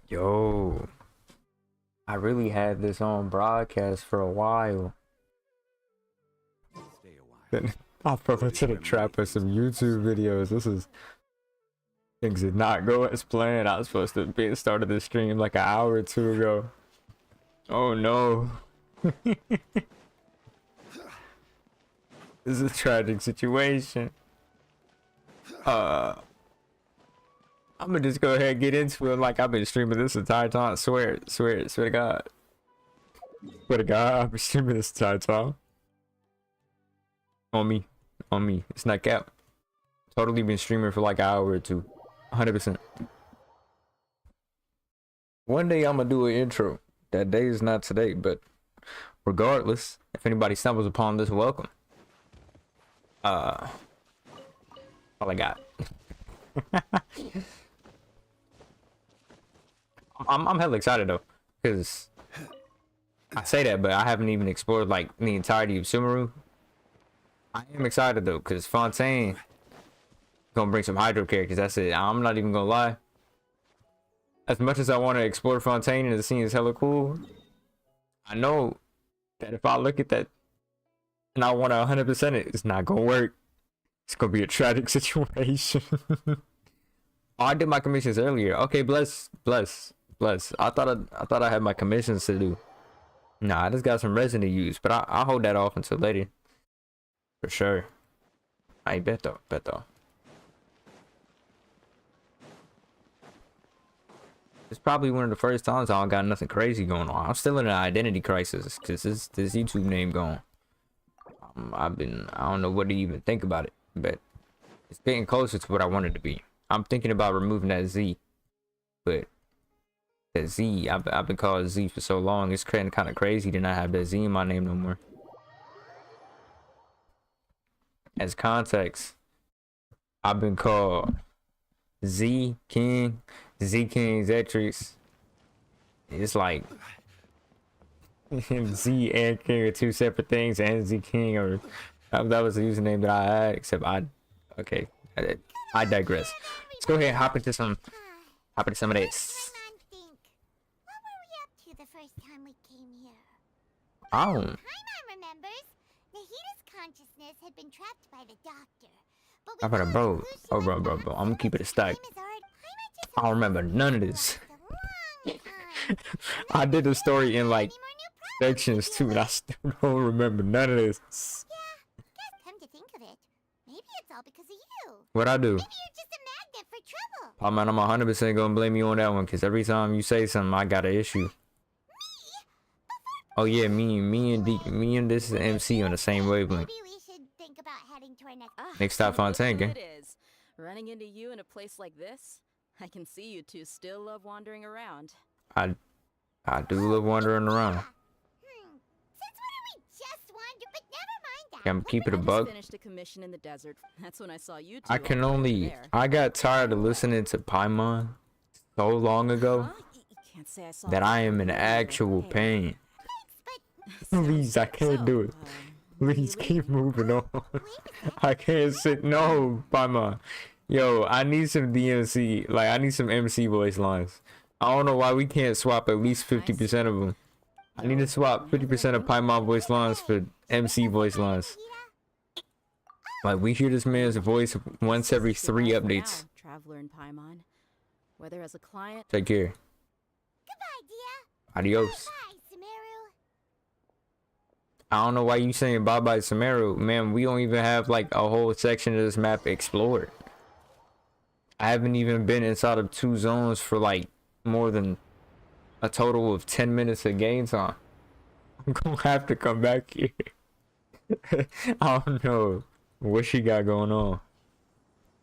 Yo, I really had this on broadcast for a while. Then I fell into the trap of some YouTube videos. Things did not go as planned. I was supposed to be started the stream like an hour or two ago. Oh no. This is a tragic situation. I'm gonna just go ahead and get into it like I've been streaming this entire time. Swear to God. Swear to God, I've been streaming this entire time. On me. It's not cap. Totally been streaming for like an hour or two. 100%. One day I'm gonna do an intro. That day is not today, but regardless, if anybody stumbles upon this, welcome. All I got. I'm hella excited though, because I say that, but I haven't even explored like the entirety of Sumeru. I am excited though, because Fontaine gonna bring some hydro characters. That's it. I'm not even gonna lie. As much as I want to explore Fontaine and the scene is hella cool, I know that if I look at that and I want to 100% it, it's not gonna work. It's gonna be a tragic situation. Oh, I did my commissions earlier. Okay, bless. I thought I had my commissions to do. Nah, I just got some resin to use, but I'll hold that off until later. For sure. I bet though. It's probably one of the first times I don't got nothing crazy going on. I'm still in an identity crisis because this YouTube name gone. I don't know what to even think about it, but it's getting closer to what I wanted to be. I'm thinking about removing that Z, but that Z, I've been called Z for so long. It's kind of crazy to not have that Z in my name no more. As context, I've been called Z King, Zetrix. It's like Z and King are two separate things, and Z King or that was the username that I had. Except okay, I digress. Let's go ahead and hop into some of this. What were we up to the first time we came here? Oh. Paimon remembers. Nahita's consciousness had been trapped by the doctor. How about a bro? Oh, bro. I'm gonna keep it a stack. I don't remember none of this. I did the story in like sections too, and I still don't remember none of this. Yeah, guess come to think of it, maybe it's all because of you. What I do? Maybe you're just a magnet for trouble. Oh man, I'm 100% gonna blame you on that one, because every time you say something, I got an issue. Oh yeah, me and this MC on the same wavelength. Maybe we should think about heading to our Next stop, Fontaine. It is. Running into you in a place like this, I can see you two still love wandering around. I do love wandering around. Since when are we just wander? But never mind that. Yeah, I'm keeping a I just bug. finished a commission in the desert. That's when I saw you two. I got tired of listening to Paimon so long ago Huh? You can't say I saw that you I am in earlier. actual Hey. pain. But Please, I can't do it. Please really? keep moving on. I can't sit. No, Paimon. Yo, I need some DMC. Like, I need some MC voice lines. I don't know why we can't swap at least 50% of them. I need to swap 50% of Paimon voice lines for MC voice lines. Like, we hear this man's voice once every 3 updates. Now, Traveler in Paimon. Whether as a client. Take care. goodbye, dear. Adios. Bye, Sumeru. I don't know why you saying bye-bye Sumeru. Man, we don't even have, like, a whole section of this map explored. I haven't even been inside of 2 zones for, like, more than a total of 10 minutes of game time. I'm gonna have to come back here. I don't know what she got going on.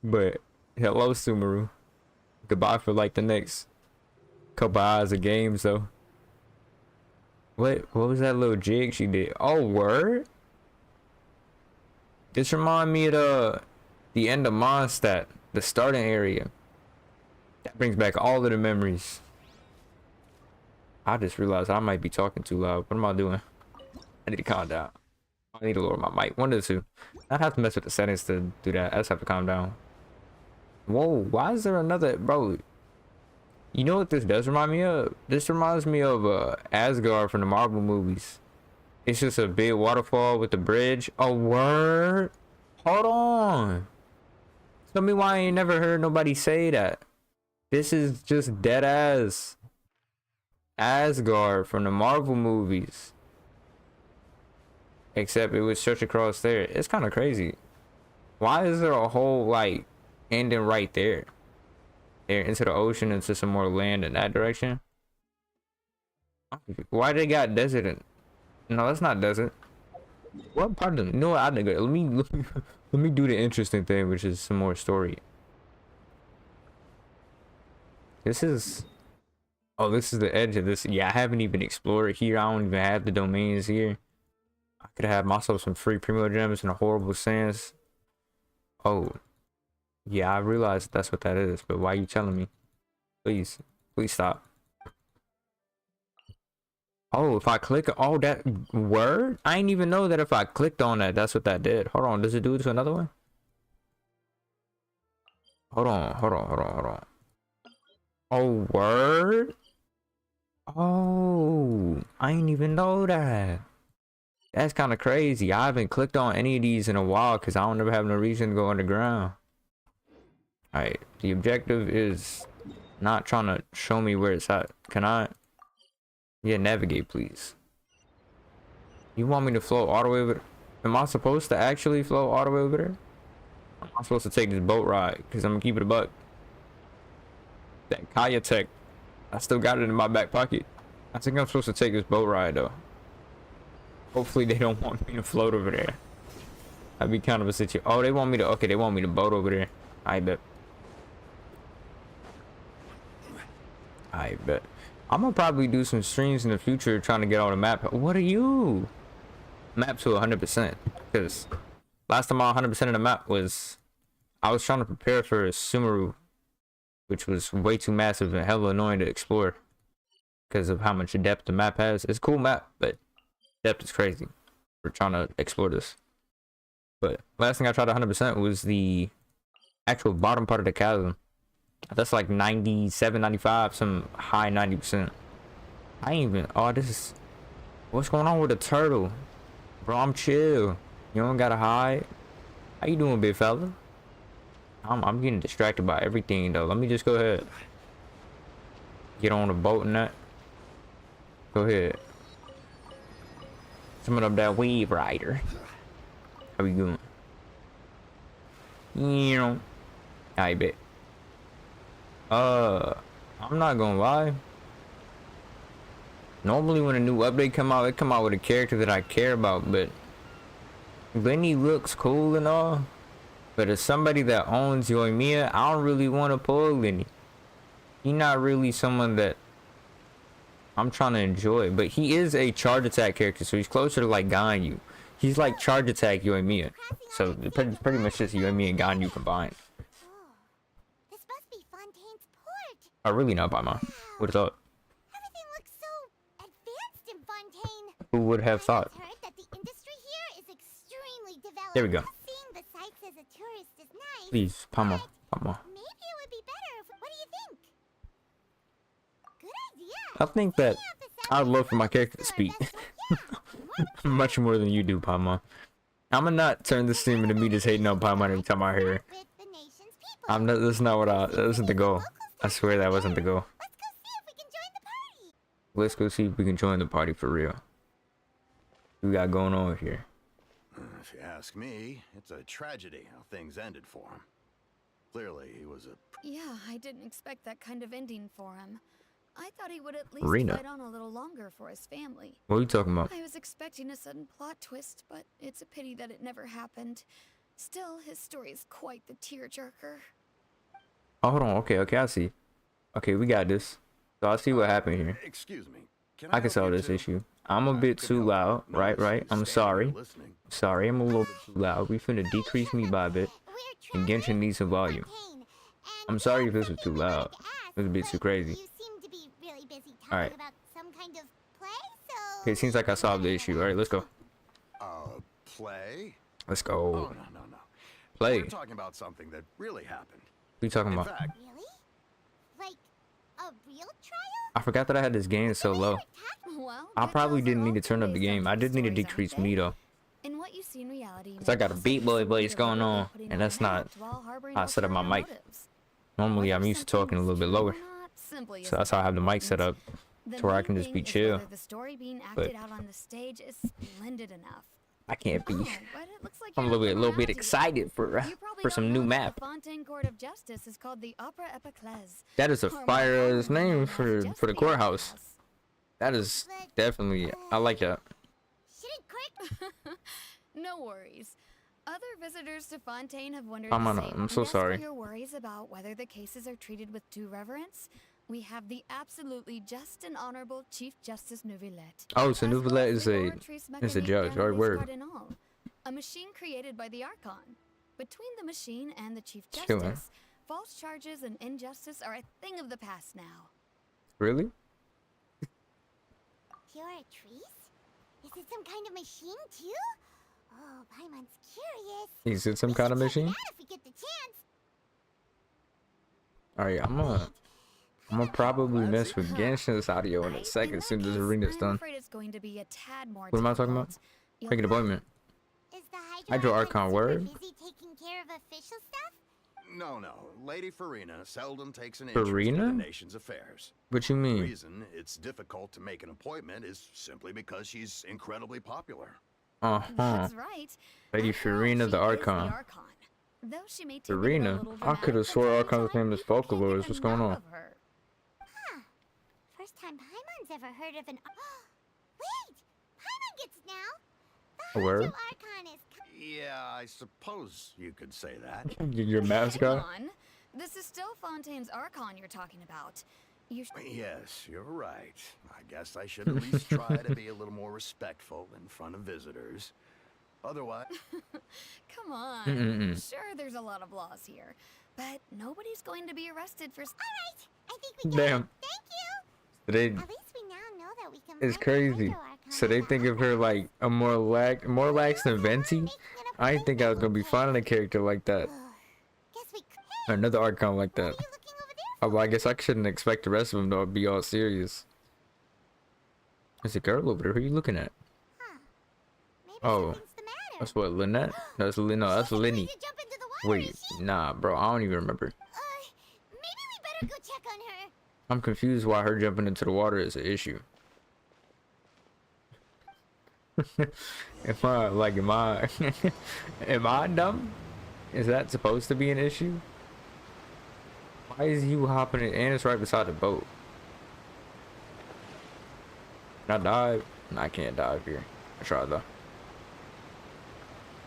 But, hello, Sumeru. Goodbye for, like, the next couple hours of games, though. What was that little jig she did? Oh, word? This remind me of the end of Mondstadt, the starting area. That brings back all of the memories. I just realized I might be talking too loud. What am I doing? I need to calm down. I need to lower my mic. One of the two. I'd have to mess with the settings to do that. I just have to calm down. Whoa, why is there another, bro? You know what this does remind me of? This reminds me of Asgard from the Marvel movies. It's just a big waterfall with a bridge. A word? Hold on. Tell me why I ain't never heard nobody say that. This is just dead ass Asgard from the Marvel movies. Except it was stretched across there. It's kind of crazy. Why is there a whole like ending right there? There into the ocean, into some more land in that direction. Why they got desert in? No, that's not desert. What part of them? You know what? I think let me do the interesting thing, which is some more story. This is, oh, this is the edge of this. Yeah, I haven't even explored here. I don't even have the domains here. I could have myself some free primo gems and a horrible sands. Oh, yeah, I realize that's what that is, but why are you telling me? Please stop. Oh, if I click, oh, that word? I didn't even know that if I clicked on that, that's what that did. Hold on, does it do it to another one? Hold on. Oh, word? Oh, I didn't even know that. That's kind of crazy. I haven't clicked on any of these in a while because I don't ever have no reason to go underground. Alright, the objective is not trying to show me where it's at. Can I? Yeah, navigate, please. You want me to float all the way over there? Am I supposed to actually float all the way over there? I'm supposed to take this boat ride because I'm gonna keep it a buck. That Kaya Tech, I still got it in my back pocket. I think I'm supposed to take this boat ride though. Hopefully they don't want me to float over there. That'd be kind of a situation. Oh, they want me to, okay, they want me to boat over there. I bet. I'm gonna probably do some streams in the future trying to get on the map. What are you? Map to 100%. Because last time I 100% of the map was, I was trying to prepare for Sumeru, which was way too massive and hella annoying to explore because of how much depth the map has. It's a cool map, but depth is crazy. We're trying to explore this. But last thing I tried 100% was the actual bottom part of the chasm. That's like 97, 95, some high 90%. I ain't even, oh, this is, what's going on with the turtle? Bro, I'm chill. You don't gotta hide. How you doing, big fella? I'm getting distracted by everything though. Let me just go ahead. Get on the boat and that. Go ahead. Summon up that wave rider. How we doing? You know. I bet. I'm not gonna lie. Normally when a new update come out, it come out with a character that I care about, but Lenny looks cool and all. But as somebody that owns Yoimiya, I don't really want to pull Lenny. He's not really someone that I'm trying to enjoy, but he is a charge attack character, so he's closer to like Ganyu. He's like charge attack Yoimiya. So pretty much just Yoimiya and Ganyu combined. This must be Fontaine's port. Oh, really not, Paimon. Would have thought. Everything looks so advanced in Fontaine. Who would have thought? I've heard that the industry here is extremely developed. There we go. Seeing the sights as a tourist is nice. Please, Paimon. Maybe it would be better if, what do you think? Good idea. I think that I'd love for my character to speak much more than you do, Paimon. I'm gonna not turn this stream into me just hating on Paimon every time I hear her. I'm not. That's not what that wasn't the goal. I swear that wasn't the goal. Let's go see if we can join the party for real. What we got going on here? If you ask me, it's a tragedy how things ended for him. Clearly, he was a... Yeah, I didn't expect that kind of ending for him. I thought he would at least Rena. fight on a little longer for his family. What are you talking about? I was expecting a sudden plot twist, but it's a pity that it never happened. Still, his story is quite the tearjerker. Oh, hold on. Okay, I see. Okay, we got this. So I see what happened here. Excuse me. I can solve this issue. I'm a bit too loud. Right. I'm sorry. Sorry, I'm a little bit too loud. We finna decrease me by a bit. And Genshin needs some volume. I'm sorry if this was too loud. It was a bit too crazy. Alright. Okay, it seems like I solved the issue. Alright, let's go. Play? Let's go. Oh, no. Play. We're talking about something that really happened. What are you talking In about? fact, Really? Like a I forgot that I had this game so low. Well, I good probably tells are didn't need to often turn up the based on game. I true did need to stories, aren't decrease they? me though. And what you see in reality Cause I may got a also beat be boy simply voice going deliberately on, putting and on that's an not act while harboring how I set up my ulterior mic. motives. Normally I'm Whether used to something talking a is little bit true lower. or not simply So that's isn't how I have the mic important. set up The to where I main can just be thing is chill. whether the story being But acted out on the stage is splendid enough. I can't be. Oh, but it looks like I'm a you're little not bit from around excited for here. You probably for don't some know new that map. The Fontaine Court of Justice is called the Opera Epiclese. That is a Or more fire ass commonly name known for as the just the courthouse. Opera House. That is definitely, I like that. Shouldn't Crick? No worries. Other visitors to Fontaine have wondered I'm the on same. I'm so And as sorry. for your worries about whether the cases are treated with due reverence, we have the absolutely just and honorable Chief Justice Neuvillette. Oh, so as well Neuvillette as is the a Oratrice is a Mécanique judge, right? d'Annalise Word. Cardinal, a machine created by the Archon. Between the machine and the Chief Chillin'. Justice, false charges and injustice are a thing of the past now. Really? Pure trees? Is it some kind of machine too? Oh, Paimon's curious. Is it some We kind should of check it machine? out if we get the chance. Alright, I'm gonna probably mess with Genshin's audio in a In second as that soon as this case, arena's I'm done. afraid it's going to be a tad more What am I talking about? difficult. You'll Make an have- appointment. Is the Hydro Archon Archon, super word? busy taking care of official stuff? No, no. Lady Farina seldom takes an interest in Farina? the nation's affairs. What you The mean? reason it's difficult to make an appointment is simply because she's incredibly popular. Uh-huh. That's right. Lady After all, Farina she the is Archon. Though she may take it a Farina? little I could have dramatic swore from time Archon's to time, name is people can't get Folklores. What's going enough on? of her. Huh. First time Paimon's ever heard of an. Wait! Paimon gets now. The A word? Hydro Archon is. Yeah, I suppose you could say that. Your mascot? Hang on. This is still Fontaine's Archon you're talking about. You Yes, you're right. I guess I should at least try to be a little more respectful in front of visitors. Otherwise, Come on. Mm-mm-mm. Sure, there's a lot of laws here, but nobody's going to be arrested for. Alright, I think we got Damn. it. Thank you. So they, At least we now know that we can. it's find the crazy. Hydro Archon So they in the think of her like a more lax than Venti? I didn't think I was gonna be finding a character like that. Guess we could. Or another Archon like What that. are you looking over there Oh, for? well, I guess I shouldn't expect the rest of them to be all serious. There's a girl over there. Who are you looking at? Huh. Maybe Oh. something's the matter. That's what, Lynette? That's Lynn. No, that's She's ready Lenny. to jump into the water, Wait, is she? nah, bro. I don't even remember. Maybe we better go check on her. I'm confused why her jumping into the water is an issue. Am I am I dumb? Is that supposed to be an issue? Why is you hopping in and it's right beside the boat? Can I dive? No, I can't dive here. I tried though.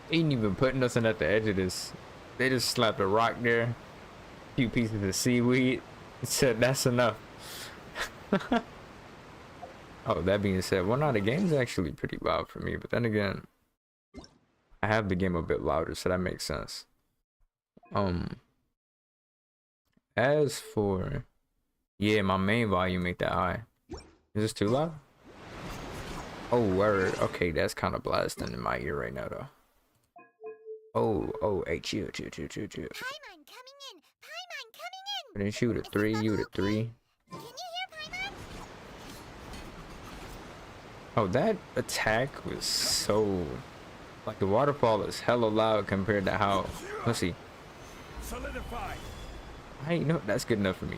They ain't even putting us in at the edge of this. They just slapped a rock there, a few pieces of seaweed, and said that's enough. Oh, that being said, well, no, the game's actually pretty loud for me, but then again, I have the game a bit louder, so that makes sense. As for, yeah, my main volume ain't that high. Is this too loud? Oh, word. Okay, that's kind of blasting in my ear right now, though. Oh, hey, chill. Paimon coming in. Paimon coming in. Didn't you with a 3, you with a 3. Can you hear Paimon? Oh, that attack was so, like, the waterfall is hella loud compared to how, let's see. Solidify. Hey, no, that's good enough for me.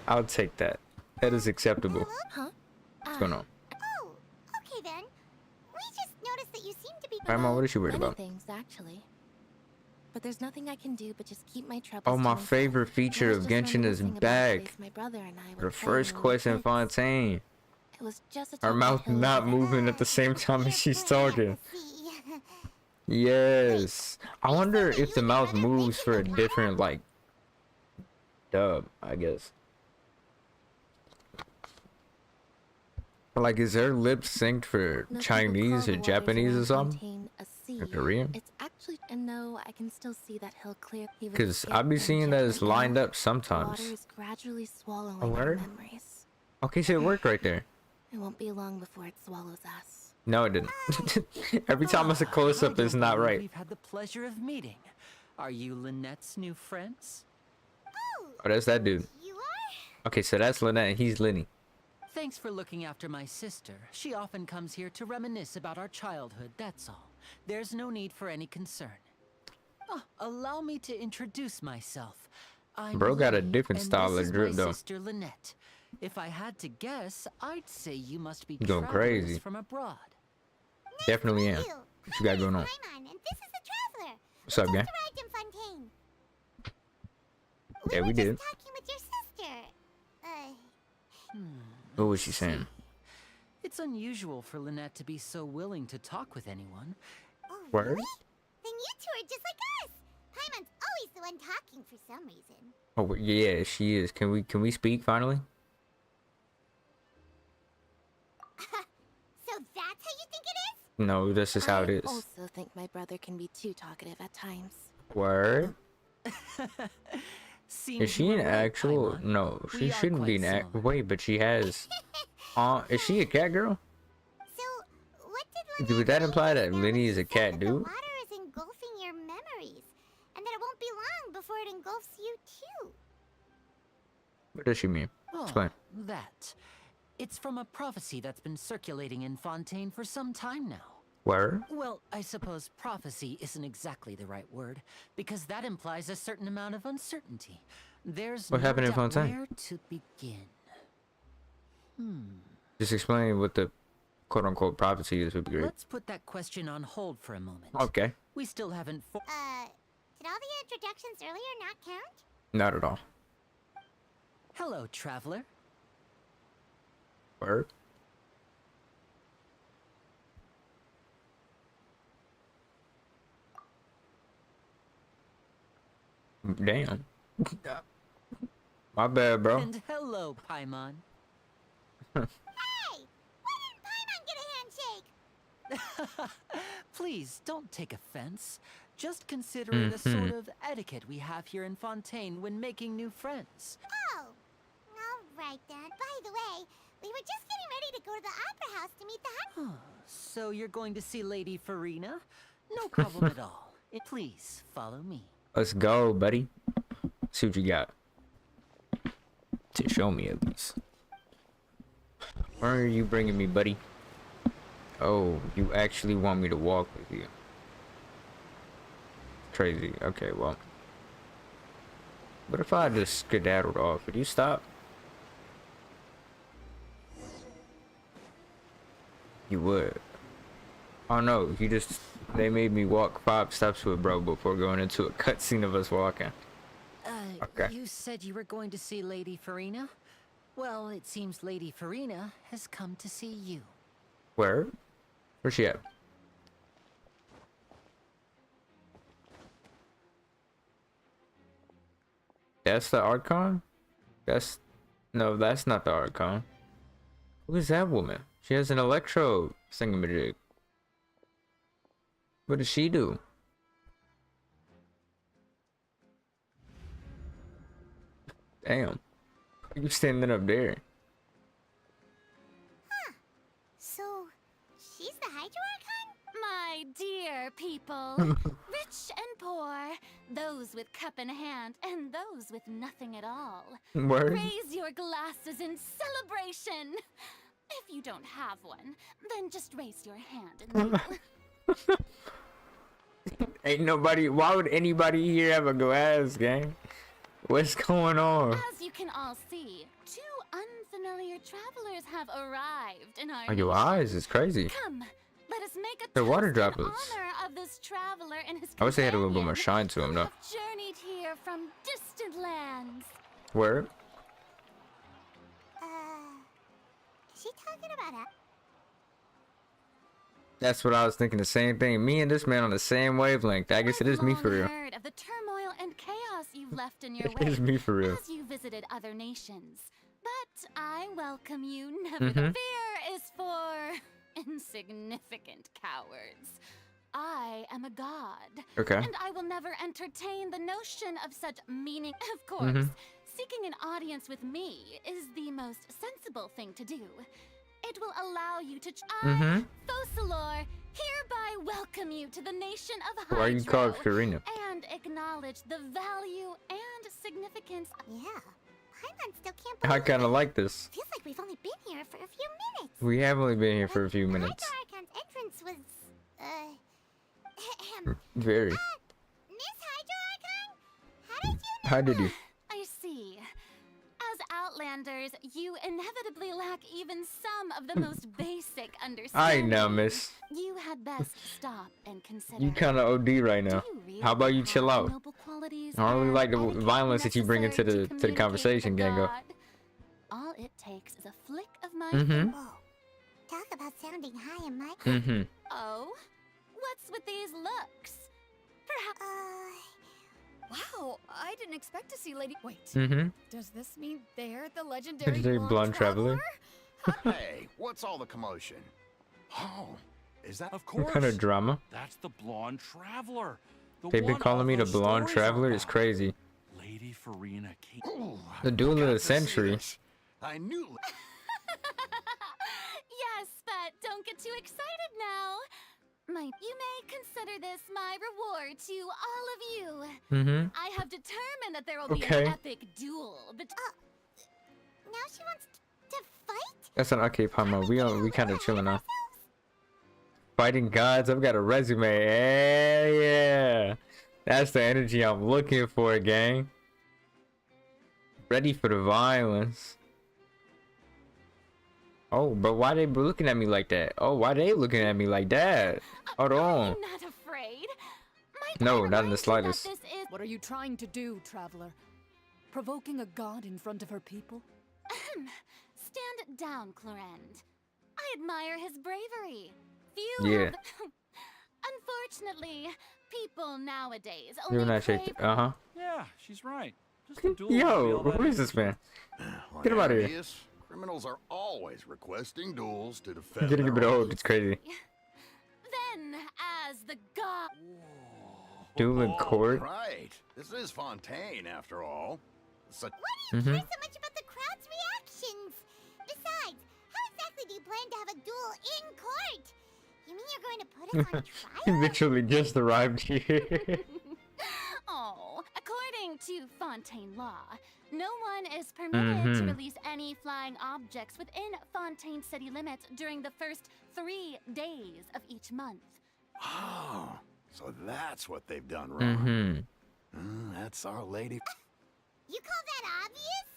I'll take that. That is acceptable. Huh? What's going on? Oh, okay then. We just noticed that you seem to be. Paimon, what is she worried Many about? things, actually. But there's nothing I can do but just keep my troubles Oh, to my myself. favorite I feature was of just Genshin is reminiscing about back. place my brother and I The were first playing when we were question, kids. Fontaine. It was just Her atop a mouth hill not over- moving at the same time as she's talking. See. Yes. I wonder if the mouth moves for a different, like, dub, I guess. Like, is her lips synced for Now, people Chinese call or the waters Japanese or around something? Fontaine a sea. Or Korean? It's actually, and no, I can still see that hill clear. He would Because skip I be and seeing that it's gently lined down. up The sometimes. water is gradually swallowing A our word? memories. Okay, so it worked right there. It won't be long before it swallows us. No, it didn't. Every time it's a close up, it's not right. We've had the pleasure of meeting. Are you Lynette's new friends? Oh, that's that dude. You are? Okay, so that's Lynette and he's Lenny. Thanks for looking after my sister. She often comes here to reminisce about our childhood, that's all. There's no need for any concern. Oh, allow me to introduce myself. I'm Bro got a Lee, different and style this of is drip my though. sister Lynette. If I had to guess, I'd say you must be You going travelers crazy. from abroad. Definitely am. You. What you got going on? Paimon, and this is the Traveler. What's up, we gang? just arrived in Fontaine. Yeah, we were did. just talking with your sister. What was she saying? It's unusual for Lynette to be so willing to talk with anyone. Oh, Word? really? Then you two are just like us. Paimon's always the one talking for some reason. Oh yeah, she is. Can we speak finally? So that's how you think it is? No, this is how it I is. also think my brother can be too talkative at times. Word? Seems Is she you an were right, actual? Paimon. No, she We are shouldn't be quite an act. similar. Wait, but she has. Is she a cat girl? So, what did Would that Lynette imply mean that just now Lenny when is she a said cat that the dude? water is engulfing your memories, and that it won't be long before it engulfs you too. What does she mean? Oh, Explain. that. It's from a prophecy that's been circulating in Fontaine for some time now. Word? Well, I suppose prophecy isn't exactly the right word, because that implies a certain amount of uncertainty. There's What no happened in doubt Fontaine? where to begin. Just explain what the quote unquote prophecy is would be great. Let's put that question on hold for a moment. Okay. We still haven't Did all the introductions earlier not count? Not at all. Hello, traveler. Word? Damn. My bad, bro. And hello, Paimon. Hey! Why didn't Paimon get a handshake? Please, don't take offense. Just consider the sort of etiquette we have here in Fontaine when making new friends. Oh, all right then. By the way, we were just getting ready to go to the Opera House to meet the Hun. So you're going to see Lady Farina? No problem at all. Please, follow me. Let's go, buddy. See what you got. To show me at least. Where are you bringing me, buddy? Oh, you actually want me to walk with you. Crazy. Okay, well. What if I just skedaddled off? Would you stop? You would. Oh no, they made me walk 5 steps with bro before going into a cutscene of us walking. Okay. You said you were going to see Lady Farina? Well, it seems Lady Farina has come to see you. Where? Where's she at? That's the Archon? No, that's not the Archon. Who is that woman? She has an electro thingamajig. What does she do? Damn. You standing up there? So, she's the Hydro Archon? My dear people, rich and poor, those with cup in hand and those with nothing at all. Word? Raise your glasses in celebration. If you don't have one, then just raise your hand and kneel. Ain't nobody. Why would anybody here have a glass, gang? What's going on? As you can all see, 2 unfamiliar travelers have arrived in our Oh, your eyes is crazy. Come, let us make a They're water toast in droplets. honor of this traveler and his I wish they had a little bit more companion shine to 'em, who though. have journeyed here from distant lands. Word? Is she talking about us? That's what I was thinking. The same thing. Me and this man on the same wavelength. I guess it is me for real. I've long heard of the turmoil and chaos you've left in your It way is me for real. as you visited other nations. But I welcome you. Mm-hmm. Never the fear is for insignificant cowards. I am a god. Okay. And I will never entertain the notion of such meaning. Of course, Mm-hmm. seeking an audience with me is the most sensible thing to do. It will allow you to. Mm-hmm. Focalor, hereby welcome you to the nation of Hydro. Why are you called Karina? And acknowledge the value and significance. Yeah. Paimon still can't I believe kind of it. like this. Feels like we've only been here for a few minutes. We have only been here for a few The minutes. Hydro Archon's entrance was, Very. Miss Hydro Archon? How did you know? How did you? I see. As Outlanders, you inevitably lack even some of the most basic I understanding. know, miss. You had best stop and consider. You kind of OD right Do now. you really How about you have chill out? noble qualities I don't really and like the etiquette violence that you bring into necessary the to to the conversation, communicate with Gango. God? All it takes is a flick of my Mm-hmm. Whoa. Talk about sounding high and mighty. Mm-hmm. Oh, what's with these looks? Perhaps. Wow, I didn't expect to see Lady. Wait, Mm-hmm. does this mean they're the legendary Legendary blonde traveler? Hey, what's all the commotion? Oh, is that Of What course. kind of drama? That's the blonde traveler. The They've been one calling all me the those blonde stories are traveler. It's about. crazy. Lady Farina King. Ooh, The I've duel of got the to see century. this. I knew. Yes, but don't get too excited now. You may consider this my reward to all of you. Mm-hmm. I have determined that there will be Okay. an epic duel Now she wants to fight? That's an okay, Paimon. We kind of chilling now. Fighting gods. I've got a resume. Yeah. That's the energy I'm looking for, gang. Ready for the violence. Oh, but why they looking at me like that? Oh, why they looking at me like that? Hold on. I'm not afraid. No, not in the Mind you that slightest. this is What are you trying to do, traveler? Provoking a god in front of her people? Stand down, Clorend. I admire his bravery. Few Yeah. have... Unfortunately, people nowadays You're only not crave shaking. Uh-huh. Yeah, she's right. Just a duel. Yo, who is this man? Get him outta here. Yes, criminals are always requesting duels to defend. Getting a bit their old. It's crazy. Then, as the god... Duel in court. Right. This is Fontaine, after all. Such Why do you care so much about the crowd's reactions? Besides, how exactly do you plan to have a duel in court? You mean you're going to put us on He trial? literally just arrived here. Oh, according to Fontaine law, no one is permitted to release any flying objects within Fontaine city limits during the first 3 days of each month. Oh, so that's what they've done wrong. Mm-hmm. That's Our Lady. You call that obvious?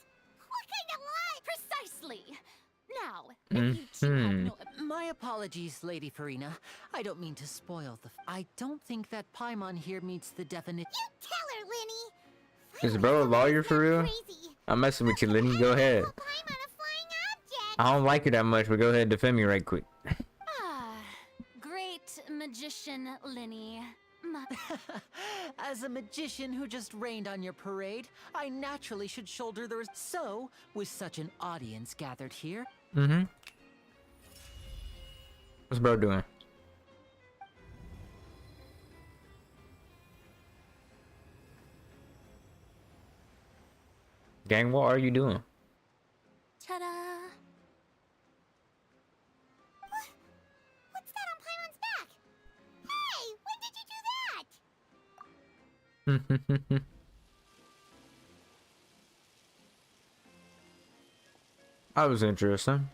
What kind of lie? Precisely. Now, if you two have no... My apologies, Lady Farina. I don't mean to spoil the... I don't think that Paimon here meets the definition. You tell her, Linny. Is bro a lawyer for real? Crazy. I'm messing with you, Lenny. Go ahead. Call Paimon a flying object. I don't like you that much, but go ahead and defend me right quick. Ah, great magician, Linny. As a magician who just rained on your parade, I naturally should shoulder the... So, with such an audience gathered here... Mm-hmm. What's bro doing? Gang, what are you doing? Ta-da! What's that on Paimon's back? Hey, when did you do that? That was interesting.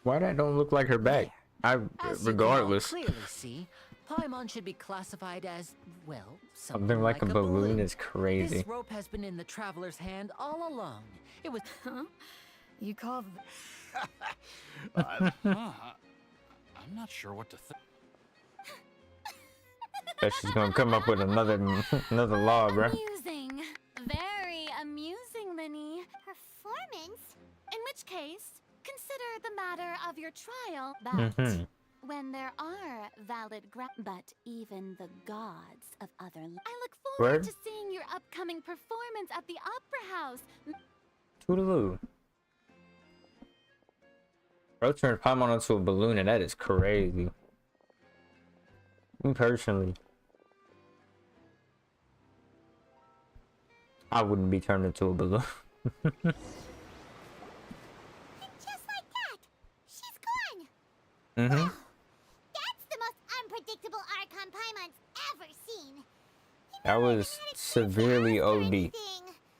Why that don't look like her back? As you can all Regardless. clearly see, Paimon should be classified as, well, Something like a balloon is This crazy. rope has been in the traveler's hand all along. It was... You call Huh, I'm not sure what to think. Bet she's gonna come up with another law, bruh. Amusing. Very amusing, Linny. Performance? In which case, consider the matter of your trial that when there are valid but even the gods of other... I look forward Word? to seeing your upcoming performance at the Opera House. Toodaloo. Bro turned Paimon into a balloon, and that is crazy. Me personally, I wouldn't be turned into a balloon. And just like that, she's gone. Mm-hmm. That's the most unpredictable Archon Paimon's ever seen. You That was severely OD.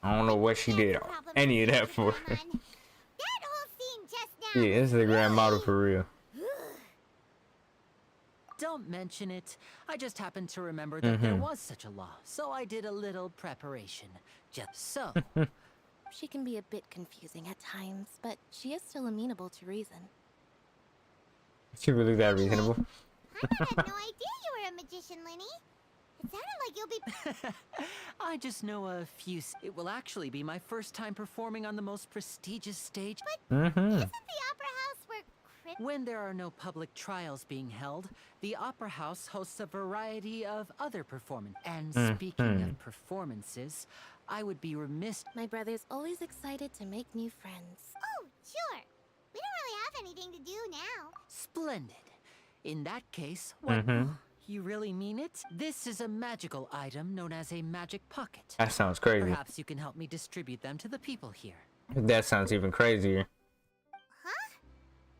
I don't know what she did any of that for. That whole scene just now. Yeah, Instagram model for real. Don't mention it. I just happened to remember that there was such a law, so I did a little preparation. Just so. She can be a bit confusing at times, but she is still amenable to reason. She really that reasonable? I had no idea you were a magician, Linny. It sounded like you'll be. I just know a few. It will actually be my first time performing on the most prestigious stage. Isn't the opera house where When there are no public trials being held, the Opera House hosts a variety of other performances. And speaking of performances, I would be remiss. My brother's always excited to make new friends. Oh, sure. We don't really have anything to do now. Splendid. In that case, what? You really mean it? This is a magical item known as a magic pocket. That sounds crazy. Perhaps you can help me distribute them to the people here. That sounds even crazier. Huh?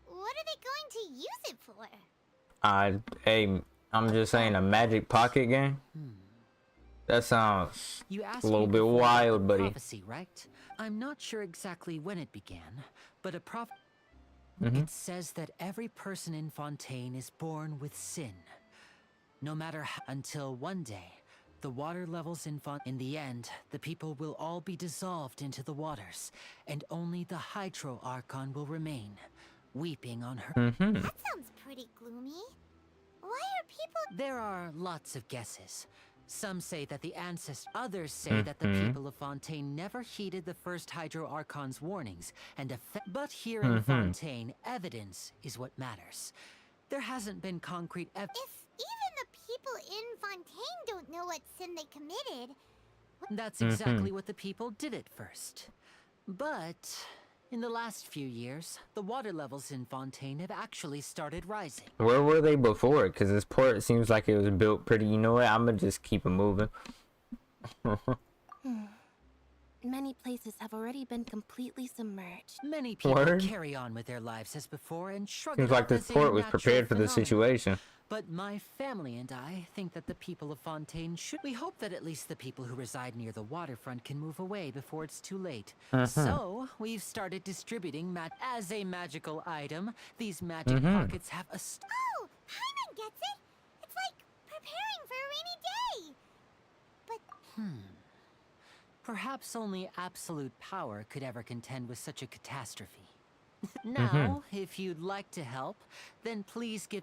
What are they going to use it for? I'm just saying, a magic pocket game? That sounds You asked a little me bit before about wild, the buddy. prophecy, right? I'm not sure exactly when it began, but a It says that every person in Fontaine is born with sin. No matter how, until one day, the water levels in the end, the people will all be dissolved into the waters, and only the Hydro Archon will remain, weeping on her. That sounds pretty gloomy. Why are people. There are lots of guesses. Some say that the ancestors, others say that the people of Fontaine never heeded the first Hydro Archon's warnings, and but here in Fontaine, evidence is what matters. There hasn't been concrete evidence. If even the people in Fontaine don't know what sin they committed. That's exactly what the people did at first. But in the last few years, the water levels in Fontaine have actually started rising. Where were they before? Because this port seems like it was built pretty. You know what? I'm gonna just keep it moving. Many places have already been completely submerged. Many people Word? carry on with their lives as before and shrug Seems it like off this as a port was natural prepared for the phenomenon. situation. But my family and I think that the people of Fontaine should. We hope that at least the people who reside near the waterfront can move away before it's too late. So we've started distributing as a magical item. These magic pockets have a. Oh, Paimon gets it. It's like preparing for a rainy day. But Perhaps only absolute power could ever contend with such a catastrophe. Now, if you'd like to help, then please give.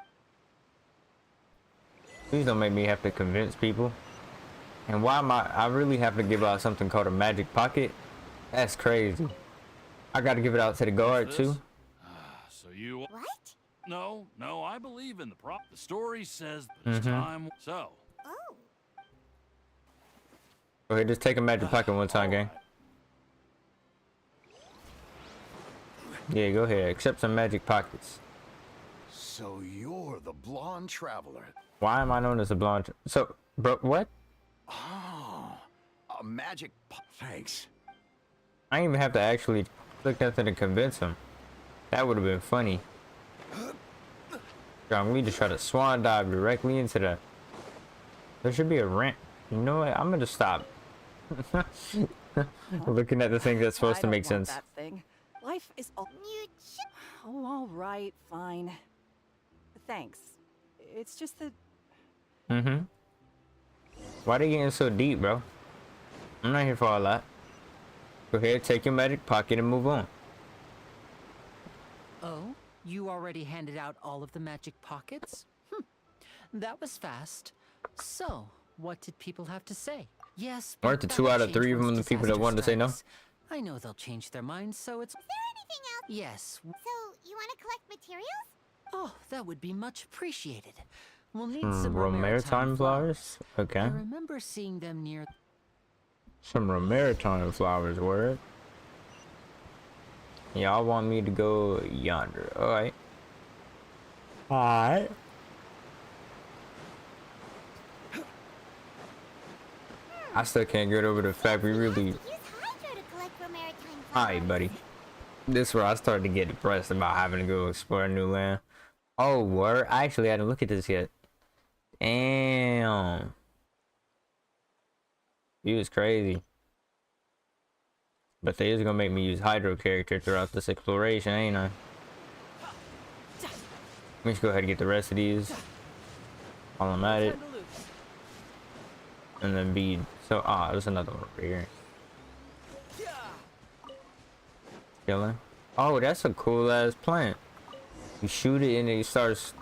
Please don't make me have to convince people. And why am I really have to give out something called a magic pocket? That's crazy. I gotta give it out to the guard too. So you. what? No, I believe in the prop. The story says that it's time. So. Oh. Go ahead, just take a magic pocket one time, gang. Yeah, go ahead. Accept some magic pockets. So you're the blonde traveler. Why am I known as a blonde? So, bro, what? Oh, a magic thanks. I didn't even have to actually look nothing to convince him. That would have been funny. God, we just try to swan dive directly into the. There should be a ramp. You know what? I'm gonna stop. Looking at the thing that's supposed to make sense. That thing. Life is all. You should. Oh, all right, fine. Thanks. It's just that. Why they getting so deep, bro? I'm not here for all that. Go ahead, take your magic pocket and move on. Oh, you already handed out all of the magic pockets? That was fast. So, what did people have to say? Yes, but Weren't the 2 that'll out of change 3 of once them the people that disaster wanted to say no? strikes. I know they'll change their minds, so it's. Is there anything else? Yes. So, you want to collect materials? Oh, that would be much appreciated. We'll need some Romaritime flowers? Okay. I remember seeing them near. Some Romaritime flowers, word. Y'all want me to go yonder. Alright. Alright. I still can't get over the fact we really. Use Hydro to collect Romaritime flowers. Alright, buddy. This is where I started to get depressed about having to go explore a new land. Oh, word. I actually hadn't looked at this yet. Damn. He was crazy. But they is gonna make me use Hydro character throughout this exploration, ain't I? Let me just go ahead and get the rest of these while I'm at it. And then be so there's another one over here. Killing. Oh, that's a cool ass plant. You shoot it and it starts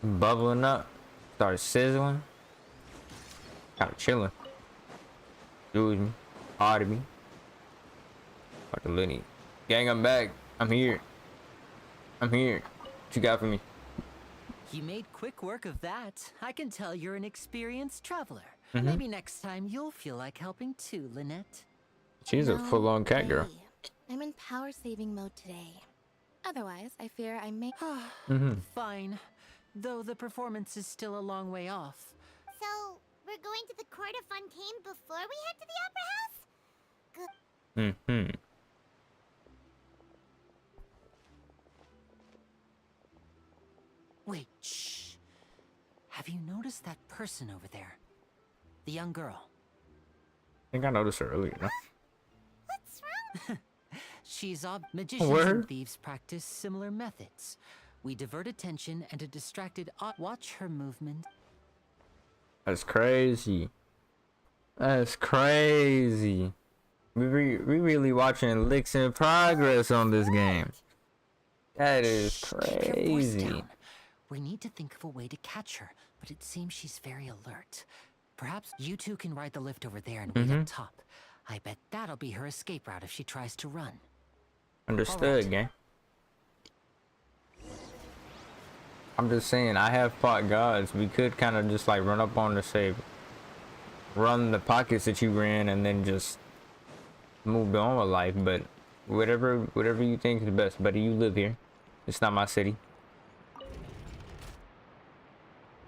bubbling up, starts sizzling. Kinda chilling. Dude me. Odd me. Like a Lenny. Gang, I'm back. I'm here. I'm here. What you got for me? You made quick work of that. I can tell you're an experienced traveler. Mm-hmm. Maybe next time you'll feel like helping too, Lynette. She's a full-on cat girl. I'm in power saving mode today. Otherwise, I fear I may. Fine. Though the performance is still a long way off. So, we're going to the court of Fontaine before we head to the opera house? Good. Wait, shh. Have you noticed that person over there? The young girl. I think I noticed her earlier. No? What's wrong? She's magicians Word? and thieves practice similar methods. We divert attention and a distracted watch her movement. That's crazy. That's crazy. We really watching licks in progress on this game. That is Shh, keep your voice crazy. down. We need to think of a way to catch her, but it seems she's very alert. Perhaps you two can ride the lift over there and wait up top. I bet that'll be her escape route if she tries to run. Understood, Alright. gang. I'm just saying, I have fought gods. We could kind of just like run up on her, say, run the pockets that you ran, and then just move on with life. But whatever you think is best. Buddy, you live here. It's not my city.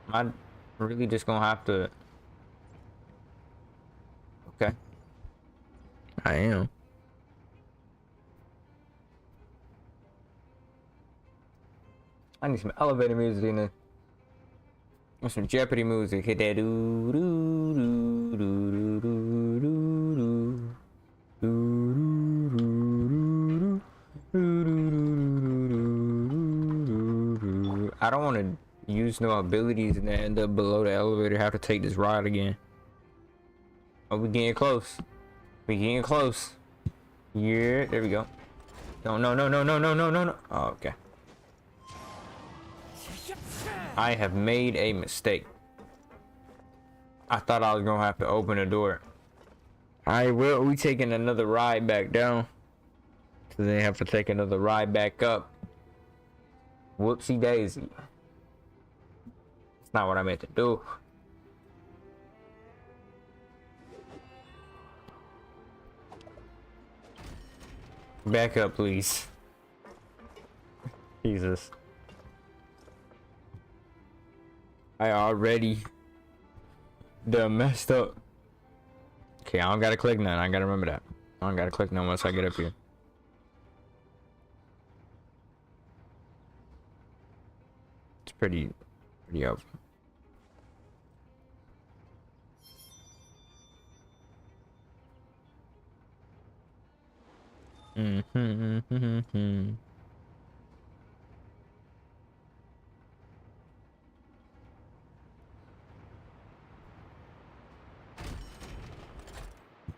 I'm really just gonna have to. Okay. I am. I need some elevator music in there. Or some Jeopardy music. Hit that doo doo doo doo doo doo doo doo. I don't want to use no abilities and then end up below the elevator. Have to take this ride again. Oh, we getting close. We getting close. Yeah, there we go. No. Oh, okay. I have made a mistake. I thought I was gonna have to open the door. Alright, well, we taking another ride back down. So they have to take another ride back up. Whoopsie daisy. That's not what I meant to do. Back up, please. Jesus. I already done messed up. Okay, I don't gotta click none. I gotta remember that. I don't gotta click none once I get up here. It's pretty up.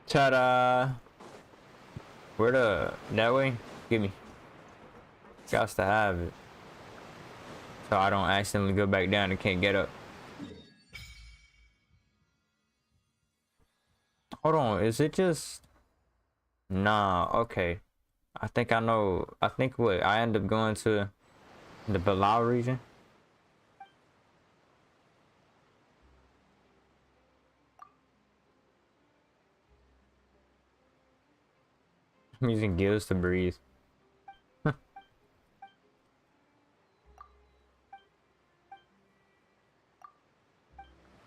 Ta-da! Where that way? Give me. Gots to have it. So I don't accidentally go back down and can't get up. Hold on, is it just... Nah, okay. I think I know. I think what? I end up going to the Bilal region. I'm using gills to breathe.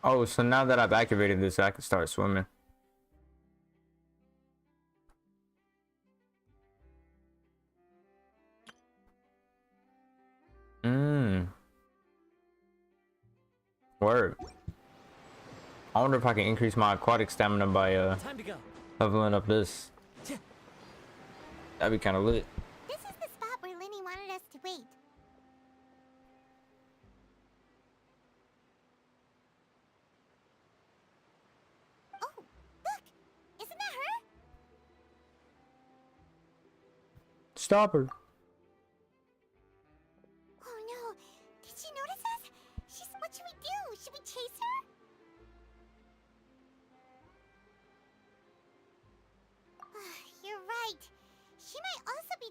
Oh, so now that I've activated this, I can start swimming. Word. I wonder if I can increase my aquatic stamina by Time to go. leveling up this. That'd be kind of lit. This is the spot where Lenny wanted us to wait. Oh, look! Isn't that her? Stop her. Oh no! Did she notice us? What should we do? Should we chase her? You're right. She might also be.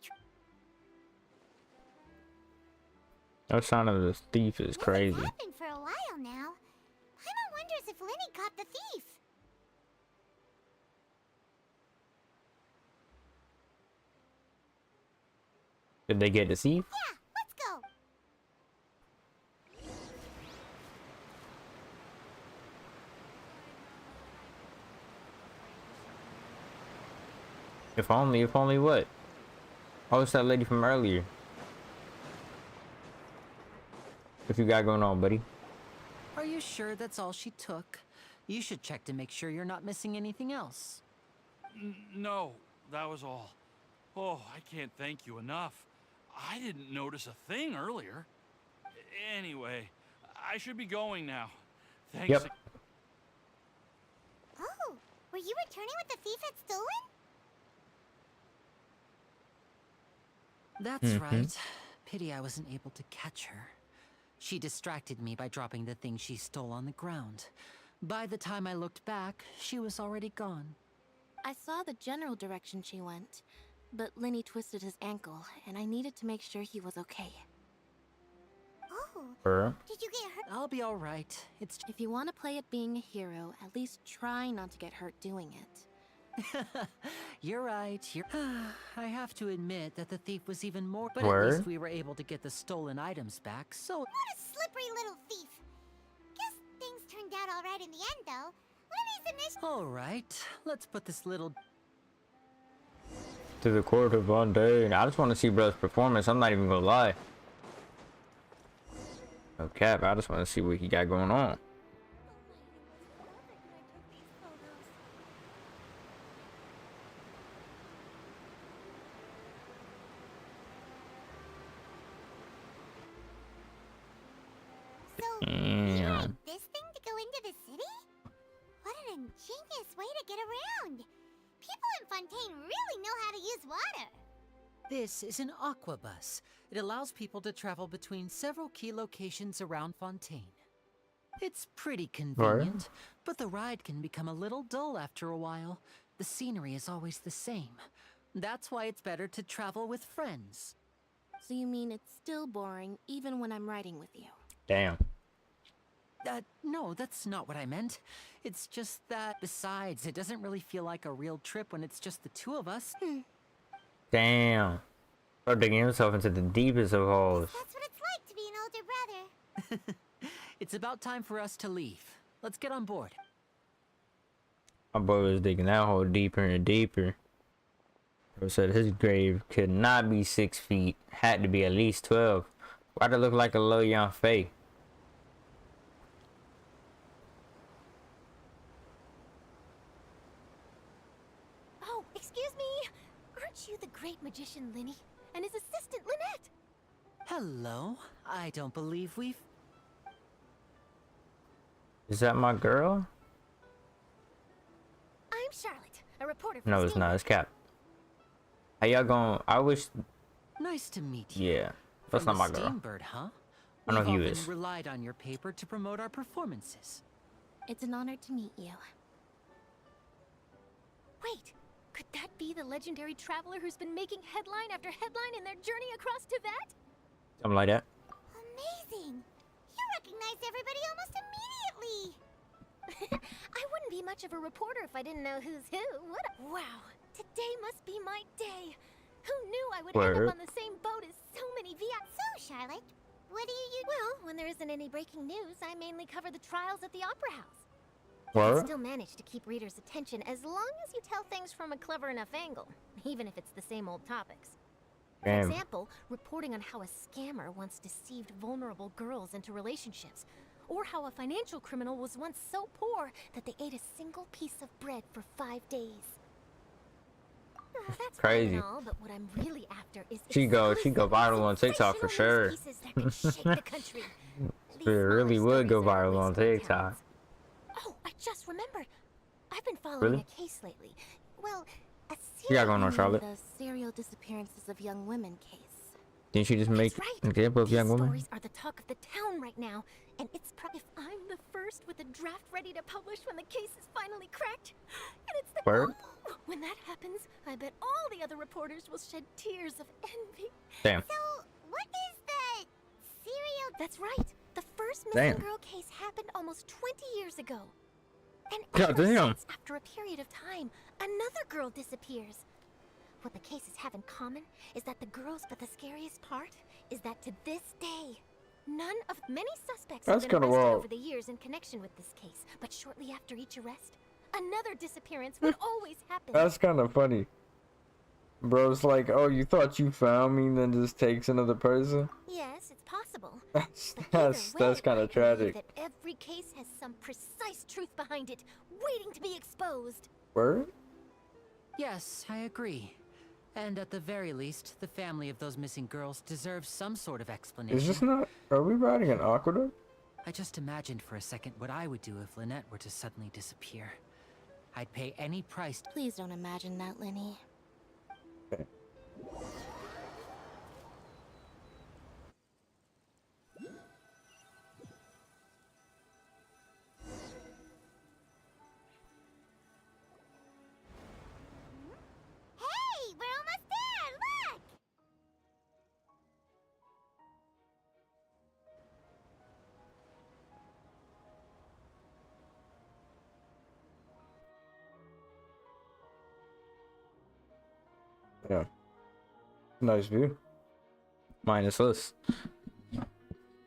No sign of this thief is crazy. It's happened for a while now. Paimon wonders if Lenny caught the thief. Did they get deceived? Yeah, let's go. If only what? Oh, it's that lady from earlier. What you got going on, buddy? Are you sure that's all she took? You should check to make sure you're not missing anything else. No, that was all. Oh, I can't thank you enough. I didn't notice a thing earlier. Anyway, I should be going now. Thanks. Yep. Oh, were you returning what the thief had stolen? That's right. Pity I wasn't able to catch her. She distracted me by dropping the thing she stole on the ground. By the time I looked back, she was already gone. I saw the general direction she went, but Lenny twisted his ankle, and I needed to make sure he was okay. Oh, did you get hurt? I'll be all right. It's If you want to play at being a hero, at least try not to get hurt doing it. You're right. I have to admit that the thief was even more. But Word? at least we were able to get the stolen items back. So What a slippery little thief. Guess things turned out all right in the end, though. Lenny's initial. all right, let's put this little. To the court of Fontaine. I just want to see bro's performance. I'm not even gonna lie. No cap. I just want to see what he got going on. So, you Damn. made this thing to go into the city? What an ingenious way to get around. People in Fontaine really know how to use water. This is an aquabus. It allows people to travel between several key locations around Fontaine. It's pretty convenient, but the ride can become a little dull after a while. The scenery is always the same. That's why it's better to travel with friends. So you mean it's still boring even when I'm riding with you? Damn. No, that's not what I meant. It's just that, besides, it doesn't really feel like a real trip when it's just the two of us. Damn. Bro digging himself into the deepest of holes. That's what it's like to be an older brother. It's about time for us to leave. Let's get on board. My boy was digging that hole deeper and deeper. Bro said his grave could not be 6 feet. Had to be at least 12. Why'd it look like a little young Faye? Oh, excuse me! Aren't you the great magician Lenny? And his assistant Lynette? Hello. I don't believe we've... Is that my girl? I'm Charlotte, a reporter from No, it's not. It's Cap. How y'all going? I wish. Nice to meet you. Yeah. That's From not the my girl. Steambird, huh? I know We've he often is. relied on your paper to promote our performances. It's an honor to meet you. Wait, could that be the legendary traveler who's been making headline after headline in their journey across Tibet? Something like that. Amazing. You recognize everybody almost immediately. I wouldn't be much of a reporter if I didn't know who's who, would I? Wow, today must be my day. Who knew I would end Word. up on the same boat as so many VIPs? So, Charlotte, what do you use? Well, when there isn't any breaking news, I mainly cover the trials at the Opera House. I Word? still manage to keep readers' attention as long as you tell things from a clever enough angle, even if it's the same old topics. For Damn. example, reporting on how a scammer once deceived vulnerable girls into relationships, or how a financial criminal was once so poor that they ate a single piece of bread for 5 days. Oh, that's fine Crazy. and all, but what I'm really after is She go exclusive, viral on TikTok for sensational sure. news pieces that can shake the country. It These really smaller would go stories are viral on waste of TikTok. talents. Oh, I just remembered. I've been following Really? a case lately. Well, a You got going on, Charlotte? the serial disappearances of young women case. Didn't she just make That's right. an example of These young woman? stories are the talk of the town right now, and it's if I'm the first with a draft ready to publish when the case is finally cracked, and it's the Word? when that happens, I bet all the other reporters will shed tears of envy. Damn. So, what is the serial? That's right. The first missing Damn. girl case happened almost 20 years ago. And God ever damn. since, after a period of time, another girl disappears. What the cases have in common is that the girls, but the scariest part is that to this day, none of many suspects That's have been kinda arrested wild. over the years in connection with this case. But shortly after each arrest, another disappearance would always happen. That's kind of funny. Bro's like, oh, you thought you found me, then just takes another person. Yes, it's possible. That's But either that's way, kind I of believe tragic. that every case has some precise truth behind it, waiting to be exposed. Word? Yes, I agree. And at the very least, the family of those missing girls deserves some sort of explanation. Is this not? Are we riding an aqueduct? I just imagined for a second what I would do if Lynette were to suddenly disappear. I'd pay any price. Please don't imagine that, Lenny. Okay. Hey, we're almost there. Look. Yeah. Nice view. Minus us.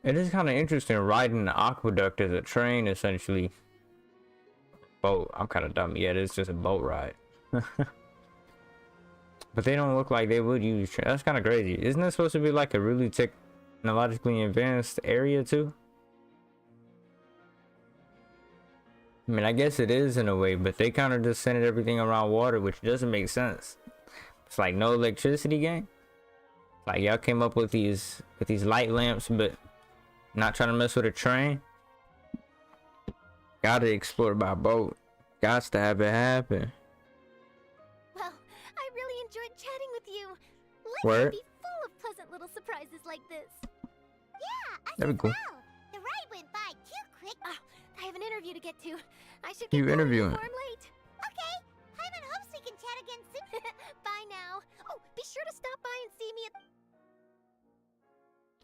It is kind of interesting riding the aqueduct as a train, essentially. Boat. I'm kind of dumb. Yeah, it's just a boat ride. But they don't look like they would use train. That's kind of crazy. Isn't that supposed to be like a really technologically advanced area too? I mean, I guess it is in a way, but they kind of just centered everything around water, which doesn't make sense. It's like no electricity game. Like y'all came up with these light lamps, but not trying to mess with a train. Gotta explore by boat. Gots to have it happen. Well, I really enjoyed chatting with you. Life Word. can be full of pleasant little surprises like this. Yeah, us That'd be as cool. well. The ride went by too quick. Oh, I have an interview to get to. I should You get going interviewing? before I'm late. Okay, Hyman hopes we can chat again soon. Bye now. Oh, be sure to stop by and see me at...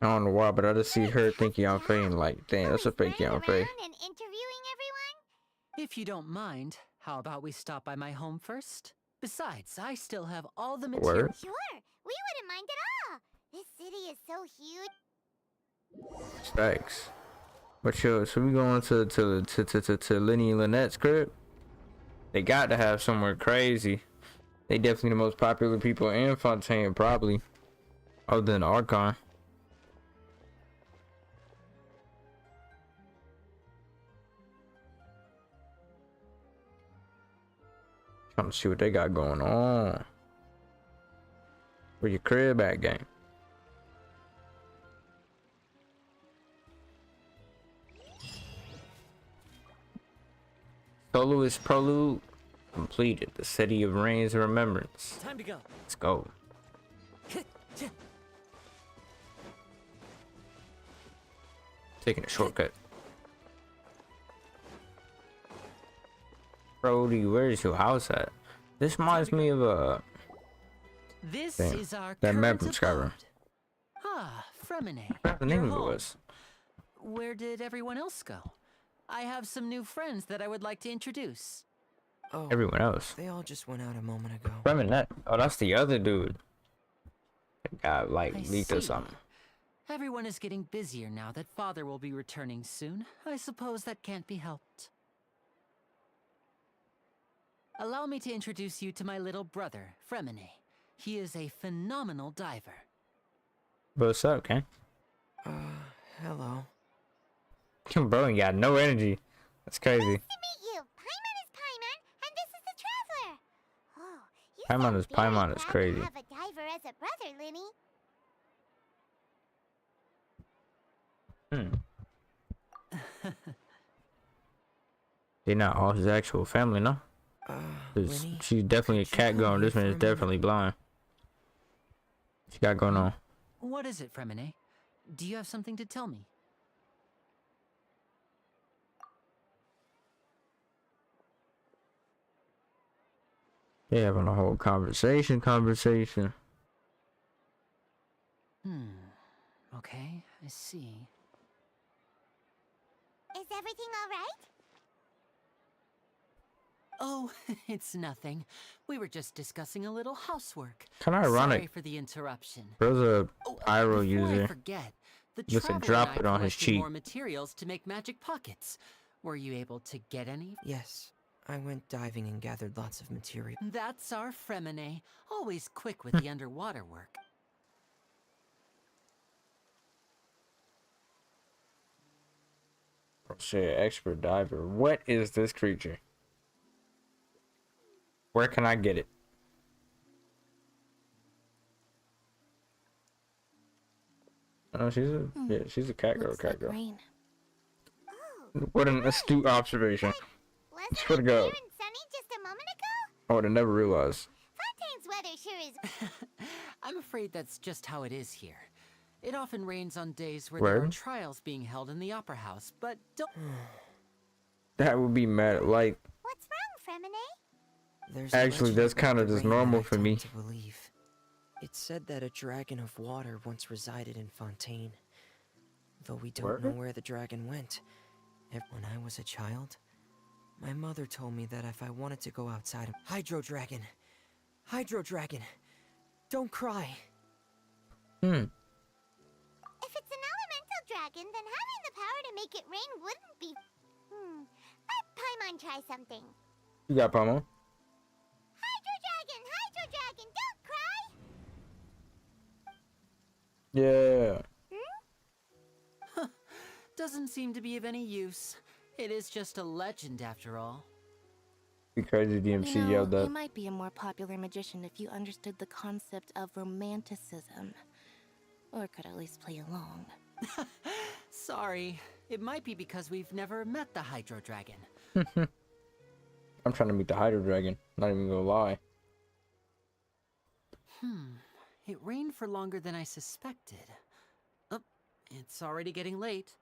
I don't know why, but I just see her thinking I'm Yeah. fake. Like, damn, that's a Always fake running young face. around and interviewing everyone. If you don't mind, how about we stop by my home first? Besides, I still have all the material. Word. Sure, we wouldn't mind at all. This city is so huge. Thanks. But yo, so we going to Lenny and Lynette's crib? They got to have somewhere crazy. They definitely the most popular people in Fontaine, probably. Other than Archon. Trying to see what they got going on. Where your crib at, gang? Soloist Prelude completed. The City of Rains and Remembrance. Time to go. Let's go. Taking a shortcut. Brody, where's your house at? This reminds me of This Damn, is our that map current from Skyrim. abode. Ah, Fremine. I forgot the your name of it home. was. Where did everyone else go? I have some new friends that I would like to introduce. Oh, Everyone else. they all just went out a moment ago. Reminette. Oh, that's the other dude. That got like I leaked or see. something. Everyone is getting busier now that Father will be returning soon. I suppose that can't be helped. Allow me to introduce you to my little brother, Fremine. He is a phenomenal diver. What's up, okay? Hello. Bro, you got no energy. That's crazy. Nice to meet you. Paimon is Paimon, and this is the Traveler. Oh, you Paimon sound is very Paimon is proud crazy. to have a diver as a brother, Linny. They're not all his actual family, no? Cause Winnie, she's definitely a could you cat come girl, and here this man for is a minute? definitely blind. What you got going on? What is it, Fremine? Do you have something to tell me? They having a whole conversation. Okay, I see. Is everything all right? Oh, it's nothing. We were just discussing a little housework. Kinda ironic. Sorry for the interruption. Bro's a Oh, pyro before I user. forget, the Just to Traveler drop and I it on his collected cheek. more materials to make magic pockets. Were you able to get any? Yes, I went diving and gathered lots of material. That's our Fremine, always quick with the underwater work. Shit, expert diver. What is this creature? Where can I get it? Oh, she's a cat girl, Looks cat like girl. rain. What an astute observation. Wasn't Swear to it God. clear and sunny just a moment ago? I would have never realized. Fontaine's weather sure is. I'm afraid that's just how it is here. It often rains on days where there are Word? trials being held in the Opera House, but don't... That would be mad. Like, What's wrong, Fremine? There's a actually, legend that's about kind of the just rain that normal I for tend me. to believe. It said that a dragon of water once resided in Fontaine. Though we don't know Word? where the dragon went. When I was a child, my mother told me that if I wanted to go outside, Hydro Dragon! Hydro Dragon! Don't cry! If it's an elemental dragon, then having the power to make it rain wouldn't be... Let Paimon try something. You got Pomo? Hydro dragon, don't cry! Yeah. Doesn't seem to be of any use. It is just a legend after all. Be crazy DMC You know, yelled you that. might be a more popular magician if you understood the concept of romanticism. Or could at least play along. Sorry. It might be because we've never met the Hydro Dragon. I'm trying to meet the Hydro Dragon. Not even gonna lie. It rained for longer than I suspected. Oh, it's already getting late.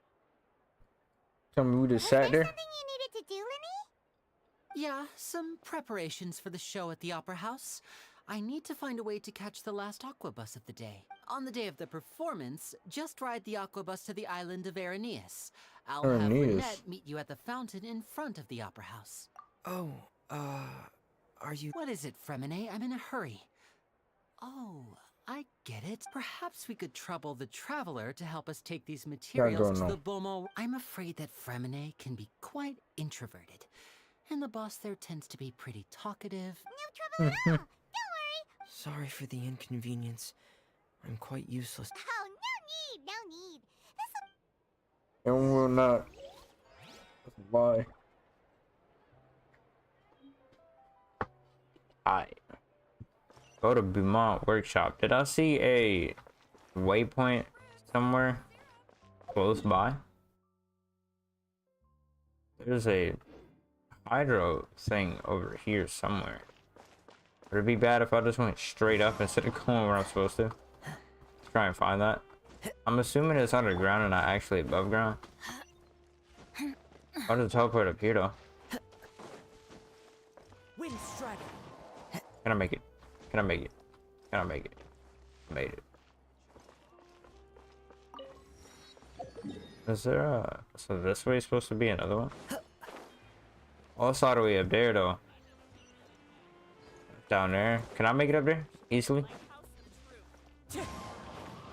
Tell me we just Was sat there there. something you needed to do, Linny? Yeah, some preparations for the show at the Opera House. I need to find a way to catch the last aqua bus of the day. On the day of the performance, just ride the aqua bus to the island of Araneus. I'll have Araneus. Renette meet you at the fountain in front of the Opera House. Oh, are you... What is it, Fremine? I'm in a hurry. Oh, I get it. Perhaps we could trouble the Traveler to help us take these materials to going the on? Beaumont. I'm afraid that Fremine can be quite introverted. And the boss there tends to be pretty talkative. No trouble at all. Don't worry. Sorry for the inconvenience. I'm quite useless. Oh, no need. And we'll not. That's a lie. Alright. Go to Beaumont Workshop. Did I see a waypoint somewhere close by? There's a hydro thing over here somewhere. Would it be bad if I just went straight up instead of going where I'm supposed to? Try and find that. I'm assuming it's underground and not actually above ground. I'll just teleport up here though. Wind Strider. Can I make it? Can I make it? Can I make it? Made it. Is there a... So this way is supposed to be another one? Oh, it's all the way up there though. Down there. Can I make it up there? Easily?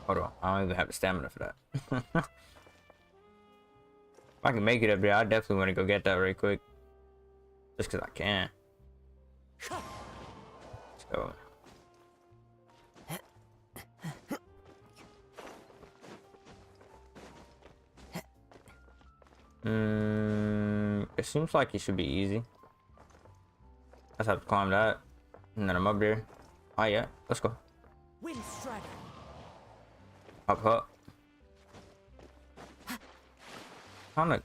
Hold on. I don't even have the stamina for that. If I can make it up there, I definitely want to go get that right quick. Just because I can. Let's go. It seems like it should be easy. I just have to climb that, and then I'm up there. Oh yeah, let's go. Wind strider. Up, up. Kinda.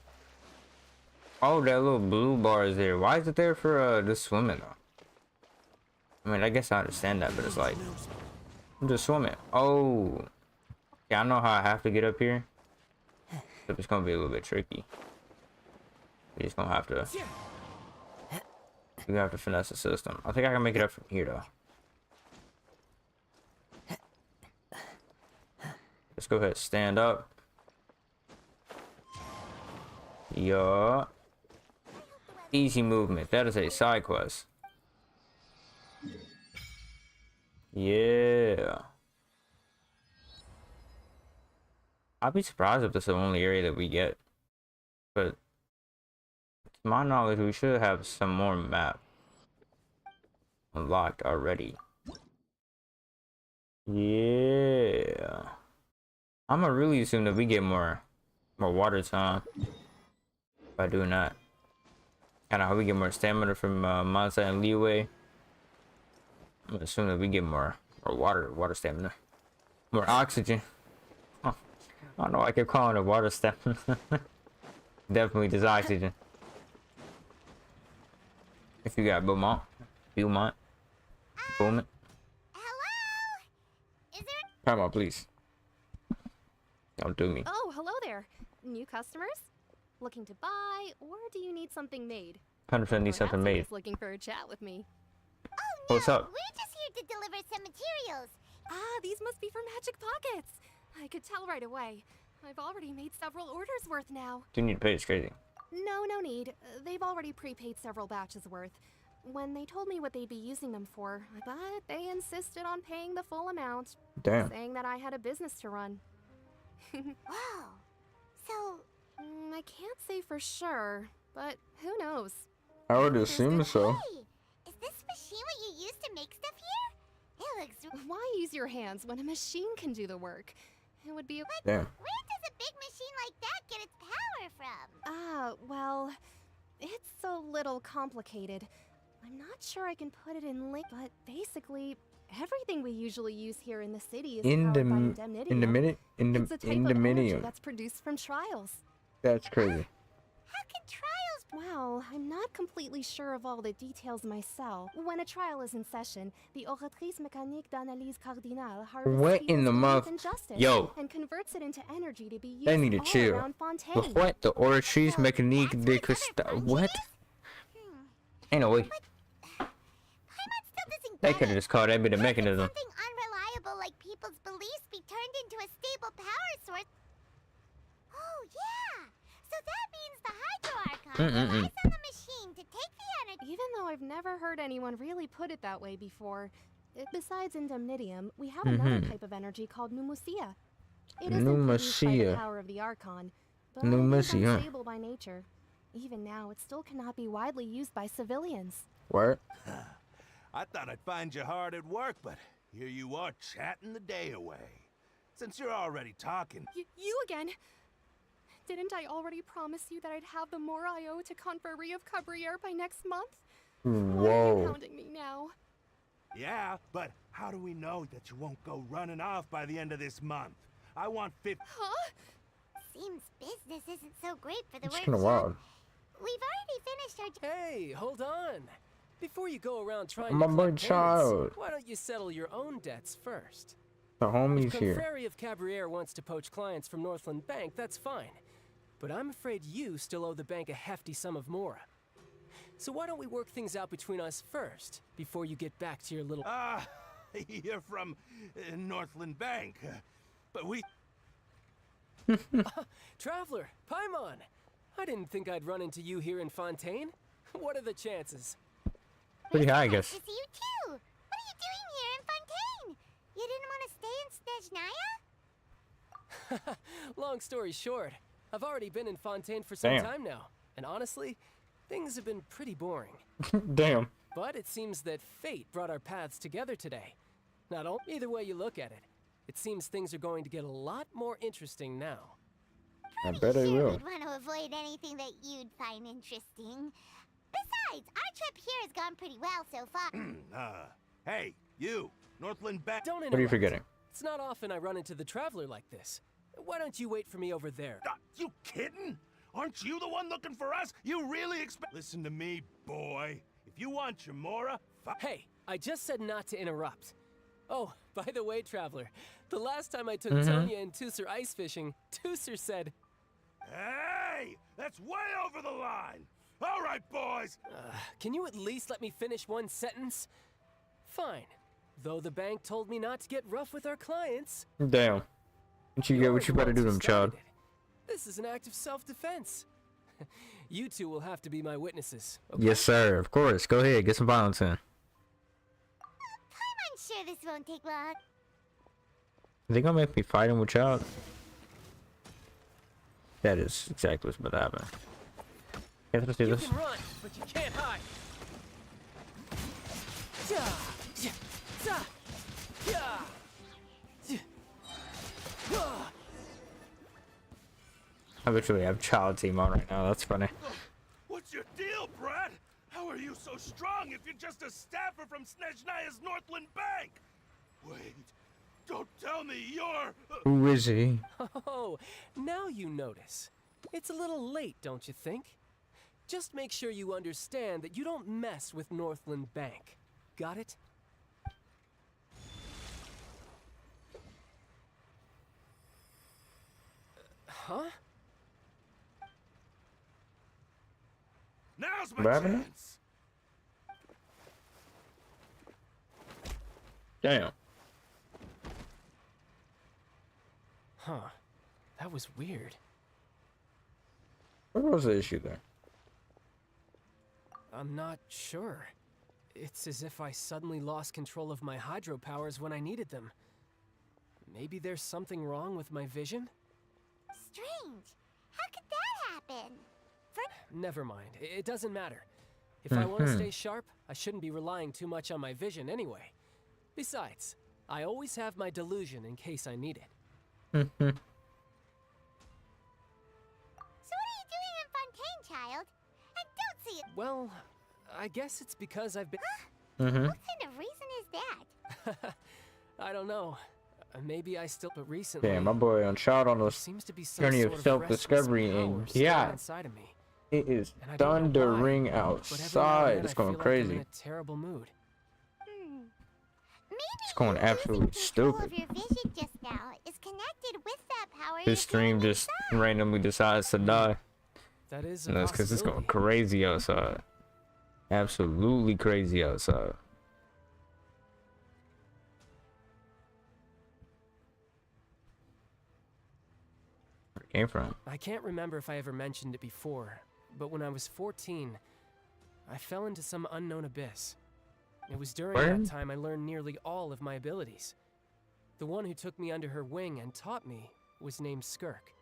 Oh, that little blue bar is there. Why is it there for just swimming though? I mean, I guess I understand that, but it's like I'm just swimming. Oh, yeah, I know how I have to get up here. But it's gonna be a little bit tricky. We're just gonna have to. We're gonna have to finesse the system. I think I can make it up from here though. Let's go ahead, stand up. Yeah. Easy movement. That is a side quest. Yeah. I'd be surprised if this is the only area that we get. But to my knowledge, we should have some more map unlocked already. Yeah. I'm gonna really assume that we get more water time by doing that. Kind of how we get more stamina from Mansa and Leeway. I'm gonna assume that we get more water stamina, more oxygen. Huh. I don't know. I kept calling it water stamina. Definitely just oxygen. If you got Beaumont. Hello? Is there... Come on, please. Don't do me. Oh, hello there. New customers? Looking to buy, or do you need something made? 100% need something made. Just looking for a chat with me. Oh, no. What's up? We're just here to deliver some materials. Ah, these must be for Magic Pockets. I could tell right away. I've already made several orders worth now. Do you need to pay? It's crazy. No need. They've already prepaid several batches worth. When they told me what they'd be using them for, but they insisted on paying the full amount. Damn. Saying that I had a business to run. Wow. So... I can't say for sure, but who knows? I would assume so. Hey, is this machine what you use to make stuff here? It looks... Why use your hands when a machine can do the work? It would be a... Damn. Where does a big machine like that get its power from? Well, it's a little complicated. I'm not sure I can put it in link, but basically, everything we usually use here in the city is powered by indemnity. It's a type of energy that's produced from trials. That's crazy. How can trials... Well, I'm not completely sure of all the details myself. When a trial is in session, the Oratrice Mécanique d'Analyse Cardinale harvests What in the month? Yo. And converts it into energy to be used They need to all chill. around Fontaine. But what? The Oratrice Mécanique de Cristal. What? Ain't no way. They could have just called that bit of mechanism. Something unreliable like people's beliefs be turned into a stable power source. Oh, yeah. So that means the Hydro Archon relies on the machine to take the energy. Even though I've never heard anyone really put it that way before, besides indemnitium, we have another type of energy called pneumosia. It isn't produced by the power of the Archon, but it is unstable by nature. Even now, it still cannot be widely used by civilians. What? I thought I'd find you hard at work, but here you are chatting the day away. Since you're already talking... You again? Didn't I already promise you that I'd have the more I owe to Confrérie of Cabriere by next month? Why are you hounding me now? Yeah, but how do we know that you won't go running off by the end of this month? I want 50... Huh? Seems business isn't so great for the It's workshop. kind of wild. We've already finished our... Hey, hold on. Before you go around trying My to boy collect Child. payments, why don't you settle your own debts first? The homies If here. Confrérie of Cabriere wants to poach clients from Northland Bank, that's fine. But I'm afraid you still owe the bank a hefty sum of mora. So why don't we work things out between us first, before you get back to your little... Ah, you're from Northland Bank. But we... Traveler, Paimon! I didn't think I'd run into you here in Fontaine. What are the chances? Pretty high, I guess. It's you too. What are you doing here in Fontaine? You didn't want to stay in Snezhnaya? Long story short, I've already been in Fontaine for some Damn. time now. And honestly, things have been pretty boring. Damn. But it seems that fate brought our paths together today. Either way you look at it, it seems things are going to get a lot more interesting now. I bet I will. We'd want to avoid anything that you'd find interesting. Besides, our trip here has gone pretty well so far. Hey, you, Northland Bank. Don't interrupt. What are you forgetting? It's not often I run into the Traveler like this. Why don't you wait for me over there? You kidding? Aren't you the one looking for us? You really expect? Listen to me, boy. If you want Chamora, hey, I just said not to interrupt. Oh, by the way, Traveler, the last time I took Tonya and Tusser ice fishing, Tusser said, "Hey, that's way over the line. All right, boys." Can you at least let me finish one sentence? Fine. Though the bank told me not to get rough with our clients. Damn. What you get? What you better do to them, child? This is an act of self-defense. You two will have to be my witnesses. Okay? Yes, sir. Of course. Go ahead. Get some violence in. I'm sure this won't take long. They gonna make me fight him with child? That is exactly what's about to happen. Okay, let's do this. You can run, but you can't hide. I literally have child team on right now. That's funny. What's your deal, Brad? How are you so strong if you're just a staffer from Snezhnaya's Northland Bank? Wait, don't tell me you're... Who is he? Oh, now you notice. It's a little late, don't you think? Just make sure you understand that you don't mess with Northland Bank. Got it? Huh? Now's my What chance. Damn. Huh. That was weird. What was the issue there? I'm not sure. It's as if I suddenly lost control of my hydro powers when I needed them. Maybe there's something wrong with my vision? Strange. How could that happen? Never mind. It doesn't matter. If I want to stay sharp, I shouldn't be relying too much on my vision anyway. Besides, I always have my delusion in case I need it. So what are you doing in Fontaine, child? I don't see it. Well, I guess it's because I've been... What kind of reason is that? I don't know. Maybe I still... But recently... Damn, my boy on child on the seems to be some journey sort of of self-discovery, restless and power stirring yeah, inside of me. it is And I don't know why, thundering but every now and outside. then It's I going feel like crazy. I'm in a terrible mood. Maybe It's going absolutely control stupid. of your vision just now is connected with that power. This stream just randomly decides to die. That is And a that's because it's going possibility. crazy outside. Absolutely crazy outside. Where it came from? I can't remember if I ever mentioned it before, but when I was 14, I fell into some unknown abyss. It was during Word? that time I learned nearly all of my abilities. The one who took me under her wing and taught me was named Skirk.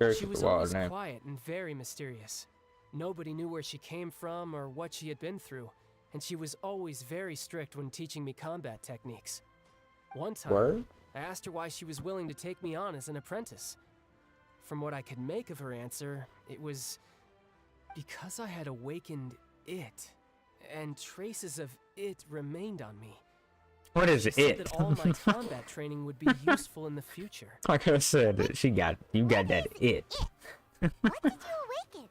Skirk's She a was wild always name. quiet and very mysterious. Nobody knew where she came from or what she had been through, and she was always very strict when teaching me combat techniques. One time, Word? I asked her why she was willing to take me on as an apprentice. From what I could make of her answer, it was because I had awakened it, and traces of it remained on me. What is She said it? that all my combat training would be useful in the future. Like I said, you got that it. What did you awaken?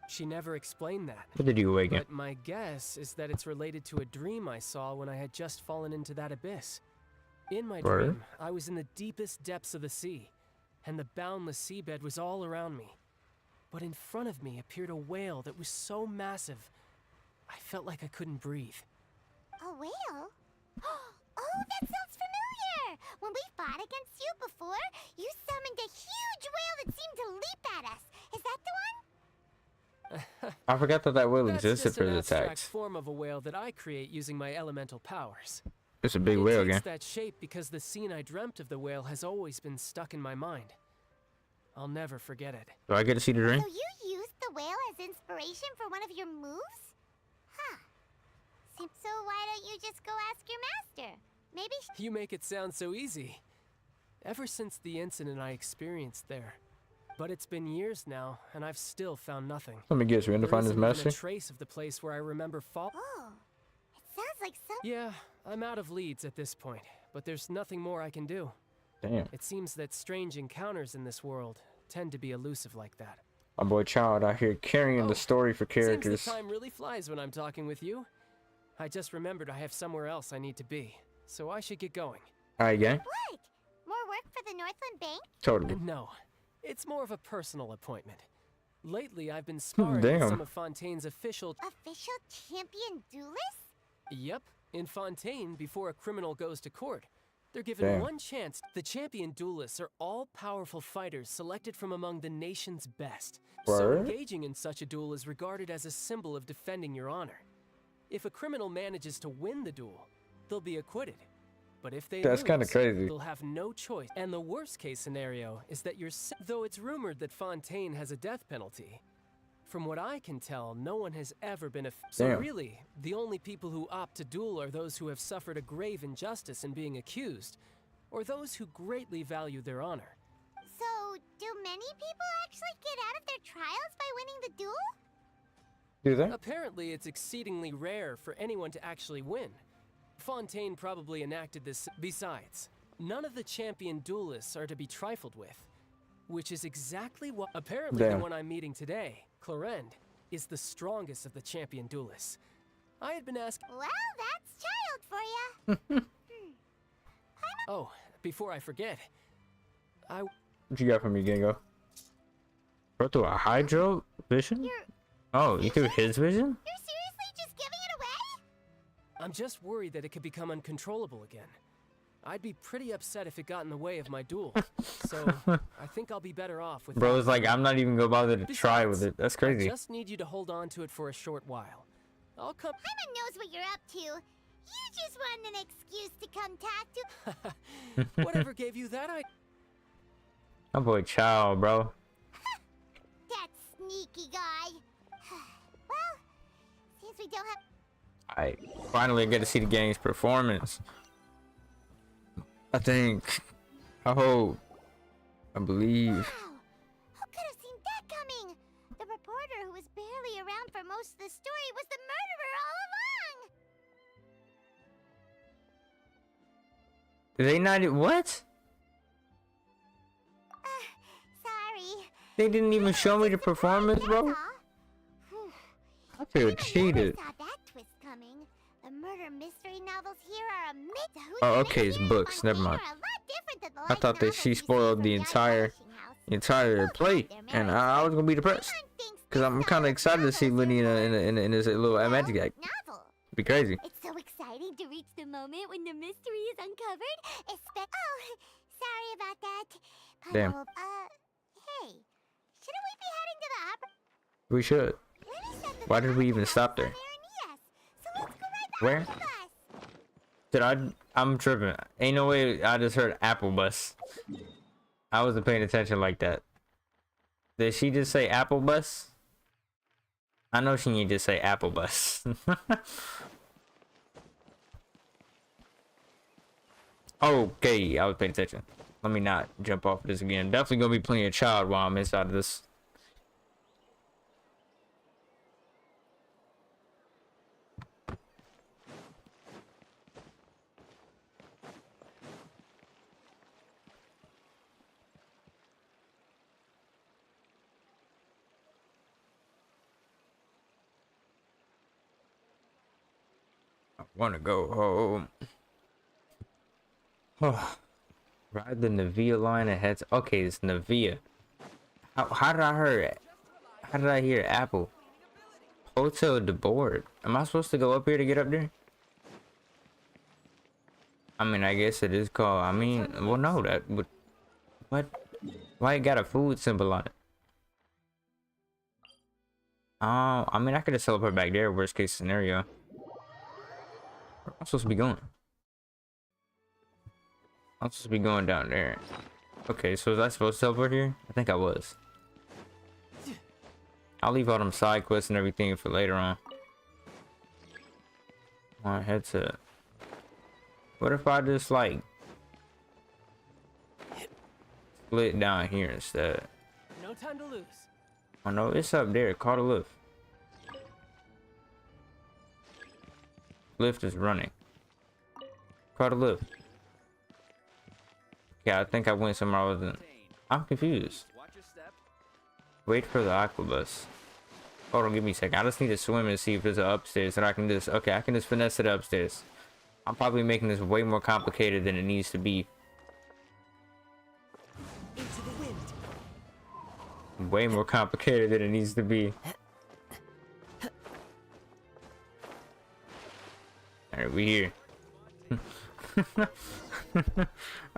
She never explained that. What did you awaken? But my guess is that it's related to a dream I saw when I had just fallen into that abyss. In my Word? dream, I was in the deepest depths of the sea, and the boundless seabed was all around me. But in front of me appeared a whale that was so massive, I felt like I couldn't breathe. A whale? Oh, that sounds familiar! When we fought against you before, you summoned a huge whale that seemed to leap at us. Is that the one? I forgot that whale That's existed just for an the abstract attacks. form of a whale that I create using my elemental powers. It's a big It whale takes again. that shape because the scene I dreamt of the whale has always been stuck in my mind. I'll never forget it. Do I get to see the dream? So you used the whale as inspiration for one of your moves? Huh. So why don't you just go ask your master? Maybe You make it sound so easy. ever since the incident I experienced there. But it's been years now, and I've still found nothing. Let me guess, we end to find this There isn't even master. a trace of the place where I remember fall. Oh, it sounds like some. Yeah, I'm out of leads at this point, but there's nothing more I can do. Damn. It seems that strange encounters in this world tend to be elusive like that. My boy Child out here carrying the story for characters. Seems the time really flies when I'm talking with you. I just remembered I have somewhere else I need to be, so I should get going. Alright, gang. What? More work for the Northland Bank? Totally. No, it's more of a personal appointment. Lately, I've been sparring with Damn. some of Fontaine's official champion duelists? Yep, in Fontaine, before a criminal goes to court, they're given Damn. one chance. The champion duelists are all powerful fighters selected from among the nation's best. So Word? engaging in such a duel is regarded as a symbol of defending your honor. If a criminal manages to win the duel, they'll be acquitted. But if they That's lose, kinda crazy. they'll have no choice. And the worst case scenario is that though it's rumored that Fontaine has a death penalty, from what I can tell, no one has ever been So Damn. really, the only people who opt to duel are those who have suffered a grave injustice in being accused, or those who greatly value their honor. So, do many people actually get out of their trials by winning the duel? Do they? Apparently, it's exceedingly rare for anyone to actually win. Fontaine probably enacted this. Besides, none of the champion duelists are to be trifled with, which is exactly what. Apparently, Damn. the one I'm meeting today, Clarend, is the strongest of the champion duelists. I had been asked. Well, that's Child for ya. Oh, before I forget, What you got for me, Gengo? Bro, through a hydro vision? Oh, you threw his vision? You're seriously just giving it away? I'm just worried that it could become uncontrollable again. I'd be pretty upset if it got in the way of my duel. So, I think I'll be better off with Bro, that. it's like, I'm not even gonna bother to try with it. That's crazy. I just need you to hold on to it for a short while. I'll come. Hyman knows what you're up to. You just want an excuse to come talk to. Whatever gave you that idea? My boy Child, bro. That sneaky guy. Well, since we don't have. I finally get to see the game's performance. I think. I hope. I believe. Wow! Who could have seen that coming? The reporter who was barely around for most of the story was the murderer all along! Did they not? What? Sorry. They didn't even show me the performance, bro. I feel cheated. Saw that twist coming. The murder mystery novels here are a myth. Oh, okay, it's books. Never mind. I thought that she spoiled the entire play, and I was gonna be depressed. Cause I'm kind of excited to see Lenny in this little magic act. Be crazy. It's so exciting to reach the moment when the mystery is uncovered. Oh, sorry about that. Damn. Hey, shouldn't we be heading to the opera? We should. Why did we even stop there? Where? I'm tripping. Ain't no way I just heard Apple Bus. I wasn't paying attention like that. Did she just say Apple Bus? I know she didn't just say Apple Bus. Okay, I was paying attention. Let me not jump off this again. Definitely gonna be playing a Child while I'm inside of this. I wanna go home. Oh, ride the Navia line and heads. Okay, it's Navia. How did I hear it? How did I hear Apple? Hotel de Board. Am I supposed to go up here to get up there? I mean, I guess it is called. I mean, well, no, that would. What? Why it got a food symbol on it? I mean, I could just teleport back there. Worst case scenario. Where am I supposed to be going? I'm supposed to be going down there. Okay, so was I supposed to teleport here? I think I was. I'll leave all them side quests and everything for later on. My headset. What if I just like... split down here instead. No time to lose. Oh no, it's up there. Call the lift. Lift is running. Call the lift. Yeah, I think I went somewhere I wasn't. I'm confused. Wait for the aquabus. Hold on, give me a second. I just need to swim and see if there's an upstairs and I can just, okay, I can just finesse it upstairs. I'm probably making this way more complicated than it needs to be. Into the wind. Way more complicated than it needs to be. Alright, we here.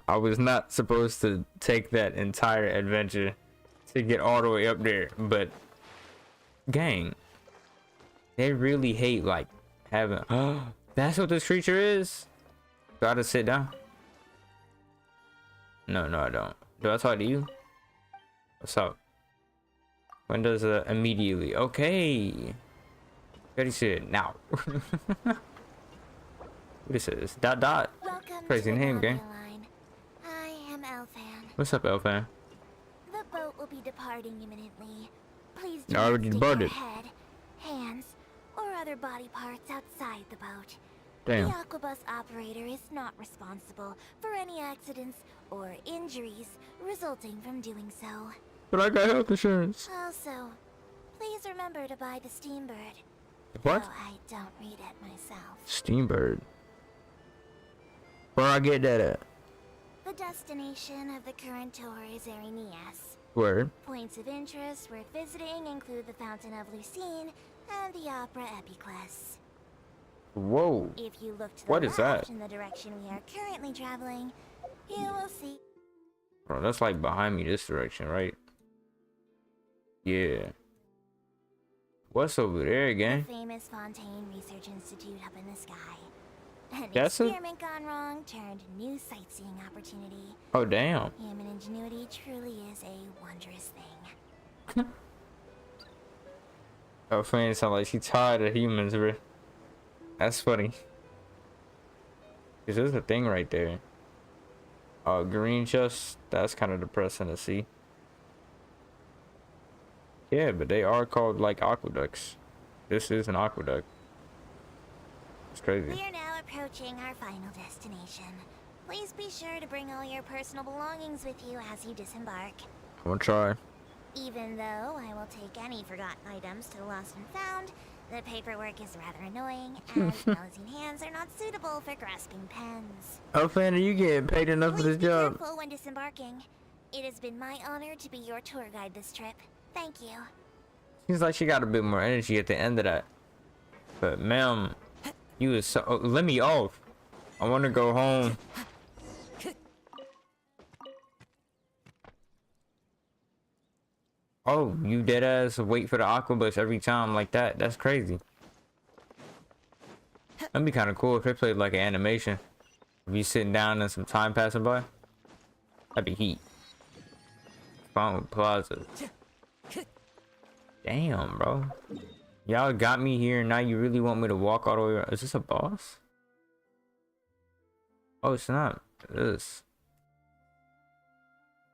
I was not supposed to take that entire adventure to get all the way up there, but gang, they really hate like having that's what this creature is. Gotta sit down. No, I don't. Do I talk to you? What's up? When does immediately? Okay. Ready, sit now. What is this? Dot. Welcome Crazy to the name, gang. Nautical Line. I am Elfan. What's up, Elfan? The boat will be departing imminently. Please do No, I not already stick departed. your head, hands, or other body parts outside the boat. Damn. The aquabus operator is not responsible for any accidents or injuries resulting from doing so. But I got health insurance. Also, please remember to buy the Steambird. What? Though I don't read it myself. Steambird. Where I get that at? The destination of the current tour is Arenias. Word. Points of interest worth visiting include the Fountain of Lucine and the Opera Epiclese. Whoa. If you look to the What is left that? in the direction we are currently traveling, you will see. Bro, that's like behind me this direction, right? Yeah. What's over there, The gang? famous Fontaine Research Institute up in the sky. An That's a- experiment gone wrong turned new sightseeing opportunity. Oh, damn. Human ingenuity truly is a wondrous thing. Oh, friend, sound like she tired of humans, bro. That's funny. Cause there's a thing right there. Green chest. That's kind of depressing to see. Yeah, but they are called like aqueducts. This is an aqueduct. It's crazy. We are now approaching our final destination. Please be sure to bring all your personal belongings with you as you disembark. I'm gonna try. Even though I will take any forgotten items to the lost and found, the paperwork is rather annoying, as nosing hands are not suitable for grasping pens. Oh, fan, are you getting paid enough for this Please be job? careful when disembarking. It has been my honor to be your tour guide this trip. Thank you. Seems like she got a bit more energy at the end of that. But, ma'am, you is so. Oh, let me off. I want to go home. Oh, you dead ass wait for the aquabus every time like that. That's crazy. That'd be kind of cool if they played like an animation. If you sitting down and some time passing by. That'd be heat. Fountain Plaza. Damn, bro. Y'all got me here and now you really want me to walk all the way around. Is this a boss? Oh, it's not. It is.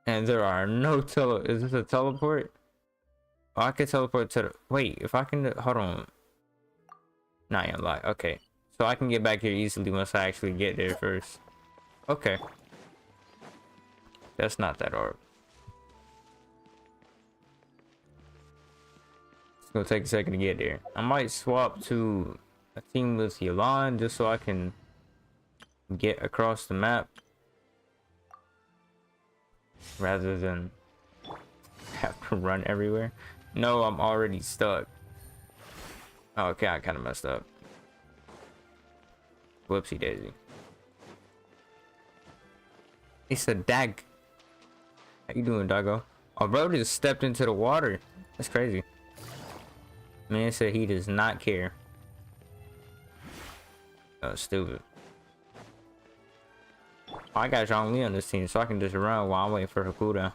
And there are no is this a teleport? Oh, I can teleport to the, wait, if I can, hold on. Nah, you're lying. Okay. So I can get back here easily once I actually get there first. Okay. That's not that hard. It's gonna take a second to get there. I might swap to a team with Yolan just so I can get across the map rather than have to run everywhere. No, I'm already stuck. Oh, okay, I kind of messed up. Whoopsie daisy. It's a dag. How you doing, doggo? Oh, bro just stepped into the water. That's crazy. Man said he does not care. Oh, stupid. I got Zhongli on this team, so I can just run while I'm waiting for her cooldown.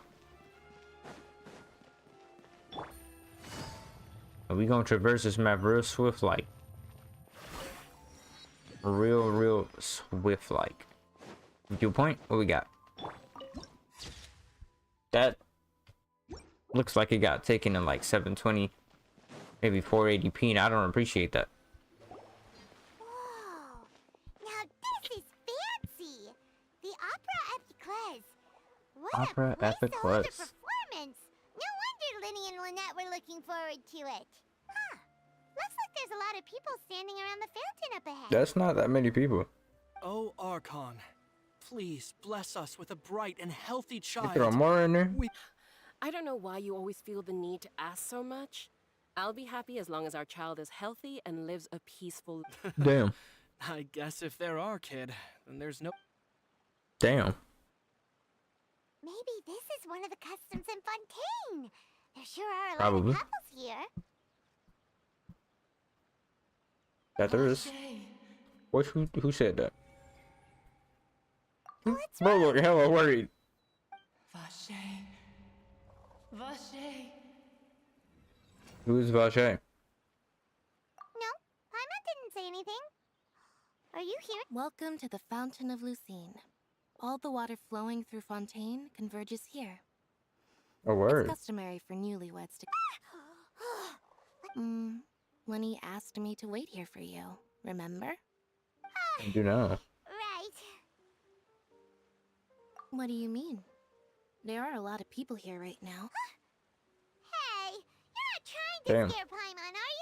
And we gonna traverse this map real swift like. Real swift like. Viewpoint? What we got? That looks like it got taken in like 720, maybe 480p, and I don't appreciate that. Whoa! Now this is fancy! The Opera Epiclese. What Opera a place to hold a Epiclese. performance! No wonder Linny and Lynette were looking forward to it. Huh. Looks like there's a lot of people standing around the fountain up ahead. That's not that many people. Oh, Archon, please bless us with a bright and healthy You child. throw more in there? I don't know why you always feel the need to ask so much. I'll be happy as long as our child is healthy and lives a peaceful... Damn. I guess if there are, kid, then there's no... Damn. Maybe this is one of the customs in Fontaine. There sure are a lot Probably. of couples here. That there is. Who said that? What's Bro, look hella worried. Vache. Vache. Who is Vache? No, Paimon didn't say anything. Are you here? Welcome to the Fountain of Lucine. All the water flowing through Fontaine converges here. A word. It's customary for newlyweds to... Lenny asked me to wait here for you, remember? I do not. Right. What do you mean? There are a lot of people here right now. Hey, you're not trying Damn. to scare Paimon, are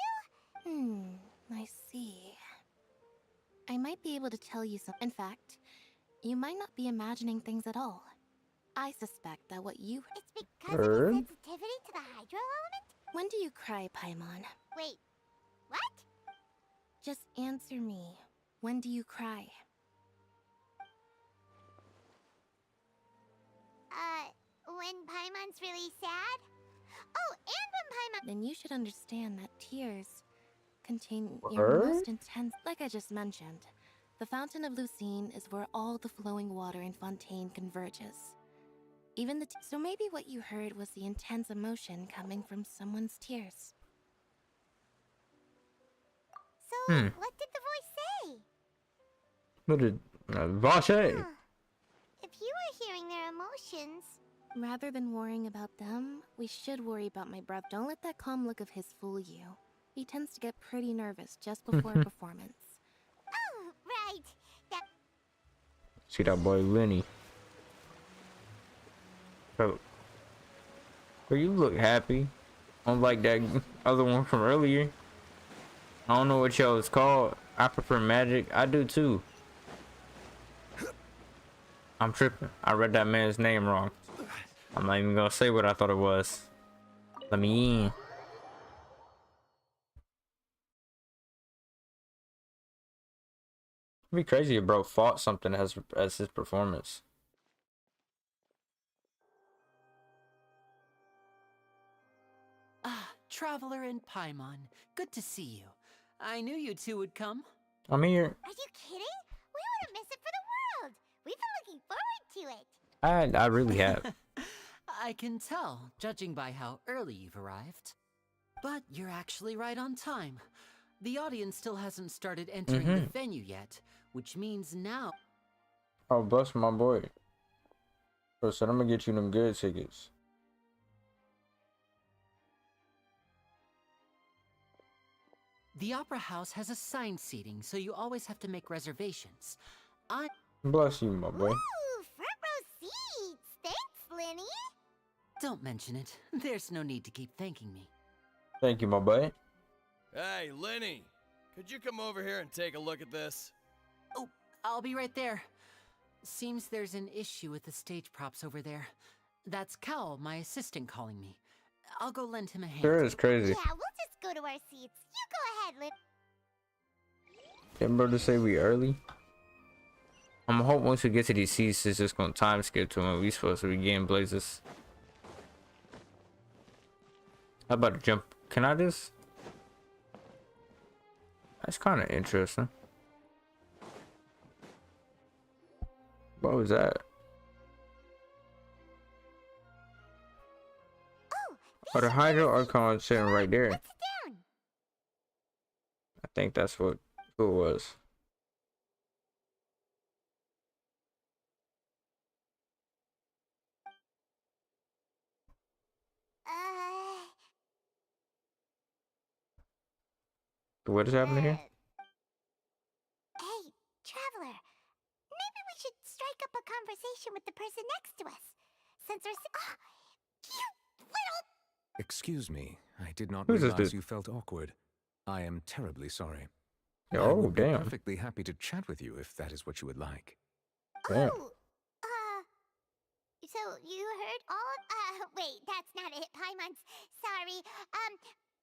you? I see. I might be able to tell you some... In fact, you might not be imagining things at all. I suspect that what you... It's because of Heard? your sensitivity to the hydro element? When do you cry, Paimon? Wait, what? Just answer me. When do you cry? When Paimon's really sad? Oh, and when Paimon... Then you should understand that tears contain Word? your most intense... Like I just mentioned, the Fountain of Lucine is where all the flowing water in Fontaine converges. Even the... So maybe what you heard was the intense emotion coming from someone's tears. So, what did the voice say? What did Vache? Huh. If you were hearing their emotions... Rather than worrying about them, we should worry about my brother. Don't let that calm look of his fool you. He tends to get pretty nervous just before a performance. Oh, right. That... See that boy Lenny. Bro, you look happy. Unlike that other one from earlier. I don't know what y'all is called. I prefer magic. I do too. I'm tripping. I read that man's name wrong. I'm not even gonna say what I thought it was. Let me in. It'd be crazy if bro fought something as his performance. Ah, Traveler and Paimon. Good to see you. I knew you two would come. I'm here. Are you kidding? We wouldn't miss it for the world. We've been looking forward to it. I really have. I can tell, judging by how early you've arrived. But you're actually right on time. The audience still hasn't started entering the venue yet, which means now... Oh, bless my boy. Bro said I'm gonna get you them good tickets. The Opera House has assigned seating, so you always have to make reservations. Bless you, my boy. Ooh, front row seats. Thanks, Lenny. Don't mention it. There's no need to keep thanking me. Thank you, my boy. Hey, Lenny, could you come over here and take a look at this? Oh, I'll be right there. Seems there's an issue with the stage props over there. That's Cal, my assistant, calling me. I'll go lend him a hand. Sure is crazy. Yeah, we'll just go to our seats. You go ahead, Lenny. Didn't brother say we early? I'm hoping once we get to these seats, it's just gonna time skip to when we supposed to be getting blazes. How about to jump? Can I just? That's kind of interesting. What was that? Oh, the Hydro Archon sitting right there. Let's sit down. I think that's who it was. What is happening here? Hey, traveler. Maybe we should strike up a conversation with the person next to us. Since we're you little... Excuse me. I did not Who's this realize dude? you felt awkward. I am terribly sorry. I Oh, would be damn. perfectly happy to chat with you if that is what you would like. Damn. Oh, so you heard all of, wait, that's not it, Paimon's, sorry,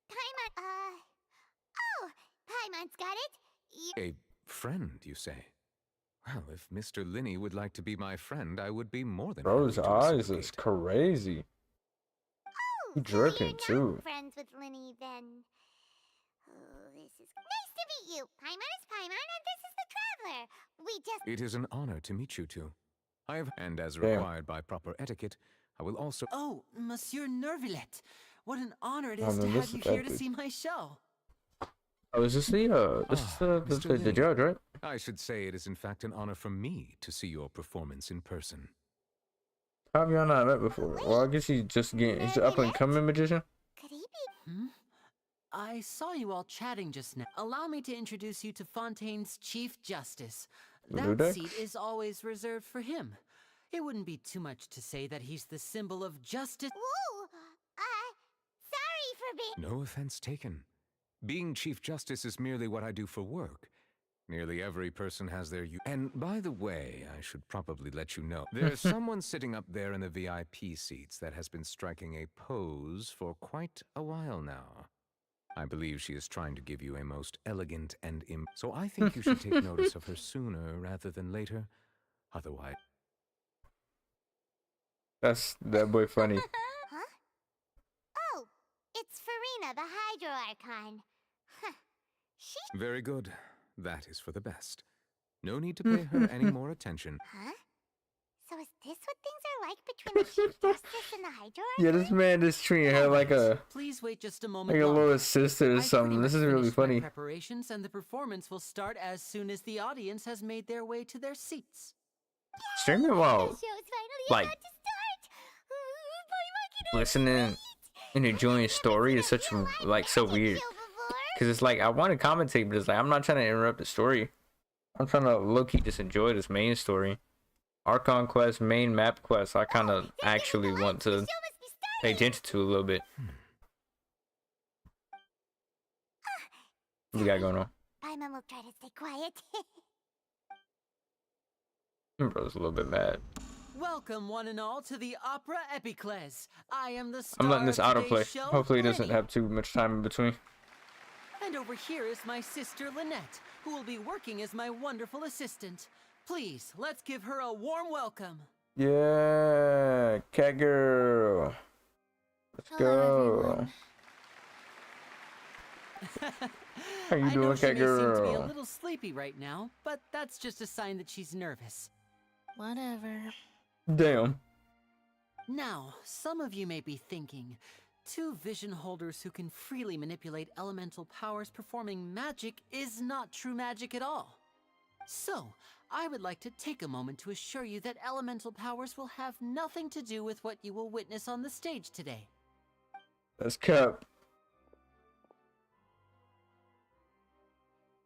Paimon, oh, Paimon's got it. A friend, you say? Well, if Mr. Linney would like to be my friend, I would be more than Bro's happy to eyes reciprocate. is crazy. Oh, He so dripping you're too. not friends with Linny, then. Oh, this is nice to meet you. Paimon is Paimon, and this is the traveler. We just... It is an honor to meet you two. And as Damn. required by proper etiquette, I will also... Oh, Monsieur Nervillet. What an honor it Oh, is to man, have this you is here to epic. see my show. Oh, is this the Mr. the Linney. judge, right? I should say it is in fact an honor for me to see your performance in person. How have y'all not met before? Well, I guess he's just he's an up and coming magician. Could he be... Hmm? I saw you all chatting just now. Allow me to introduce you to Fontaine's Chief Justice. That Ludex? seat is always reserved for him. It wouldn't be too much to say that he's the symbol of justice. Whoa! Sorry for being... No offense taken. Being Chief Justice is merely what I do for work. Nearly every person has their And by the way, I should probably let you know, there's someone sitting up there in the VIP seats that has been striking a pose for quite a while now. I believe she is trying to give you a most elegant and so I think you should take notice of her sooner rather than later. Otherwise... That's that boy funny. Huh? Oh, it's Farina, the Hydro Archon. Huh. She... Very good. That is for the best. No need to pay her any more attention. Huh? So is this what things are like between the Chief Justice and the Hydro Archon? Yeah, this man is treating her like a Please wait just a moment. like a longer. little sister or I've something. pretty This much is really finished my funny. Preparations and the performance will start as soon as the audience has made their way to their seats. Streaming The while show's finally like about to start. Paimon can listening and enjoying a story is such like so weird. Cause it's like I want to commentate, but it's like I'm not trying to interrupt the story. I'm trying to low key just enjoy this main story. Archon quest, main map quest. I kind of actually want to pay attention to a little bit. What we got going on? Paimon will try to stay quiet. Bro's a little bit mad. Welcome, one and all, to the Opera Epicles. I am the star I'm letting this of autoplay. today's show, Hopefully it doesn't Lenny. have too much time in between. And over here is my sister Lynette, who will be working as my wonderful assistant. Please, let's give her a warm welcome. Yeah, cat girl. Let's go. How you I know doing, she cat may seem to be a girl? little sleepy right now, but that's just a sign that she's nervous. Whatever. Damn. Now, some of you may be thinking, two vision holders who can freely manipulate elemental powers performing magic is not true magic at all. So, I would like to take a moment to assure you that elemental powers will have nothing to do with what you will witness on the stage today. That's cap.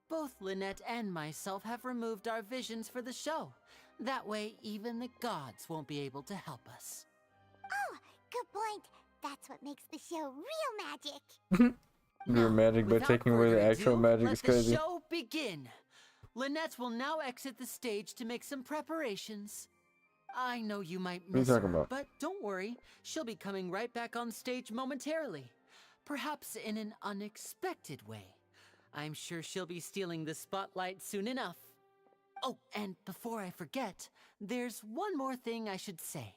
Both Lynette and myself have removed our visions for the show. That way, even the gods won't be able to help us. Oh, good point. That's what makes the show real magic. Your magic by Without taking away the further actual ado, magic let is the crazy. show begin. Lynette will now exit the stage to make some preparations. I know you might What are you miss talking her, about? but don't worry. She'll be coming right back on stage momentarily. Perhaps in an unexpected way. I'm sure she'll be stealing the spotlight soon enough. Oh, and before I forget, there's one more thing I should say.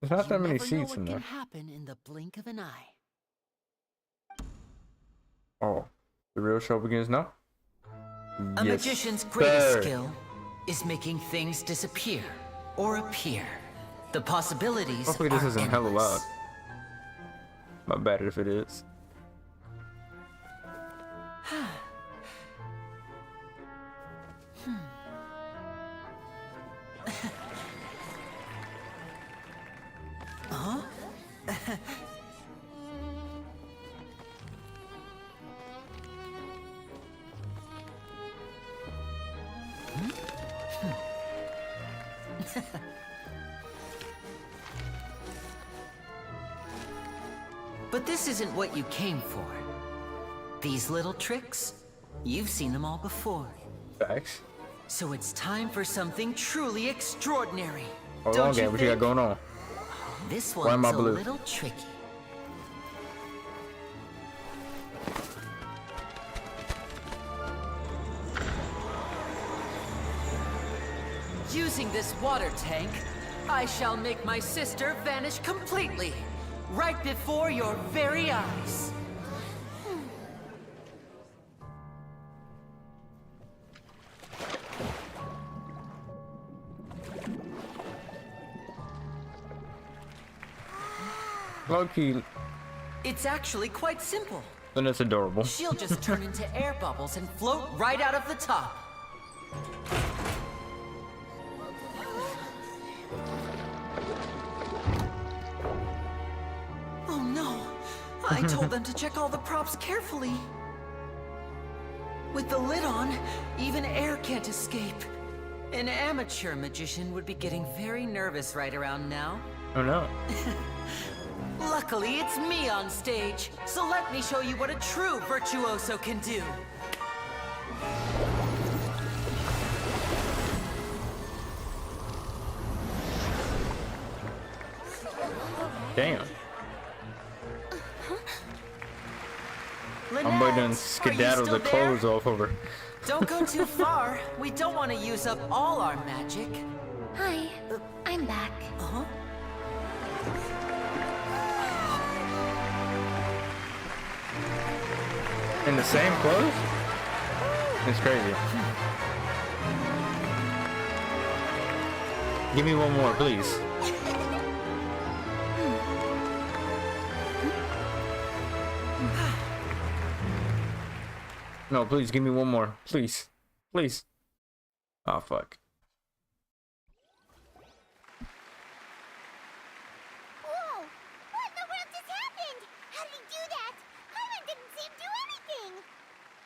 There's not that many You never know seats what in can there. happen in the blink of an eye. Oh, the real show begins now? A Yes, magician's greatest sir. skill is making things disappear or appear. The possibilities Hopefully this are isn't hella endless. loud. My bad if it is. Huh? But this isn't what you came for. These little tricks, you've seen them all before. Facts. So it's time for something truly extraordinary. Hold on, game. What you got going on? This Why am I one's a blue? little tricky. Using this water tank, I shall make my sister vanish completely, right before your very eyes. Low-key. It's actually quite simple. Then it's adorable. She'll just turn into air bubbles and float right out of the top. Oh no! I told them to check all the props carefully. With the lid on, even air can't escape. An amateur magician would be getting very nervous right around now. Oh no. Luckily, it's me on stage, so let me show you what a true virtuoso can do. Damn. I'm waiting to skedaddle the clothes off of her. Don't go too far. We don't want to use up all our magic. Hi, I'm back. Uh-huh. In the same clothes? It's crazy. Give me one more, please. No, please give me one more. Please. Please. Oh, fuck. Whoa! What in the world just happened? How did he do that? Carmen didn't see him do anything.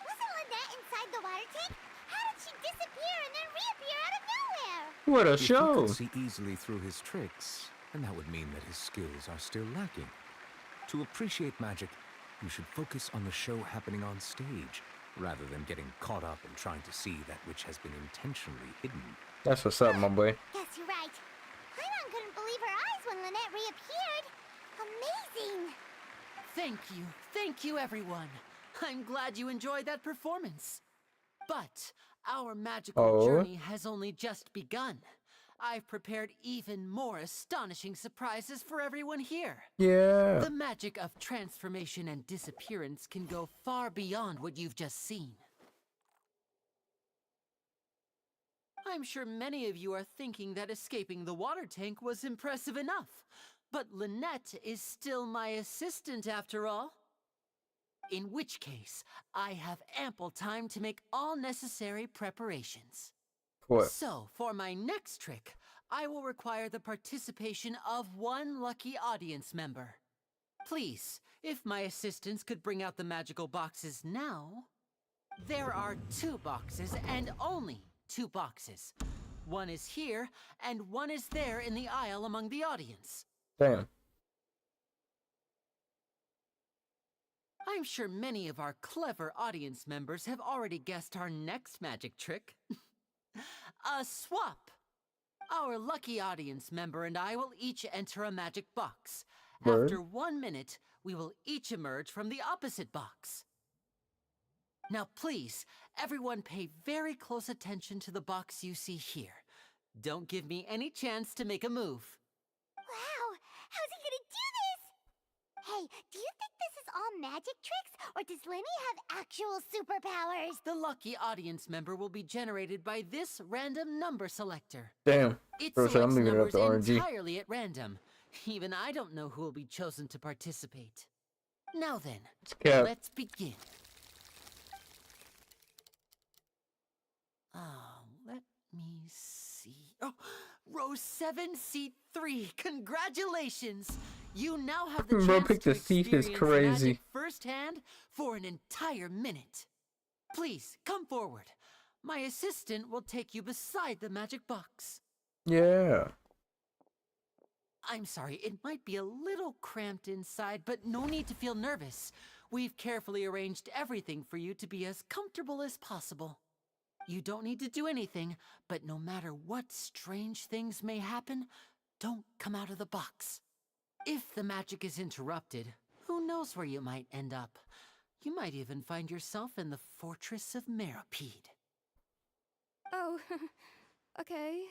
Wasn't Lynette inside the water tank? How did she disappear and then reappear out of nowhere? What a If show! you could see easily through his tricks, then that would mean that his skills are still lacking. To appreciate magic, you should focus on the show happening on stage, rather than getting caught up in trying to see that which has been intentionally hidden. That's what's up, my boy. Guess you're right. Paimon couldn't believe her eyes when Lynette reappeared. Amazing! Thank you, everyone. I'm glad you enjoyed that performance. But our magical journey has only just begun. I've prepared even more astonishing surprises for everyone here. Yeah. The magic of transformation and disappearance can go far beyond what you've just seen. I'm sure many of you are thinking that escaping the water tank was impressive enough. But Lynette is still my assistant after all. In which case, I have ample time to make all necessary preparations. What? So, for my next trick, I will require the participation of one lucky audience member. Please, if my assistants could bring out the magical boxes now. There are 2 boxes and only 2 boxes. One is here, and one is there in the aisle among the audience. Damn. I'm sure many of our clever audience members have already guessed our next magic trick. A swap! Our lucky audience member and I will each enter a magic box. Word. After 1 minute, we will each emerge from the opposite box. Now please, everyone pay very close attention to the box you see here. Don't give me any chance to make a move. Wow! How's he gonna do this? Hey, do you think this is all magic tricks, or does Lenny have actual superpowers? The lucky audience member will be generated by this random number selector. Damn. It Bro, so I'm selects leaving it up numbers to RNG. entirely at random. Even I don't know who will be chosen to participate. Now then, Cap. let's begin. Let me see. Oh, row 7, seat 3. Congratulations! You now have the Bro, chance pick to the thief is experience crazy. magic firsthand for an entire minute. Please, come forward. My assistant will take you beside the magic box. Yeah. I'm sorry, it might be a little cramped inside, but no need to feel nervous. We've carefully arranged everything for you to be as comfortable as possible. You don't need to do anything, but no matter what strange things may happen, don't come out of the box. If the magic is interrupted, who knows where you might end up? You might even find yourself in the Fortress of Meropide. Oh, okay.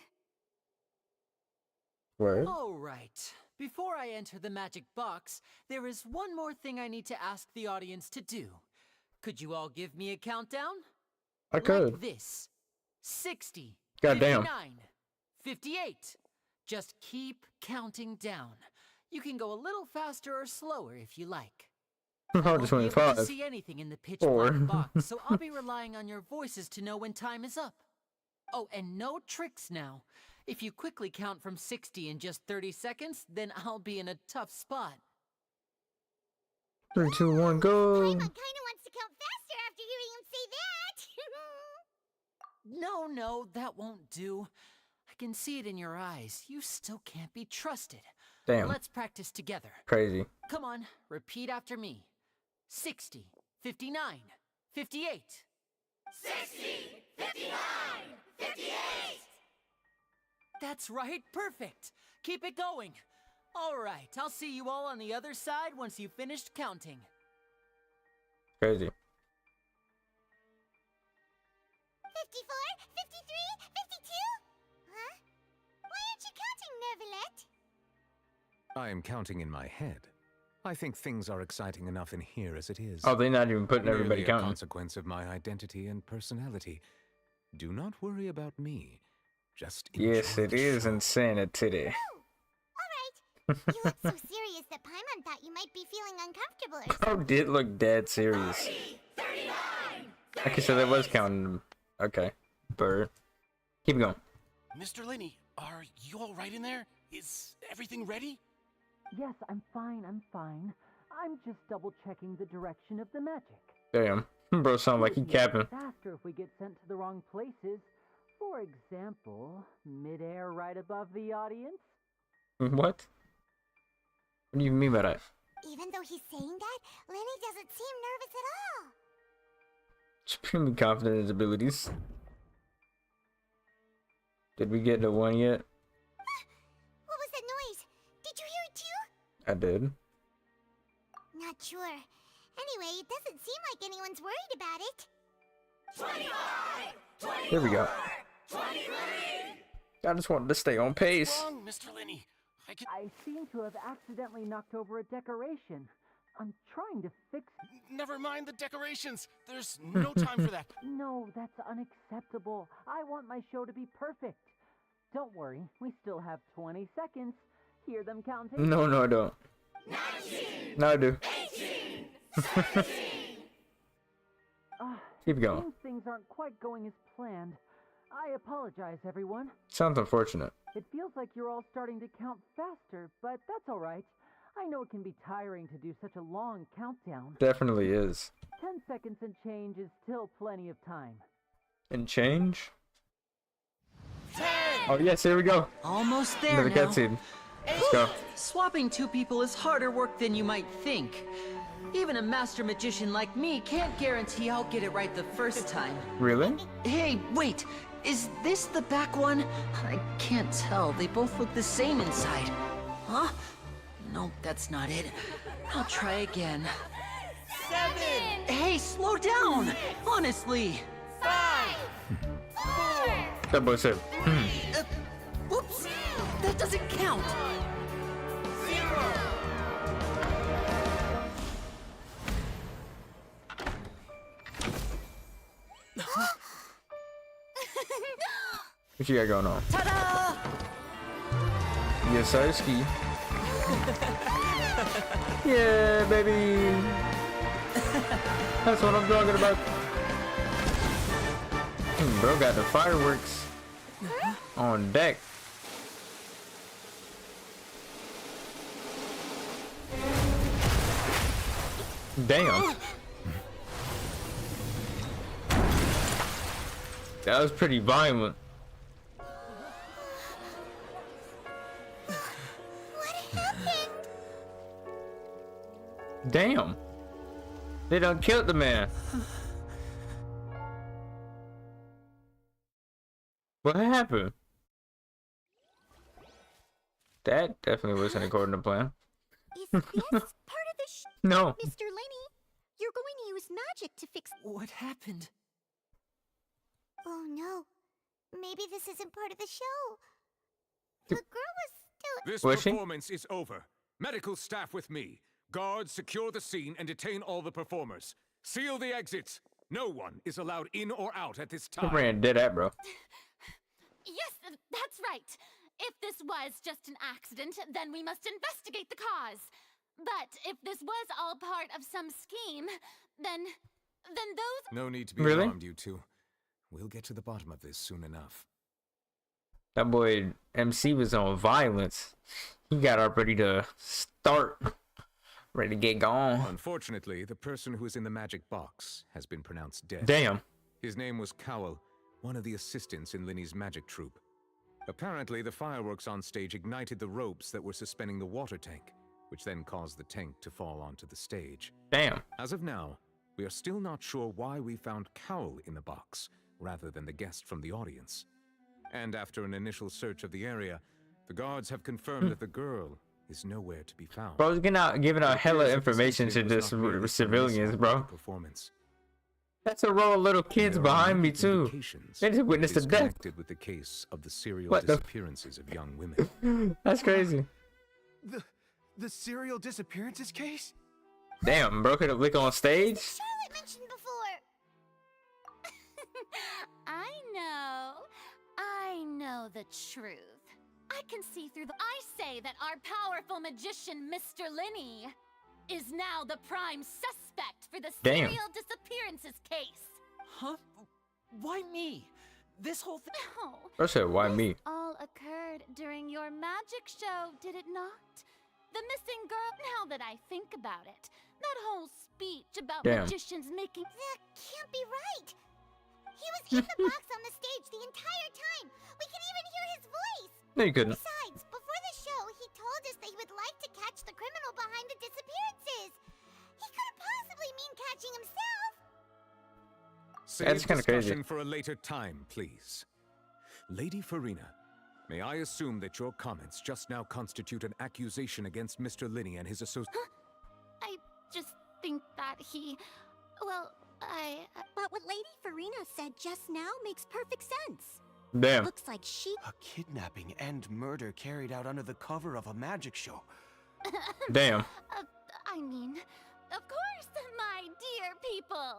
Word. All right. Before I enter the magic box, there is one more thing I need to ask the audience to do. Could you all give me a countdown? I could. Like this. 60. Goddamn. 59. 58. Just keep counting down. You can go a little faster or slower if you like. I just went Won't be able to 5. see anything in the pitch 4. black box, so I'll be relying on your voices to know when time is up. Oh, and no tricks now. If you quickly count from 60 in just 30 seconds, then I'll be in a tough spot. 3, 2, 1, go. Paimon kinda wants to count faster after hearing him say that. No, that won't do. I can see it in your eyes. You still can't be trusted. Damn. Let's practice together. Crazy. Come on, repeat after me. 60, 59, 58. 60, 59, 58. That's right, perfect. Keep it going. All right, I'll see you all on the other side once you've finished counting. Crazy. 54, 53, 52? Huh? Why aren't you counting, Nervalet? I am counting in my head. I think things are exciting enough in here as it is. Oh, they're not even putting everybody Merely a counting. consequence of my identity and personality. Do not worry about me. Just Yes, enjoy it the is show. insanity. Alright. You look so serious that Paimon thought you might be feeling uncomfortable or something. Oh, did look dead serious. 39, Like I said, that was counting them. Okay. Bird. Keep going. Mr. Linney, are you all right in there? Is everything ready? Yes, I'm fine. I'm just double-checking the direction of the magic. Damn. Bro sound like he capping. Faster if we get sent to the wrong places. For example, midair right above the audience. What? What do you mean by that? Even though he's saying that, Lenny doesn't seem nervous at all. Extremely confident in his abilities. Did we get to 1 yet? What was that noise? Did you hear it too? I did. Not sure. Anyway, it doesn't seem like anyone's worried about it. 25! Here we go. 23! I just wanted to stay on pace. What's wrong, Mr. Linney? I seem to have accidentally knocked over a decoration. I'm trying to fix... Never mind the decorations. There's no time for that. No, that's unacceptable. I want my show to be perfect. Don't worry, we still have 20 seconds. Hear them counting? No, I don't. 19! No, I do. 18! 17! Keep going. Seems things aren't quite going as planned. I apologize, everyone. Sounds unfortunate. It feels like you're all starting to count faster, but that's all right. I know it can be tiring to do such a long countdown. Definitely is. 10 seconds and change is still plenty of time. And change? 10! Oh, yes, here we go. Almost there Another cutscene. Let's go. Swapping two people is harder work than you might think. Even a master magician like me can't guarantee I'll get it right the first time. Really? Hey, wait! Is this the back one? I can't tell. They both look the same inside. Huh? Nope, that's not it. I'll try again. 7! Hey, slow down! Honestly! 5! 4! That boy said. Whoops! That doesn't count! 0! What you got going on? Ta-da! Yes, I ski. Yeah, baby. That's what I'm talking about. Bro got the fireworks on deck. Damn. That was pretty violent. Damn. They done killed the man. What happened? That definitely wasn't according to plan. Is this part of the No. Mr. Lenny, you're going to use magic to fix... What happened? Oh no. Maybe this isn't part of the show. The girl was still... This Was she? performance is over. Medical staff with me. Guards, secure the scene and detain all the performers. Seal the exits. No one is allowed in or out at this time. Ran did that, bro. Yes, that's right. If this was just an accident, then we must investigate the cause. But if this was all part of some scheme, then those... No need to be Really? alarmed, you two. We'll get to the bottom of this soon enough. That boy MC was on violence. He got up ready to start. Ready to get gone. Unfortunately, the person who is in the magic box has been pronounced dead. Damn. His name was Cowell, one of the assistants in Linny's magic troupe. Apparently, the fireworks on stage ignited the ropes that were suspending the water tank, which then caused the tank to fall onto the stage. Damn. As of now, we are still not sure why we found Cowell in the box, rather than the guest from the audience. And after an initial search of the area, the guards have confirmed that the girl is nowhere to be found. Bro's giving out hella information to just civilians, bro. Performance. That's a row of little kids behind me too. They just witnessed the death. Connected with the case of the serial What the- disappearances of young women. That's crazy. The serial disappearances case? Damn, bro could have licked on stage. Charlotte mentioned before. I know the truth. I can see through the... I say that our powerful magician, Mr. Linny, is now the prime suspect for the Damn. serial disappearances case. Huh? Why me? This whole thing... No. Bro said, why me? All occurred during your magic show, did it not? The missing girl... Now that I think about it, that whole speech about Damn. magicians making... That can't be right. He was in the box on the stage the entire time. We could even hear his voice. No, you couldn't. Besides, before the show, he told us that he would like to catch the criminal behind the disappearances. He couldn't possibly mean catching himself. That's kinda crazy. Discussion for a later time, please. Lady Farina, may I assume that your comments just now constitute an accusation against Mr. Linny and his associates? I just think that he... Well, But what Lady Farina said just now makes perfect sense. Damn. Looks like she... A kidnapping and murder carried out under the cover of a magic show. Damn. I mean, of course, my dear people.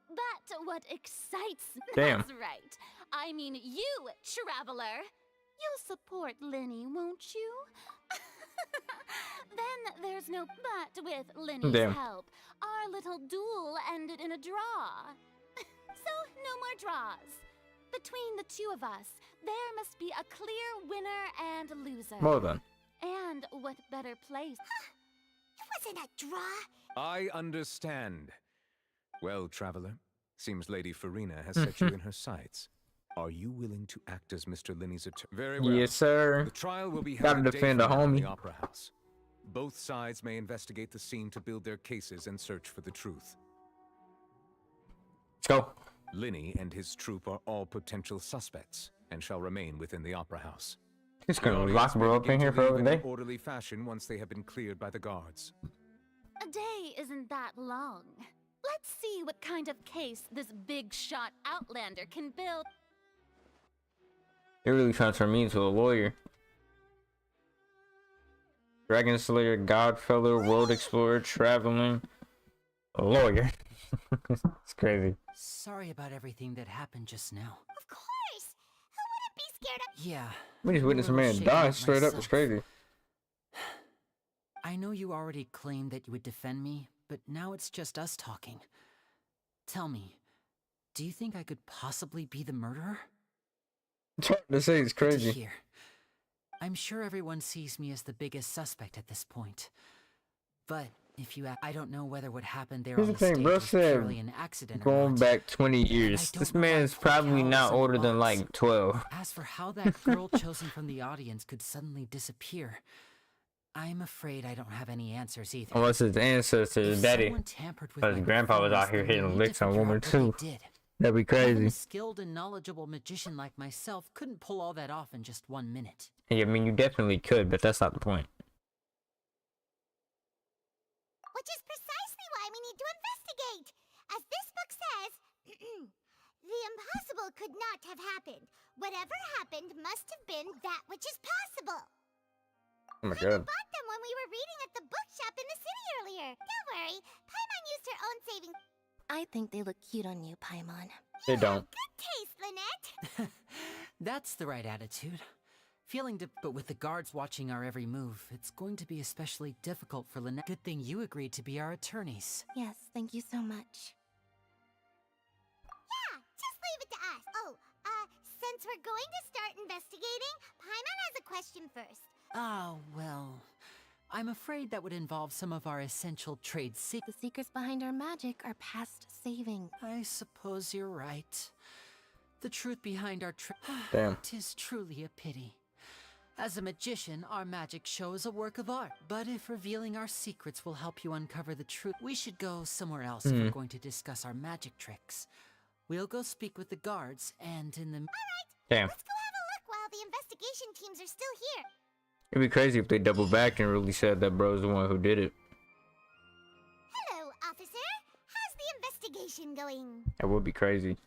But what excites me... Damn. That's right. I mean you, traveler. You'll support Linny, won't you? Then there's no but with Linny's Damn. help. Our little duel ended in a draw. So, no more draws. Between the two of us, there must be a clear winner and loser. Well done. And what better place? It wasn't a draw. I understand. Well, traveler, seems Lady Farina has set you in her sights. Are you willing to act as Mr. Linny's attorney? Very well. Yes, sir. The trial will be Gotta held a day defend from a now in homie. the Opera House. Both sides may investigate the scene to build their cases and search for the truth. Let's go. Linny and his troupe are all potential suspects and shall remain within the Opera House. He's gonna The lock audience bro may up in begin here to for leave a in day. an orderly fashion once they have been cleared by the guards. A day isn't that long. Let's see what kind of case this big shot outlander can build. They're really trying to turn me into a lawyer. Dragon Slayer, Godfellow, World Explorer, Traveling, a lawyer. It's crazy. Sorry about everything that happened just now. Of course. Who wouldn't be scared of... Yeah. We just witnessed a I'm little man shaken die up straight up. It's myself. crazy. I know you already claimed that you would defend me, but now it's just us talking. Tell me, do you think I could possibly be the murderer? It's hard to say. It's Good to crazy. hear. I'm sure everyone sees me as the biggest suspect at this point. But if you I don't know whether what happened there Here's on the the thing, stage bro was said purely an accident or going not. back 20 And years. I This don't know why man's Cowell probably not was in the older than box. like 12. As for how that girl chosen from the audience could suddenly disappear, I'm afraid I don't have any answers either. Unless his ancestors, If daddy. someone tampered with But his my grandpa was out performance, here then we hitting need licks to on figure women out what they too. did. That'd be Even crazy. a skilled and knowledgeable magician like myself couldn't pull all that off in just 1 minute. Yeah, I mean, you definitely could, but that's not the point. Which is precisely why we need to investigate. As this book says, the impossible could not have happened. Whatever happened must have been that which is possible. Oh my We god. bought them when we were reading at the bookshop in the city earlier. Don't worry, Paimon used her own savings. I think they look cute on you, Paimon. They don't. Good taste, Lynette. That's the right attitude. But with the guards watching our every move, it's going to be especially difficult for Lynette. Good thing you agreed to be our attorneys. Yes, thank you so much. Yeah, just leave it to us. Oh, since we're going to start investigating, Paimon has a question first. Oh, well, I'm afraid that would involve some of our essential trade secrets. The secrets behind our magic are past saving. I suppose you're right. The truth behind our Damn. Tis truly a pity. As a magician, our magic show is a work of art. But if revealing our secrets will help you uncover the truth, we should go somewhere else if we're going to discuss our magic tricks. We'll go speak with the guards, and in the... Alright, Damn. let's go have a look while the investigation teams are still here. It'd be crazy if they double backed and really said that bro's the one who did it. Hello, officer. How's the investigation going? That would be crazy.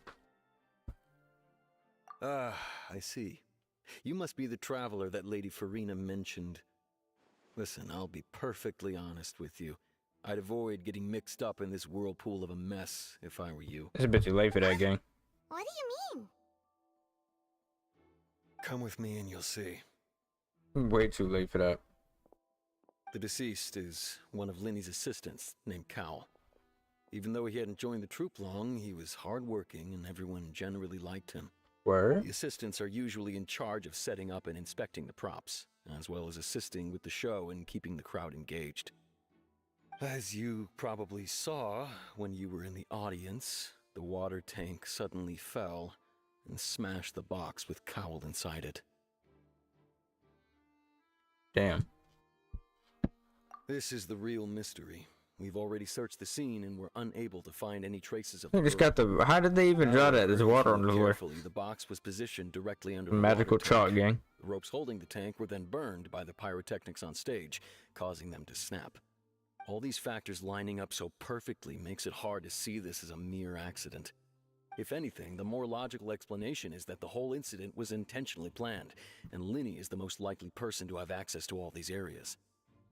Ah, I see. You must be the traveler that Lady Farina mentioned. Listen, I'll be perfectly honest with you. I'd avoid getting mixed up in this whirlpool of a mess if I were you. It's a bit too late for that, gang. What do you mean? Come with me and you'll see. Way too late for that. The deceased is one of Linny's assistants, named Cal. Even though he hadn't joined the troupe long, he was hardworking and everyone generally liked him. Where? The assistants are usually in charge of setting up and inspecting the props, as well as assisting with the show and keeping the crowd engaged. As you probably saw when you were in the audience, the water tank suddenly fell and smashed the box with Cowl inside it. Damn. This is the real mystery. We've already searched the scene and were unable to find any traces of They just got the. How did they even draw that? There's water on the floor. Carefully, the box was positioned directly under the Magical water chalk, tank. gang. The ropes holding the tank were then burned by the pyrotechnics on stage, causing them to snap. All these factors lining up so perfectly makes it hard to see this as a mere accident. If anything, the more logical explanation is that the whole incident was intentionally planned, and Linny is the most likely person to have access to all these areas.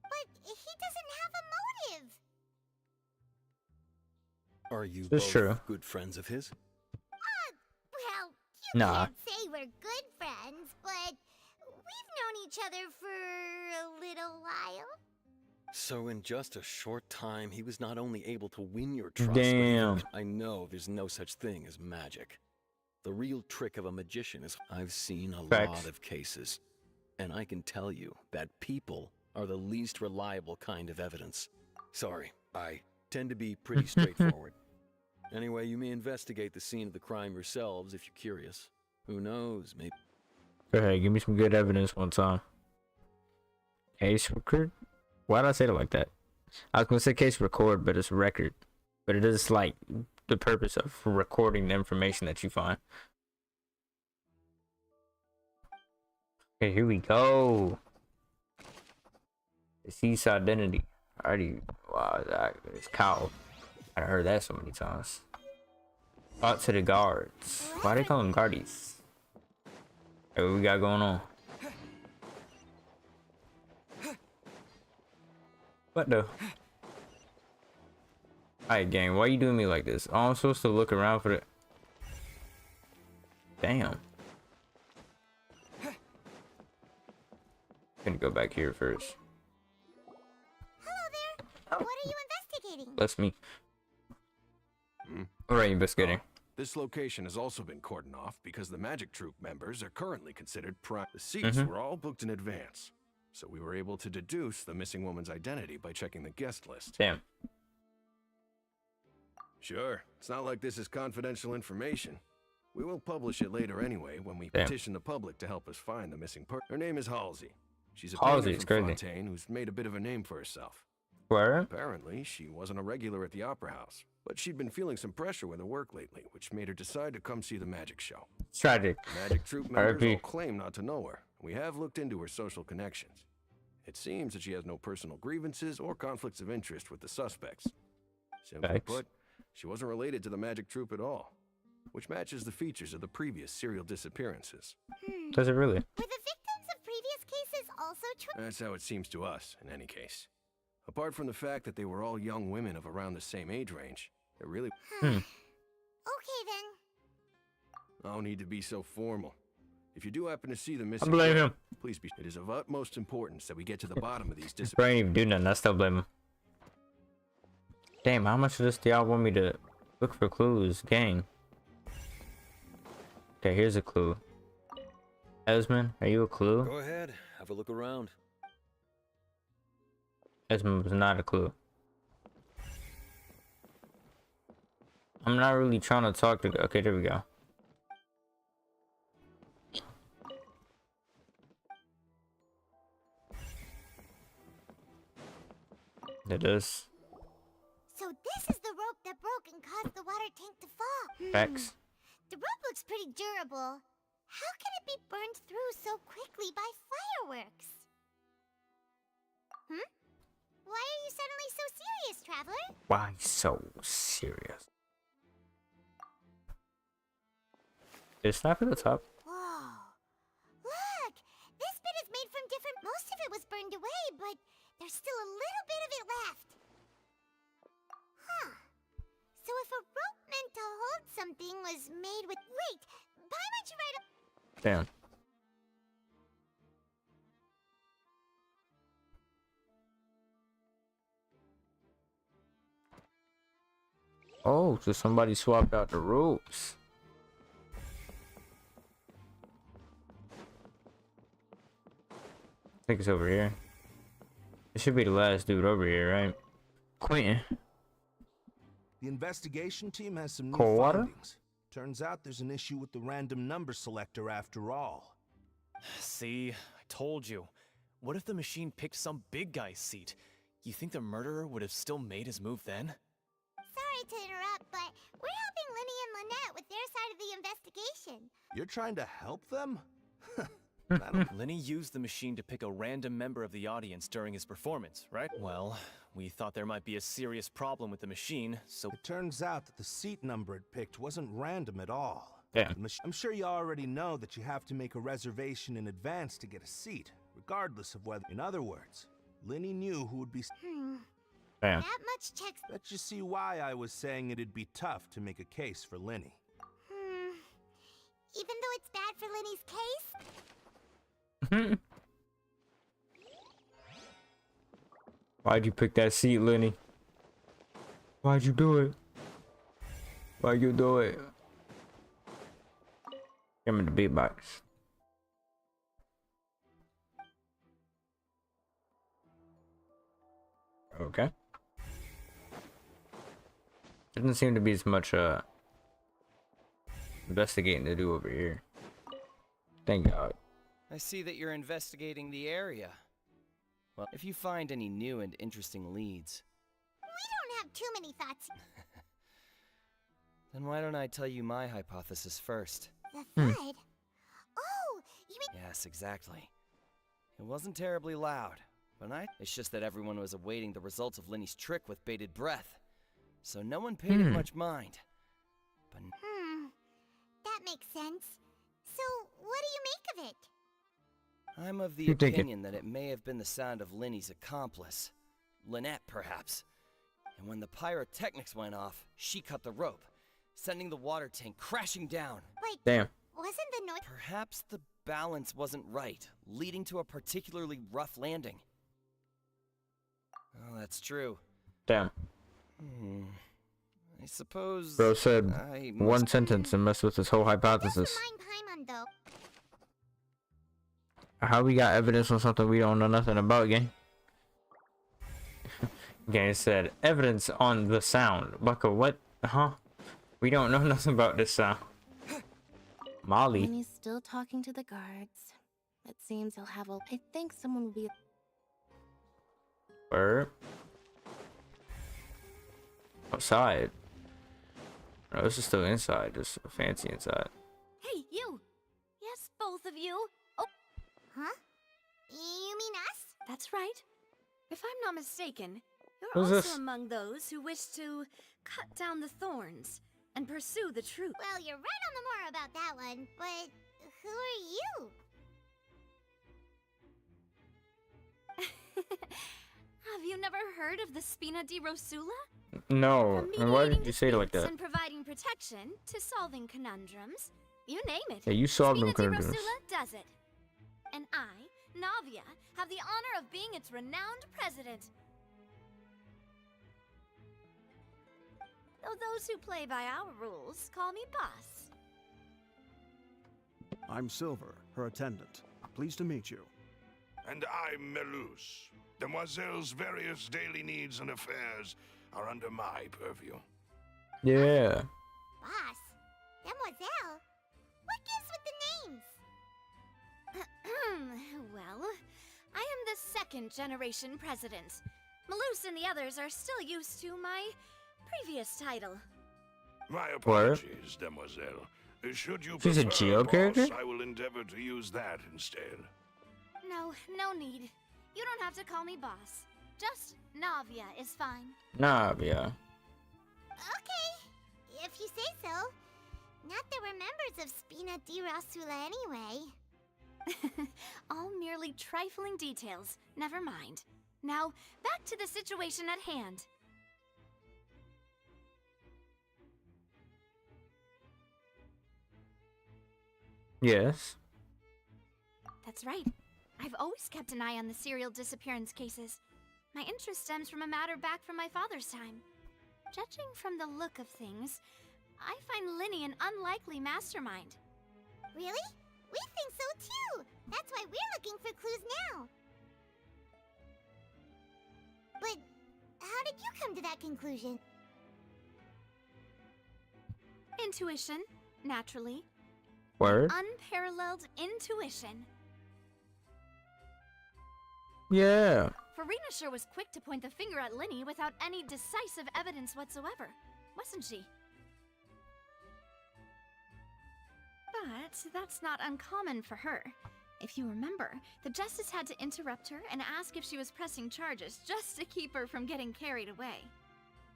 But he doesn't have a motive. Are you That's both true. good friends of his? Well, you Nah. can't say we're good friends, but we've known each other for a little while. So in just a short time, he was not only able to win your trust, Damn. but I know there's no such thing as magic. The real trick of a magician is I've seen a Facts. lot of cases, and I can tell you that people are the least reliable kind of evidence. Sorry, I tend to be pretty straightforward. Anyway, you may investigate the scene of the crime yourselves if you're curious. Who knows, maybe... Go ahead, give me some good evidence one time. Case record? Why did I say it like that? I was gonna say case record, but it's record. But it is like the purpose of recording the information that you find. Okay, here we go. Deceased identity. I already, wow, it's Kyle. I heard that so many times. Out to the guards. Why they call them guardies? Hey, what we got going on? What the? Alright, gang, why you doing me like this? Oh, I'm supposed to look around for the... Damn. Gonna go back here first. Hello there. What are you investigating? Bless me. Alright, investigating. This location has also been cordoned off because the Magic Troupe members are currently considered prime. The seats were all booked in advance, so we were able to deduce the missing woman's identity by checking the guest list. Damn. Sure, it's not like this is confidential information. We will publish it later anyway when we petition the public to help us find the missing person. Her name is Halsey. She's a Halsey, painter it's from crazy. Fontaine who's made a bit of a name for herself. Where? Apparently, she wasn't a regular at the Opera House, but she'd been feeling some pressure with her work lately, which made her decide to come see the magic show. It's tragic. Magic troupe members R.I.P. all claim not to know her. We have looked into her social connections. It seems that she has no personal grievances or conflicts of interest with the suspects. Simply Thanks. put, she wasn't related to the magic troupe at all, which matches the features of the previous serial disappearances. Does it really? Were the victims of previous cases also That's how it seems to us, in any case. Apart from the fact that they were all young women of around the same age range, it really... Okay then. No need to be so formal. If you do happen to see the I missing blame girl, him. please be... It is of utmost importance that we get to the bottom of these disappearances. Bro, I ain't even do nothing. I still blame him. Damn, how much of this do y'all want me to look for clues? Gang. Okay, here's a clue. Esmond, are you a clue? Go ahead, have a look around. Esmond was not a clue. I'm not really trying to talk to... Okay, there we go. It is. So this is the rope that broke and caused the water tank to fall. Facts. The rope looks pretty durable. How can it be burned through so quickly by fireworks? Why are you suddenly so serious, Traveler? Why so serious? Did it snap at the top? Whoa. Look! This bit is made from different... Most of it was burned away, but there's still a little bit of it left. Huh. So if a rope meant to hold something was made with... Wait! Why would you write a... Damn. Oh, so somebody swapped out the ropes. I think it's over here. It should be the last dude over here, right? Quentin. The investigation team has some new Cold water? findings. Turns out there's an issue with the random number selector after all. See, I told you. What if the machine picked some big guy's seat? You think the murderer would have still made his move then? Sorry to interrupt, but we're helping Linny and Lynette with their side of the investigation. You're trying to help them? Linny used the machine to pick a random member of the audience during his performance, right? Well, we thought there might be a serious problem with the machine, so... It turns out that the seat number it picked wasn't random at all. Yeah. I'm sure you already know that you have to make a reservation in advance to get a seat, regardless of whether... In other words, Linny knew who would be... Damn. That much checks... Bet you see why I was saying it'd be tough to make a case for Linny. Even though it's bad for Linny's case? Why'd you pick that seat, Lenny? Why'd you do it? Why'd you do it? Give me the beatbox. Okay. Doesn't seem to be as much investigating to do over here. Thank God. I see that you're investigating the area. Well, if you find any new and interesting leads, We don't have too many thoughts. then why don't I tell you my hypothesis first? The thud? Oh, you mean... Yes, exactly. It wasn't terribly loud, but it's just that everyone was awaiting the results of Linny's trick with bated breath, so no one paid it much mind. But that makes sense. So, what do you make of it? I'm of the You take it. opinion that it may have been the sound of Linny's accomplice. Lynette, perhaps. And when the pyrotechnics went off, she cut the rope, sending the water tank crashing down. Wait, Damn. wasn't the noise... Perhaps the balance wasn't right, leading to a particularly rough landing. Oh, that's true. Damn. I suppose... Bro said I one must- sentence and messed with his whole hypothesis. Mind Paimon, though. How we got evidence on something we don't know nothing about, gang? Gang said evidence on the sound. Bucka, what? Huh? We don't know nothing about this sound. Molly. Linny's still talking to the guards. It seems he'll have a... I think someone will be... Where? Outside. No, this is still inside. Just fancy inside. Hey, you! Yes, both of you. Oh, Huh? You mean us? that's right. If I'm not mistaken, you're Who's also this? among those who wish to cut down the thorns and pursue the truth. Well, you're right on the more about that one, but who are you? Have you never heard of the Spina di Rosula? No. From And why did mediating you say it like disputes that? And providing protection to solving conundrums. You name it. Yeah, you solved them Spina di conundrums. Rosula does it. And I, Navia, have the honor of being its renowned president. Though those who play by our rules call me boss. I'm Silver, her attendant. Pleased to meet you. And I'm Melus. Demoiselle's various daily needs and affairs are under my purview. Yeah. Boss? Demoiselle? What gives with the names? Well, I am the second generation president. Malus and the others are still used to my previous title. My apologies, Demoiselle. Should you She's a prefer, Geo boss, character? I will endeavor to use that instead. No need. You don't have to call me boss. Just Navia is fine. Navia. Okay, if you say so. Not that we're members of Spina di Rosula anyway. All merely trifling details. Never mind. Now, back to the situation at hand. Yes. That's right. I've always kept an eye on the serial disappearance cases. My interest stems from a matter back from my father's time. Judging from the look of things, I find Linny an unlikely mastermind. Really? We think so too! That's why we're looking for clues now. But how did you come to that conclusion? Intuition, naturally. Word? Unparalleled intuition. Yeah. Farina sure was quick to point the finger at Linny without any decisive evidence whatsoever, wasn't she? But that's not uncommon for her. If you remember, the Justice had to interrupt her and ask if she was pressing charges just to keep her from getting carried away.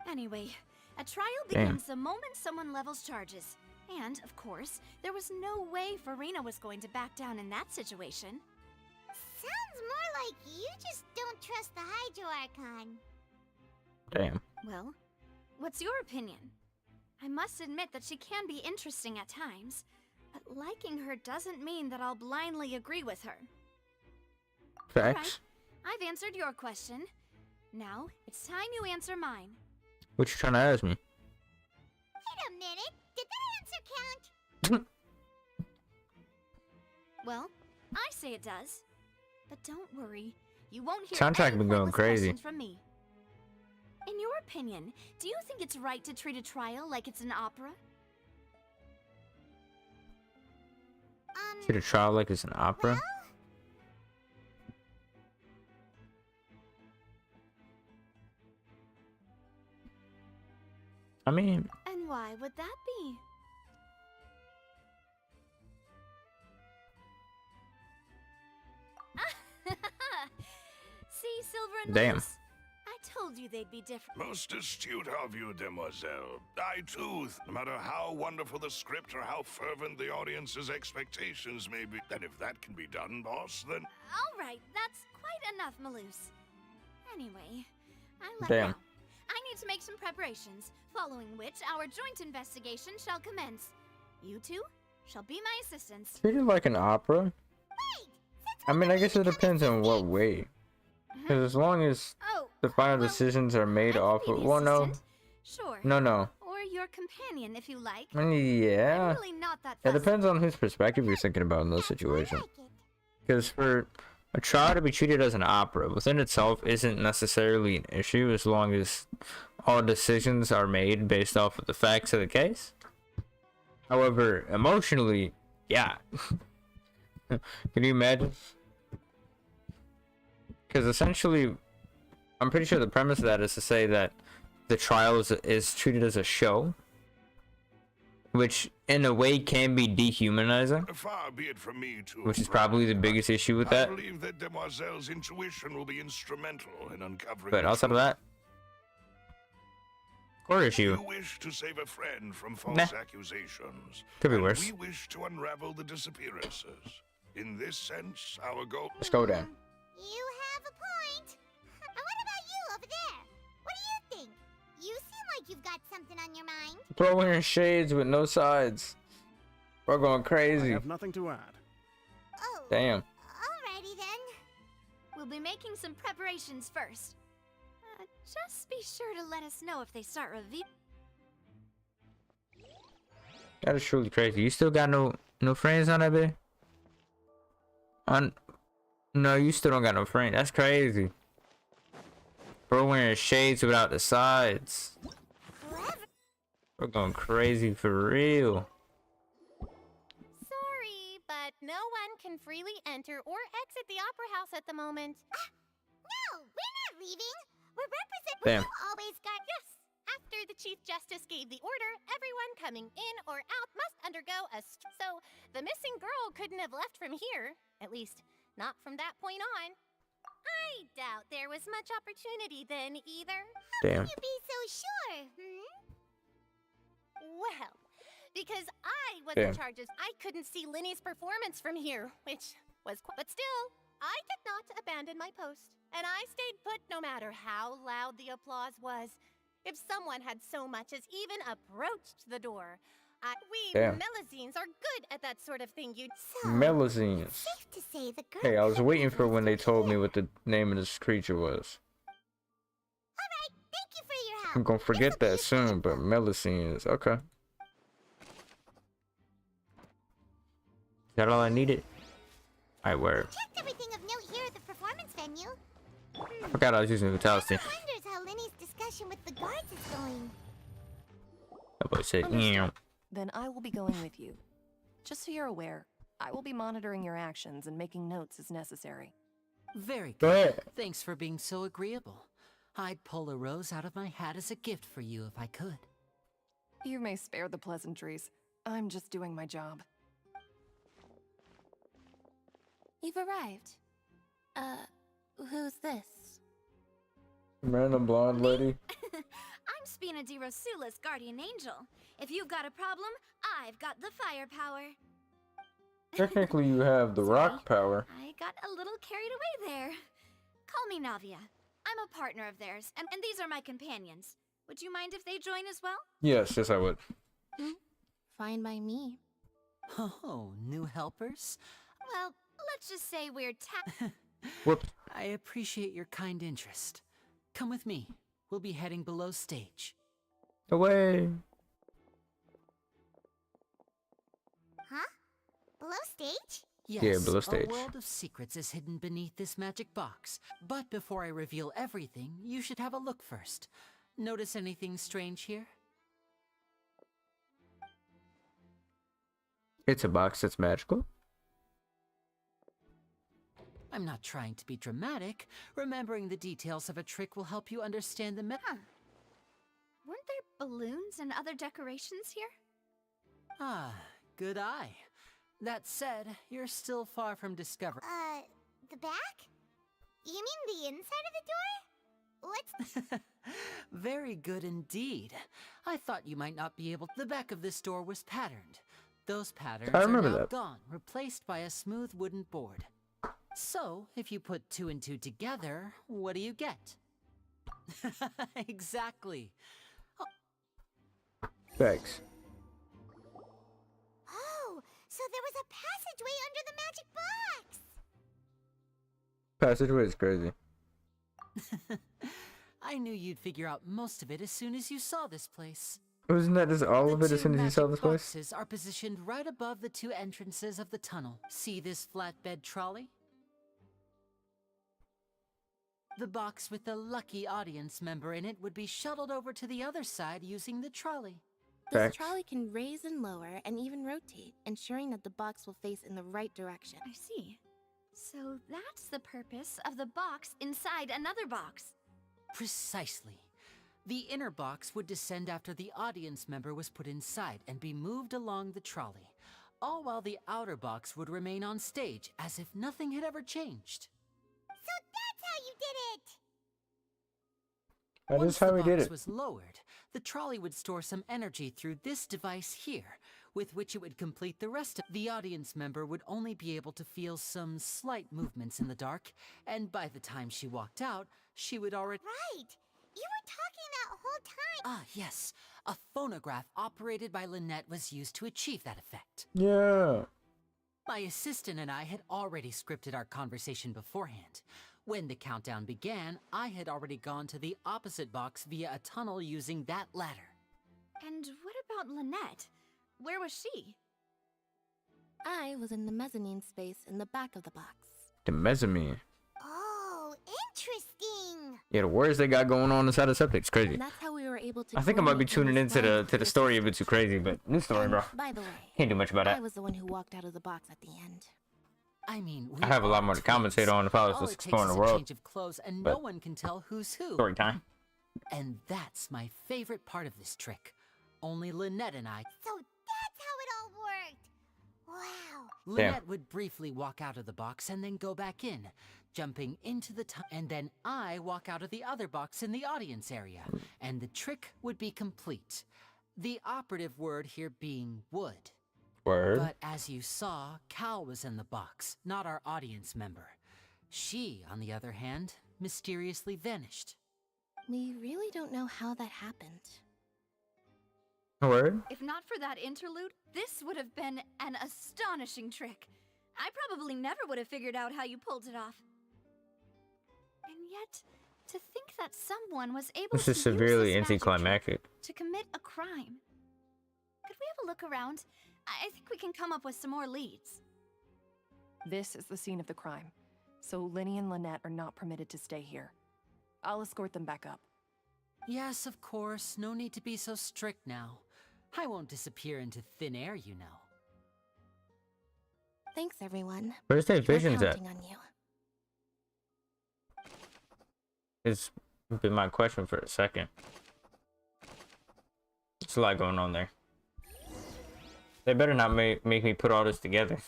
Anyway, a trial begins the moment someone levels charges. And, of course, there was no way Farina was going to back down in that situation. Sounds more like you just don't trust the Hydro Archon. Damn. Well, what's your opinion? I must admit that she can be interesting at times, but liking her doesn't mean that I'll blindly agree with her. Facts. Alright, I've answered your question. Now, it's time you answer mine. What you trying to ask me? Wait a minute, did that answer count? Well, I say it does. But don't worry, you won't hear Soundtrack any been going pointless crazy. questions from me. In your opinion, do you think it's right to treat a trial like it's an opera? Treat a trial like it's an opera? Well? I mean, And why would that be? See, Silver and Damn. Malus? I told you they'd be different. Most astute of you, Demoiselle. I too, no matter how wonderful the script or how fervent the audience's expectations may be, that if that can be done, boss, then... All right, that's quite enough, Malus. Anyway, I left Damn. now. I need to make some preparations, following which our joint investigation shall commence. You two shall be my assistants. treat it like an opera? I mean, I guess it depends on what way. Because as long as Oh, the final decisions are made off of... Well, no. sure. No. Or your companion, if you like. I mean, yeah. I'm really not that It fussy. depends on whose perspective you're thinking about in those situations. Because for a trial to be treated as an opera within itself isn't necessarily an issue as long as all decisions are made based off of the facts of the case. However, emotionally, yeah. Can you imagine? Because essentially, I'm pretty sure the premise of that is to say that the trial is treated as a show, which in a way can be dehumanizing. Far be it from me to Which is probably the biggest issue with that. I believe that Demoiselle's intuition will be instrumental in uncovering. But outside of that, core issue. You wish to save a friend from false accusations. Could be and worse. We wish to unravel the disappearances. In this sense, our goal. Let's go down. You have a point. And what about you over there? What do you think? You seem like you've got something on your mind. Bro wearing shades with no sides. Bro going crazy. I have nothing to add. Oh. Damn. Alrighty then. We'll be making some preparations first. Just be sure to let us know if they start revealing. That is truly crazy. You still got no friends on that bit? No, you still don't got no friends. That's crazy. Bro wearing shades without the sides. We're going crazy for real. Sorry, but no one can freely enter or exit the Opera House at the moment. No, we're not leaving. We're representing. Damn. We've always got yes. After the Chief Justice gave the order, everyone coming in or out must undergo a so the missing girl couldn't have left from here. At least, not from that point on. I doubt there was much opportunity then either. Damn. You be so sure, Well, because I was Damn. in charge of, I couldn't see Linny's performance from here, which was but still, I did not abandon my post, and I stayed put no matter how loud the applause was. If someone had so much as even approached the door, we Damn. Melazines are good at that sort of thing. Melazines. safe to say the girl. Hey, I was waiting for when they told me what the name of this creature was. Alright, thank you for your help. I'm gonna forget that soon, but Melazines. Okay. Is that all I needed? Alright, word. Checked everything of note here at the performance venue. I forgot I was using Vitality. Wonders how Lenny's discussion with the guards is going. That boy said, Understood. yeah. Then I will be going with you. Just so you're aware, I will be monitoring your actions and making notes as necessary. Very Go good. ahead. Thanks for being so agreeable. I'd pull a rose out of my hat as a gift for you if I could. You may spare the pleasantries. I'm just doing my job. You've arrived. Who's this? Random blonde lady. I'm Spina di Rosula's guardian angel. If you've got a problem, I've got the firepower. Technically, you have the rock power. I got a little carried away there. Call me Navia. I'm a partner of theirs, and these are my companions. Would you mind if they join as well? Yes, I would. Fine by me. Oh, new helpers? Well, let's just say we're Whoops. I appreciate your kind interest. Come with me. We'll be heading below stage. Away. Huh? Below stage? Yes, Yeah, below stage. a world of secrets is hidden beneath this magic box. But before I reveal everything, you should have a look first. Notice anything strange here? It's a box that's magical. I'm not trying to be dramatic. Remembering the details of a trick will help you understand the Weren't there balloons and other decorations here? Ah, good eye. That said, you're still far from discovery. The back? You mean the inside of the door? What's... Very good indeed. I thought you might not be able. The back of this door was patterned. Those patterns I remember are now that. gone, replaced by a smooth wooden board. So, if you put two and two together, what do you get? Exactly. Thanks. Oh, so there was a passageway under the magic box! Passageway is crazy. I knew you'd figure out most of it as soon as you saw this place. Wasn't that just all of it as soon as you saw this place? Boxes are positioned right above the two entrances of the tunnel. See this flatbed trolley? The box with the lucky audience member in it would be shuttled over to the other side using the trolley. This Facts. trolley can raise and lower and even rotate, ensuring that the box will face in the right direction. I see. So that's the purpose of the box inside another box. Precisely. The inner box would descend after the audience member was put inside and be moved along the trolley, all while the outer box would remain on stage as if nothing had ever changed. So that's how you did it! That Once is how the he did box it. was lowered, the trolley would store some energy through this device here, with which it would complete the rest of the audience member would only be able to feel some slight movements in the dark, and by the time she walked out, she would already— Right! You were talking that whole time! Ah, yes. A phonograph operated by Lynette was used to achieve that effect. Yeah. My assistant and I had already scripted our conversation beforehand. When the countdown began, I had already gone to the opposite box via a tunnel using that ladder. And what about Lynette? Where was she? I was in the mezzanine space in the back of the box. The mezzanine. Oh, interesting! Yeah, the words they got going on inside the septic's crazy. And that's how we were able to I think I might be coordinate tuning and into respond the story a bit too crazy, but new story, And, bro. by the way, Can't do much about I that. was the one who walked out of the box at the end. I mean, I have a lot more to commentate on if I was all just it takes exploring is the a world. change of clothes, and But no one can tell who's who. story time. And that's my favorite part of this trick. Only Lynette and I— So that's how it all worked! Wow! Lynette would briefly walk out of the box and then go back in, jumping into the and then I walk out of the other box in the audience area, and the trick would be complete. The operative word here being would. Word. But as you saw, Cal was in the box, not our audience member. She, on the other hand, mysteriously vanished. We really don't know how that happened. Word. If not for that interlude, this would have been an astonishing trick. I probably never would have figured out how you pulled it off. And yet, to think that someone was able This to is use severely this magic trick anticlimactic. to commit a crime. Could we have a look around? I think we can come up with some more leads. This is the scene of the crime, so Linny and Lynette are not permitted to stay here. I'll escort them back up. Yes, of course. No need to be so strict now. I won't disappear into thin air, you know. Thanks, everyone. Where's their We're visions at? counting on you. It's been my question for a second. There's a lot going on there. They better not make me put all this together.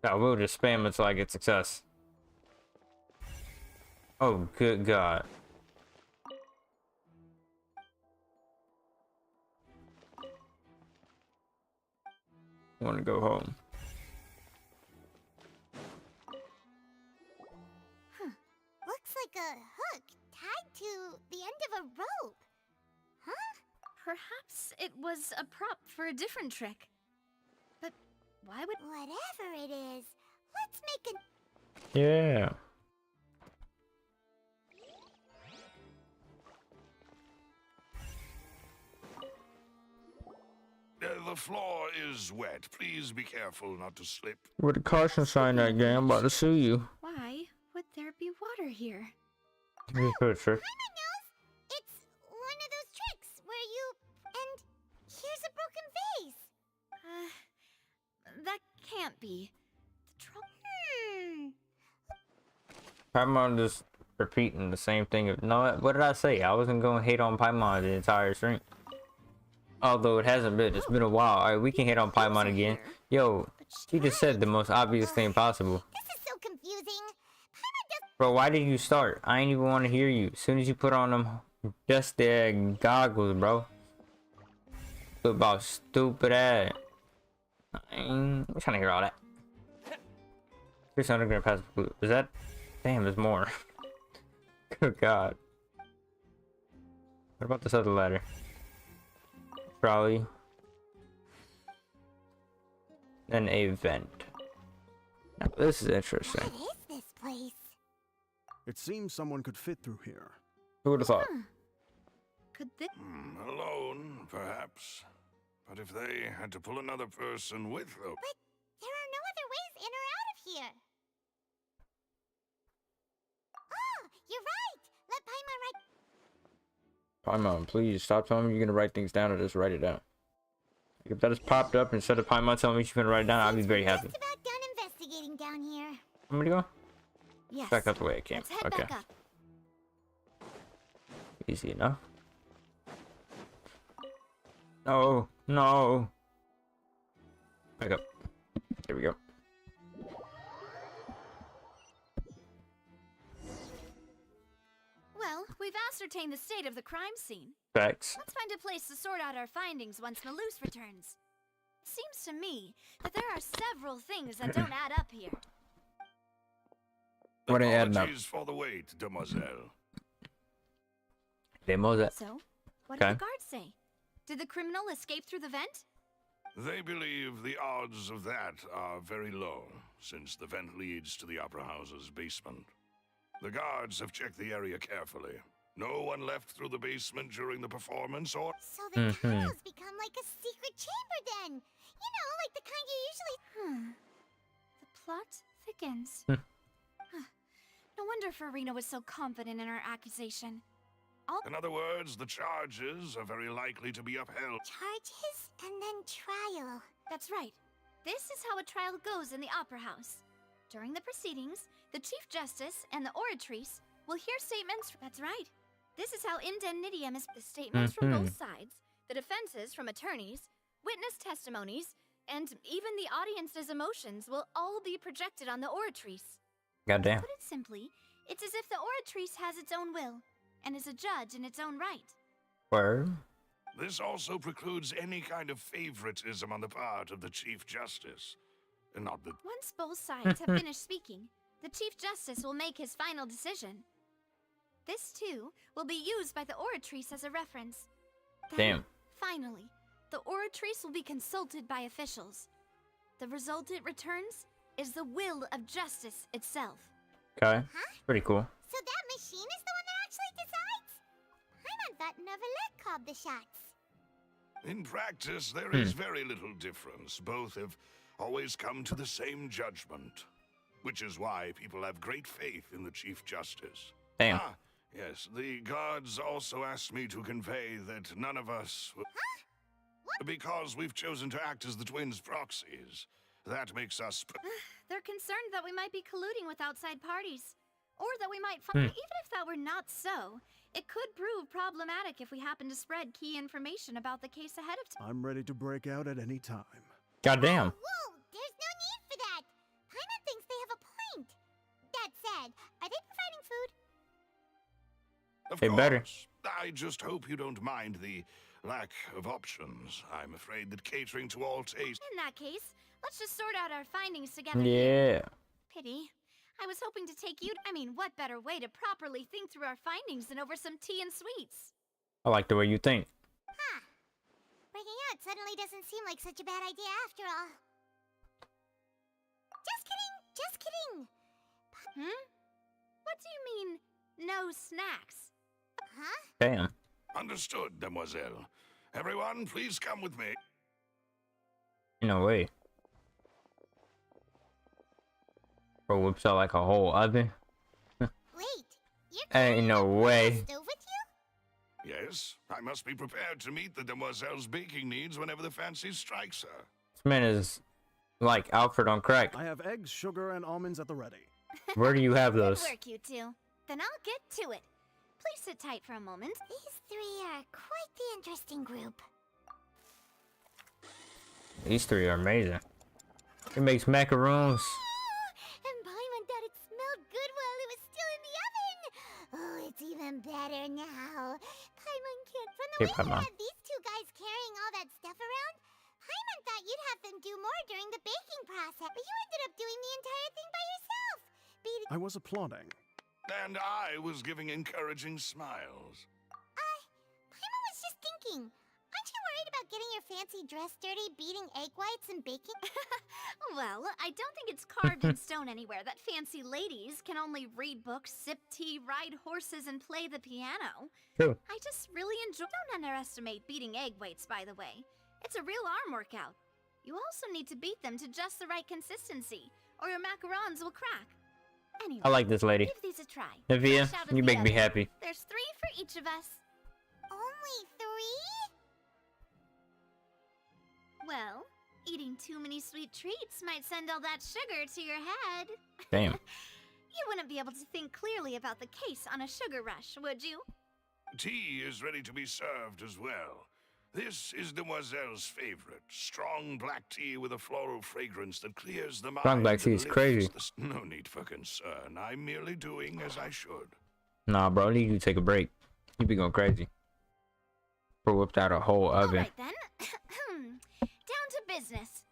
I will just spam until I get success. Oh, good God. I want to go home. Looks like a hook tied to the end of a rope. Huh? Perhaps it was a prop for a different trick. But why would— Whatever it is, let's make a... Yeah. The floor is wet. Please be careful not to slip. With a caution sign that game, I'm about to sue you. Why would there be water here? Here's the trick. Paimon knows! It's one of those tricks where you... And here's a broken vase. That can't be. The Paimon just repeating the same thing. No, what did I say? I wasn't going to hate on Paimon the entire stream. Although it hasn't been. It's been a while. Alright, we can hate on Paimon again. Yo, she just said the most obvious thing possible. This is so confusing. Bro, why did you start? I ain't even want to hear you. As soon as you put on them dusty goggles, bro. About stupid ass. I'm trying to hear all that. Here's underground pass. Is that? Damn, there's more. Good God. What about this other ladder? Trolley. An event. Now, this is interesting. What is this place? It seems someone could fit through here. Who would have thought? Could this... Alone, perhaps. But if they had to pull another person with them... But there are no other ways in or out of here. Oh, you're right. Let Paimon ride... Paimon, please stop telling me you're gonna write things down or just write it down. If that just popped up instead of Paimon telling me she's gonna write it down, I'll be very happy. Just about done investigating down here. I'm gonna go Yes. back up the way I came. Let's head Okay. back up. Easy enough. No, no. Back up. There we go. Well, we've ascertained the state of the crime scene. Facts. Let's find a place to sort out our findings once Malus returns. It seems to me that there are several things that don't add up here. What ain't adding up? Apologies for the wait, demoiselle. So, what did the guards say? Did the criminal escape through the vent? They believe the odds of that are very low, since the vent leads to the Opera House's basement. The guards have checked the area carefully. No one left through the basement during the performance or... So the tunnels become like a secret chamber then. You know, like the kind you usually... The plot thickens. No wonder Farina was so confident in her accusation. In other words, the charges are very likely to be upheld. Charges and then trial. That's right. This is how a trial goes in the Opera House. During the proceedings, the Chief Justice and the oratrice will hear statements. That's right. This is how indemnitium is. The statements from both sides, the defenses from attorneys, witness testimonies, and even the audience's emotions will all be projected on the oratrice. Goddamn. To put it simply, it's as if the oratrice has its own will and is a judge in its own right. Word. This also precludes any kind of favoritism on the part of the Chief Justice. And not the... Once both sides have finished speaking, the Chief Justice will make his final decision. This, too, will be used by the oratrice as a reference. Then, Damn. finally, the oratrice will be consulted by officials. The result it returns is the will of justice itself. Okay. Pretty cool. So that machine is the one that actually decides? Paimon thought Neverlet called the shots. In practice, there is very little difference. Both have always come to the same judgment, which is why people have great faith in the Chief Justice. Damn. Ah, yes, the guards also asked me to convey that none of us... Because we've chosen to act as the twins' proxies. That makes us... They're concerned that we might be colluding with outside parties. Or that we might find, even if that were not so, it could prove problematic if we happen to spread key information about the case ahead of time. I'm ready to break out at any time. Goddamn. Whoa, there's no need for that. Paimon thinks they have a point. That said, are they providing food? Of They course. better. I just hope you don't mind the lack of options. I'm afraid that catering to all tastes... In that case, let's just sort out our findings together. Yeah. Pity. I was hoping to take you. What better way to properly think through our findings than over some tea and sweets? I like the way you think. Huh. Breaking out suddenly doesn't seem like such a bad idea after all. Just kidding, just kidding. What do you mean, no snacks? Huh? Damn. Understood, demoiselle. Everyone, please come with me. No way. Bro whips out like a whole oven. Wait, you're Ain't no way. stove with you? Yes, I must be prepared to meet the demoiselle's baking needs whenever the fancy strikes her. This man is like Alfred on crack. I have eggs, sugar, and almonds at the ready. Where do you have those? Good work, you two. Then I'll get to it. Please sit tight for a moment. These three are quite the interesting group. These three are amazing. It makes macaroons. And Paimon thought it smelled good while it was still in the oven. Oh, it's even better now. Paimon can't. From the Hey, way you Paimon. had these two guys carrying all that stuff around, Paimon thought you'd have them do more during the baking process. But you ended up doing the entire thing by yourself. I was applauding. And I was giving encouraging smiles. Paimon was just thinking. Aren't you worried about getting your fancy dress dirty, beating egg whites and baking? Well, I don't think it's carved in stone anywhere that fancy ladies can only read books, sip tea, ride horses, and play the piano. True. I just really enjoy. Don't underestimate beating egg whites, by the way. It's a real arm workout. You also need to beat them to just the right consistency, or your macarons will crack. Anyway, I like this lady. give these a try. Navia, Fresh out of you the make me oven. happy. There's 3 for each of us. Only 3? Well, eating too many sweet treats might send all that sugar to your head. Damn. You wouldn't be able to think clearly about the case on a sugar rush, would you? Tea is ready to be served as well. This is Demoiselle's favorite. Strong black tea with a floral fragrance that clears the mind. Strong black tea and is lifts crazy. No need for concern. I'm merely doing as I should. Nah, bro, I need you to take a break. You be going crazy. Bro whipped out a whole oven. Alright then. Down to business.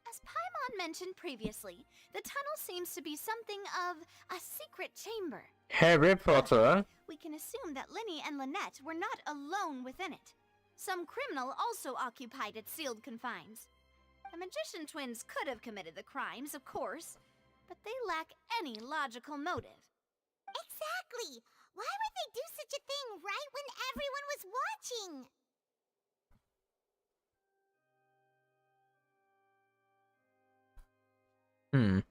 As Paimon mentioned previously, the tunnel seems to be something of a secret chamber. Harry Potter. We can assume that Linny and Lynette were not alone within it. Some criminal also occupied its sealed confines. The magician twins could have committed the crimes, of course, but they lack any logical motive. Exactly! Why would they do such a thing right when everyone was watching? The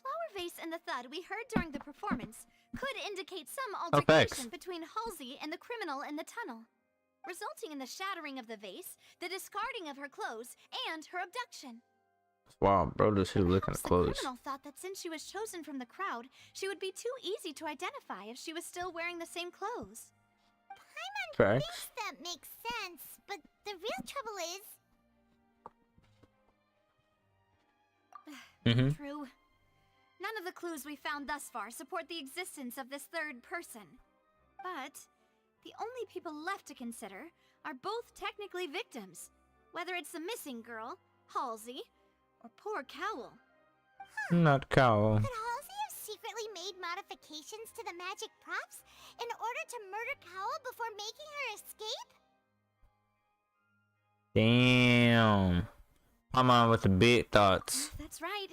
flower vase and the thud we heard during the performance could indicate some Oh, facts. altercation between Halsey and the criminal in the tunnel, resulting in the shattering of the vase, the discarding of her clothes, and her abduction. Wow, bro, this shit look kind of The close. criminal thought that since she was chosen from the crowd, she would be too easy to identify if she was still wearing the same clothes. Paimon thinks that makes sense, but the real trouble is... True. None of the clues we found thus far support the existence of this third person. But the only people left to consider are both technically victims, whether it's the missing girl, Halsey, or poor Cowl. Not cow. Could Halsey have secretly made modifications to the magic props in order to murder Cowl before making her escape? Damn. I'm on with the big thoughts. That's right.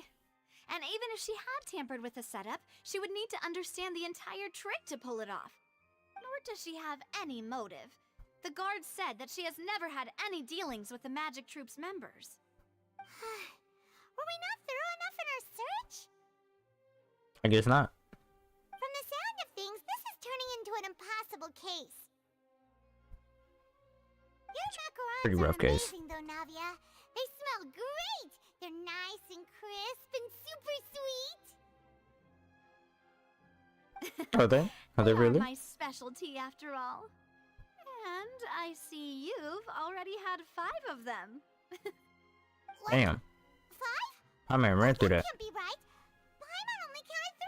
And even if she had tampered with the setup, she would need to understand the entire trick to pull it off. Nor does she have any motive. The guard said that she has never had any dealings with the Magic Troop's members. Were we not thorough enough in our search? I guess not. From the sound of things, this is turning into an impossible case. Your macarons Pretty rough are case. amazing, though, Navia. They smell great. They're nice and crisp and super sweet. Are they? Are they really? My specialty, after all. And I see you've already had 5 of them. Damn. 5? I man ran through that. Can't be right. Paimon only counted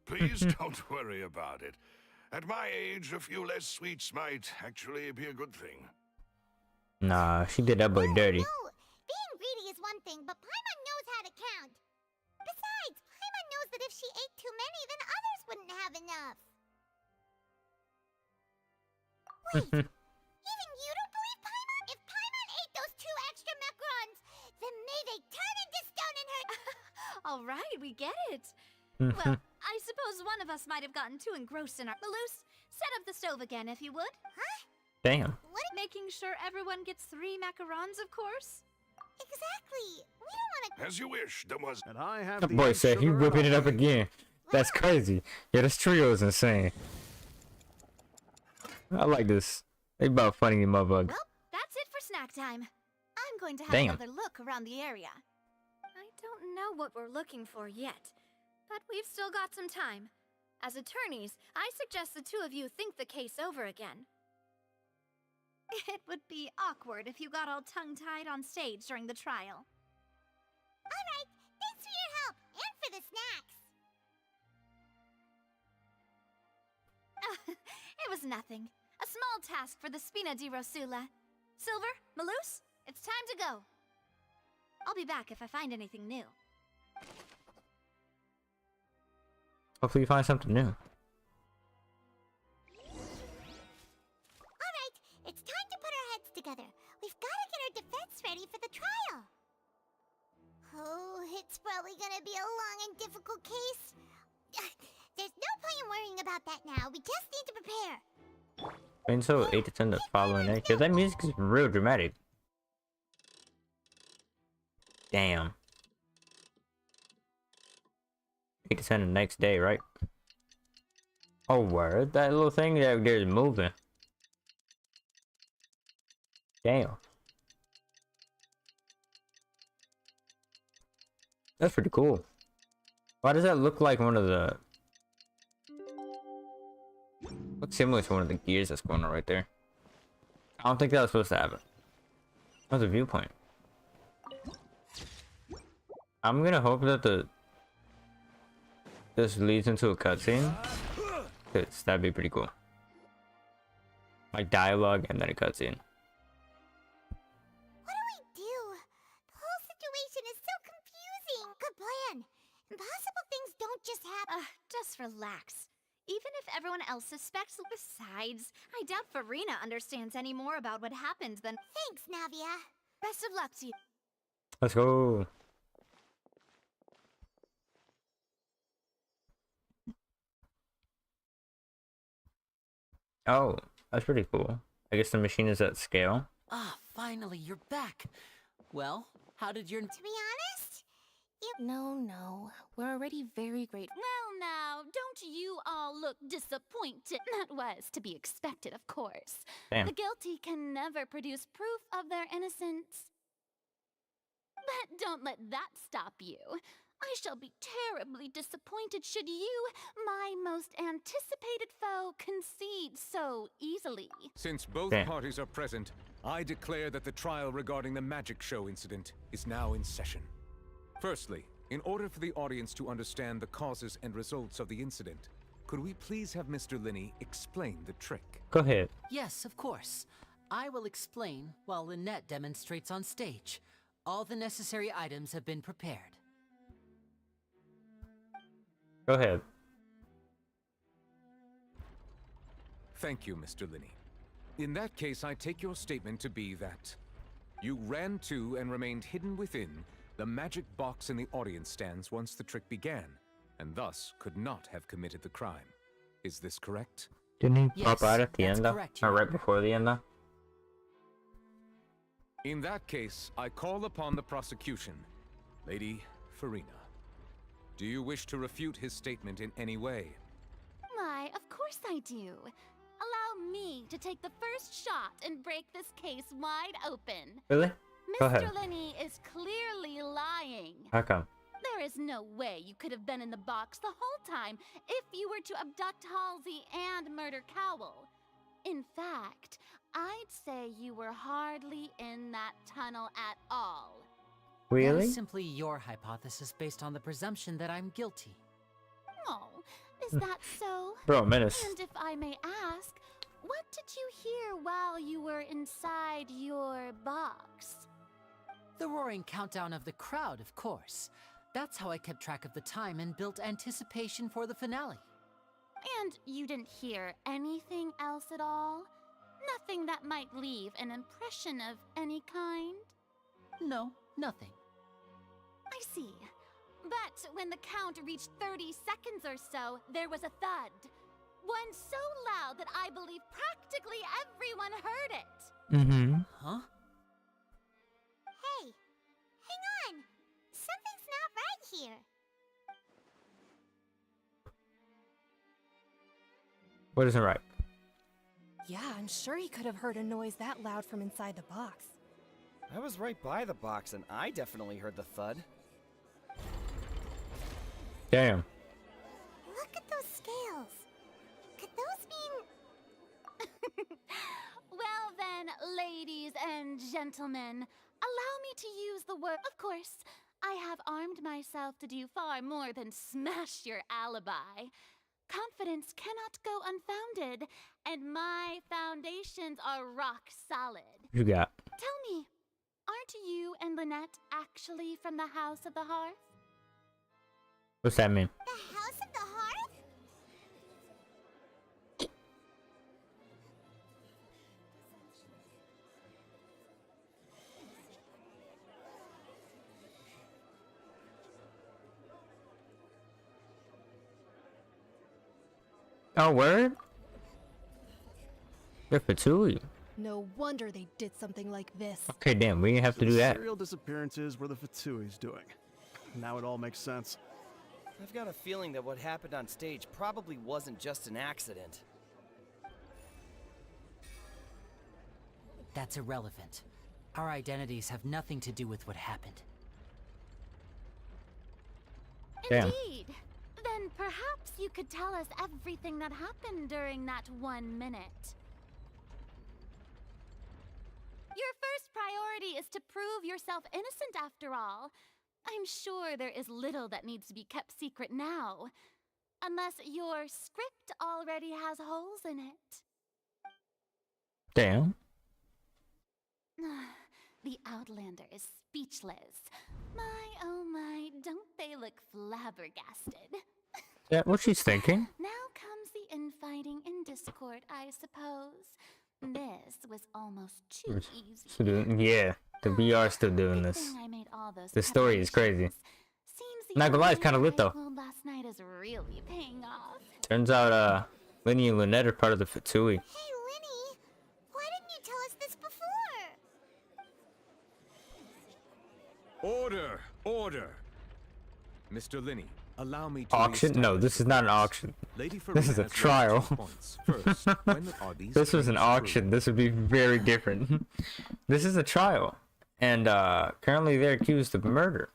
3, honest. Please don't worry about it. At my age, a few less sweets might actually be a good thing. Nah, she did that boy dirty. No, being greedy is one thing, but Paimon knows how to count. Besides, Paimon knows that if she ate too many, then others wouldn't have enough. Wait, even you don't believe Paimon? If Paimon ate those 2 extra macarons, then may they turn into stone in her... All right, we get it. Well, I suppose one of us might have gotten too engrossed in our... Malus, set up the stove again, if you would. Huh? Damn. Making sure everyone gets 3 macarons, of course. Exactly. We don't want to... As you wish, Demoiselle. And I have That the boy egg said he sugar whipping and it up almond. again. That's crazy. Yeah, this trio is insane. I like this. They about funny motherfucker. Well, that's it for snack time. I'm going to have Damn. another look around the area. I don't know what we're looking for yet, but we've still got some time. As attorneys, I suggest the 2 of you think the case over again. It would be awkward if you got all tongue-tied on stage during the trial. All right, thanks for your help, and for the snacks. It was nothing. A small task for the Spina di Rosula. Silver, Malus, it's time to go. I'll be back if I find anything new. Hopefully you find something new. Alright, it's time to put our heads together. We've got to get our defense ready for the trial. Oh, it's probably gonna be a long and difficult case. There's no point in worrying about that now. We just need to prepare. And so 8 to 10 the following day. Cause that music is real dramatic. Damn. 8 to 10 the next day, right? Oh, word. That little thing that there's moving. Damn. That's pretty cool. Why does that look like one of the... Looks similar to one of the gears that's going on right there. I don't think that was supposed to happen. That was a viewpoint. I'm gonna hope that this leads into a cutscene. Cause that'd be pretty cool. Like dialogue and then a cutscene. What do we do? The whole situation is so confusing. Good plan. Impossible things don't just happen. Just relax. Even if everyone else suspects, besides, I doubt Farina understands any more about what happened than... Thanks, Navia. Best of luck to you. Let's go. Oh, that's pretty cool. I guess the machine is at scale. Ah, finally, you're back. Well, how did your... To be honest, No, we're already very grateful. Well, now, don't you all look disappointed? That was to be expected, of course. Damn. The guilty can never produce proof of their innocence. But don't let that stop you. I shall be terribly disappointed should you, my most anticipated foe, concede so easily. Since both Damn. parties are present, I declare that the trial regarding the magic show incident is now in session. Firstly, in order for the audience to understand the causes and results of the incident, could we please have Mr. Linney explain the trick? Go ahead. Yes, of course. I will explain while Lynette demonstrates on stage. All the necessary items have been prepared. Go ahead. Thank you, Mr. Linney. In that case, I take your statement to be that you ran to and remained hidden within the magic box in the audience stands once the trick began, and thus could not have committed the crime. Is this correct? Didn't he Yes, pop out at the that's end though? correct, Or Your right Honor. before the end though? In that case, I call upon the prosecution. Lady Farina, do you wish to refute his statement in any way? Why, of course I do. Allow me to take the first shot and break this case wide open. Really? Go ahead. Mr. Linney is clearly lying. How come? There is no way you could have been in the box the whole time if you were to abduct Halsey and murder Cowell. In fact, I'd say you were hardly in that tunnel at all. That Really? is simply your hypothesis based on the presumption that I'm guilty. Oh, is that so? Bro, menace. And if I may ask, what did you hear while you were inside your box? The roaring countdown of the crowd, of course. That's how I kept track of the time and built anticipation for the finale. And you didn't hear anything else at all? Nothing that might leave an impression of any kind? No, nothing. I see. But when the count reached 30 seconds or so, there was a thud. One so loud that I believe practically everyone heard it. Mm-hmm. Huh? hey, hang on. Something's not right here. What isn't right? Yeah, I'm sure he could have heard a noise that loud from inside the box. I was right by the box, and I definitely heard the thud. Damn. Look at those scales. Could those mean... Well then, ladies and gentlemen, allow me to use the word. Of course, I have armed myself to do far more than smash your alibi. Confidence cannot go unfounded, and my foundations are rock solid. You got. Tell me, aren't you and Lynette actually from the House of the Hearth? What's that mean? The House of the Hearth? Oh, word? They're Fatui. No wonder they did something like this. Okay, damn, we didn't have to do that. Serial disappearances were the Fatui's doing. Now it all makes sense. I've got a feeling that what happened on stage probably wasn't just an accident. That's irrelevant. Our identities have nothing to do with what happened. Damn. Indeed. Then perhaps you could tell us everything that happened during that 1 minute. Your first priority is to prove yourself innocent after all. I'm sure there is little that needs to be kept secret now. Unless your script already has holes in it. Damn. The Outlander is speechless. My, oh my, don't they look flabbergasted? Yeah, what she's thinking? Now comes the infighting in Discord, I suppose. This was almost too easy. Yeah, the VR still doing this. I made all those The story is crazy. Not gonna lie, it's kind of lit though. Last night is really paying off. Turns out, Lenny and Lynette are part of the Fatui. Hey, Linny, why didn't you tell us this before? Order! Order! Mr. Linney, allow me to Auction? No, this is not an auction. This is a trial. First, when are these This was an claims auction. This would be very different. This is a trial. And currently they're accused of murder.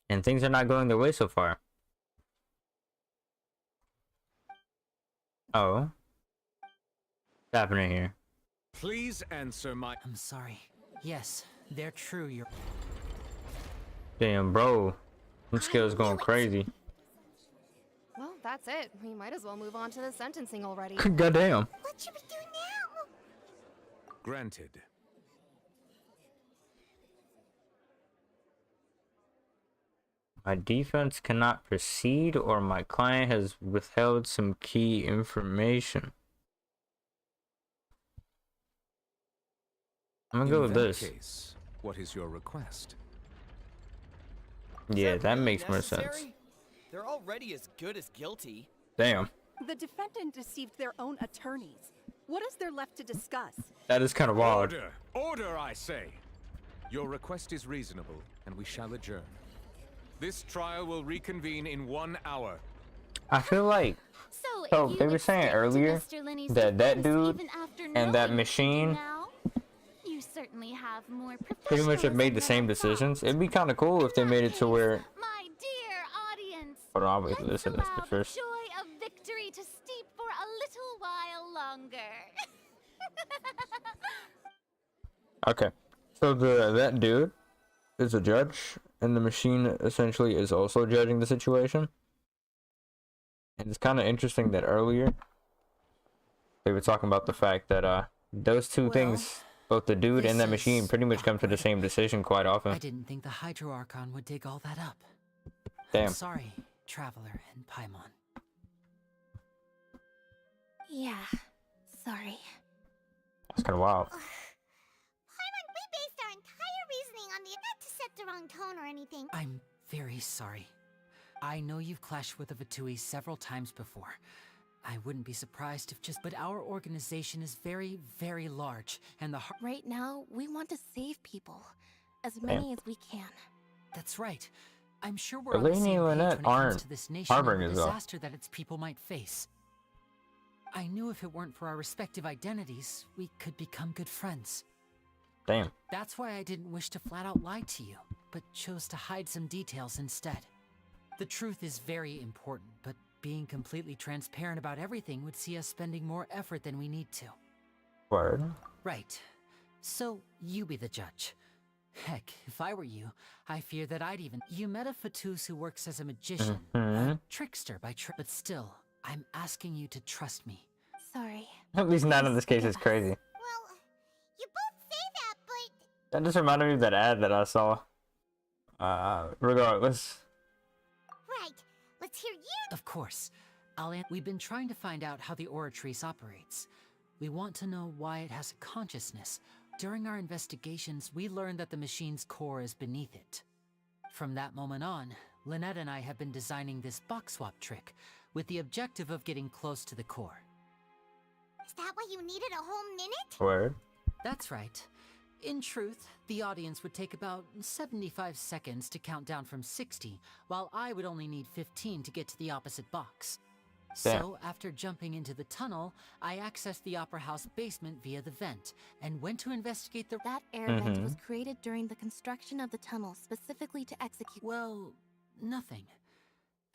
And things are not going their way so far. Oh. What's happening here? Please answer my... I'm sorry. Yes, they're true. You're... Damn, bro. Them skills going crazy. Well, that's it. We might as well move on to the sentencing already. Goddamn. What should we do now? Granted. My defense cannot proceed, or my client has withheld some key information. I'm gonna go with this. Case, what is your request? Yeah, that really makes more necessary? sense. They're already as good as guilty. Damn. The defendant deceived their own attorneys. What is there left to discuss? That is kind of wild. Order! Order, I say! Your request is reasonable, and we shall adjourn. This trial will reconvene in 1 hour. I feel like so they were saying earlier that that dude and that machine you certainly have more pretty much have made the same decisions. It'd be kind of cool if they made it to where. My dear audience, Hold on, I'll wait to listen to this first. joy of victory to steep for a little while longer. Okay, so that dude is a judge, and the machine essentially is also judging the situation. And it's kind of interesting that earlier they were talking about the fact that those two things, both the dude and that machine, pretty much come to the same decision quite often. I didn't think the Hydro Archon would dig all that up. Damn. I'm sorry, Traveler and Paimon. Yeah, sorry. That's kind of wild. Paimon, we based our entire reasoning on the not to set the wrong tone or anything. I'm very sorry. I know you've clashed with the Fatui several times before. I wouldn't be surprised if but our organization is very, very large, and the Right now, we want to save people. As many as we can. That's right. I'm sure we're on the Delaney same and page Lynette when it comes aren't to this nation and the harbingers, though. disaster that its people might face. I knew if it weren't for our respective identities, we could become good friends. Damn. That's why I didn't wish to flat out lie to you, but chose to hide some details instead. The truth is very important, but being completely transparent about everything would see us spending more effort than we need to. Word. Right. So, you be the judge. Heck, if I were you, I fear that I'd even... You met a Fatus who works as a magician, a trickster by but still, I'm asking you to trust me. Sorry. At least none of this case is crazy. Well, you both say that, but... That just reminded me of that ad that I saw. Regardless. Right. Let's hear you. Of course. We've been trying to find out how the Oratrice operates. We want to know why it has a consciousness. During our investigations, we learned that the machine's core is beneath it. From that moment on, Lynette and I have been designing this box swap trick, with the objective of getting close to the core. Is that why you needed a whole minute? Word. That's right. In truth, the audience would take about 75 seconds to count down from 60, while I would only need 15 to get to the opposite box. Damn. So, after jumping into the tunnel, I accessed the Opera House basement via the vent, and went to investigate the— That air vent was created during the construction of the tunnel specifically to execute— Well, nothing.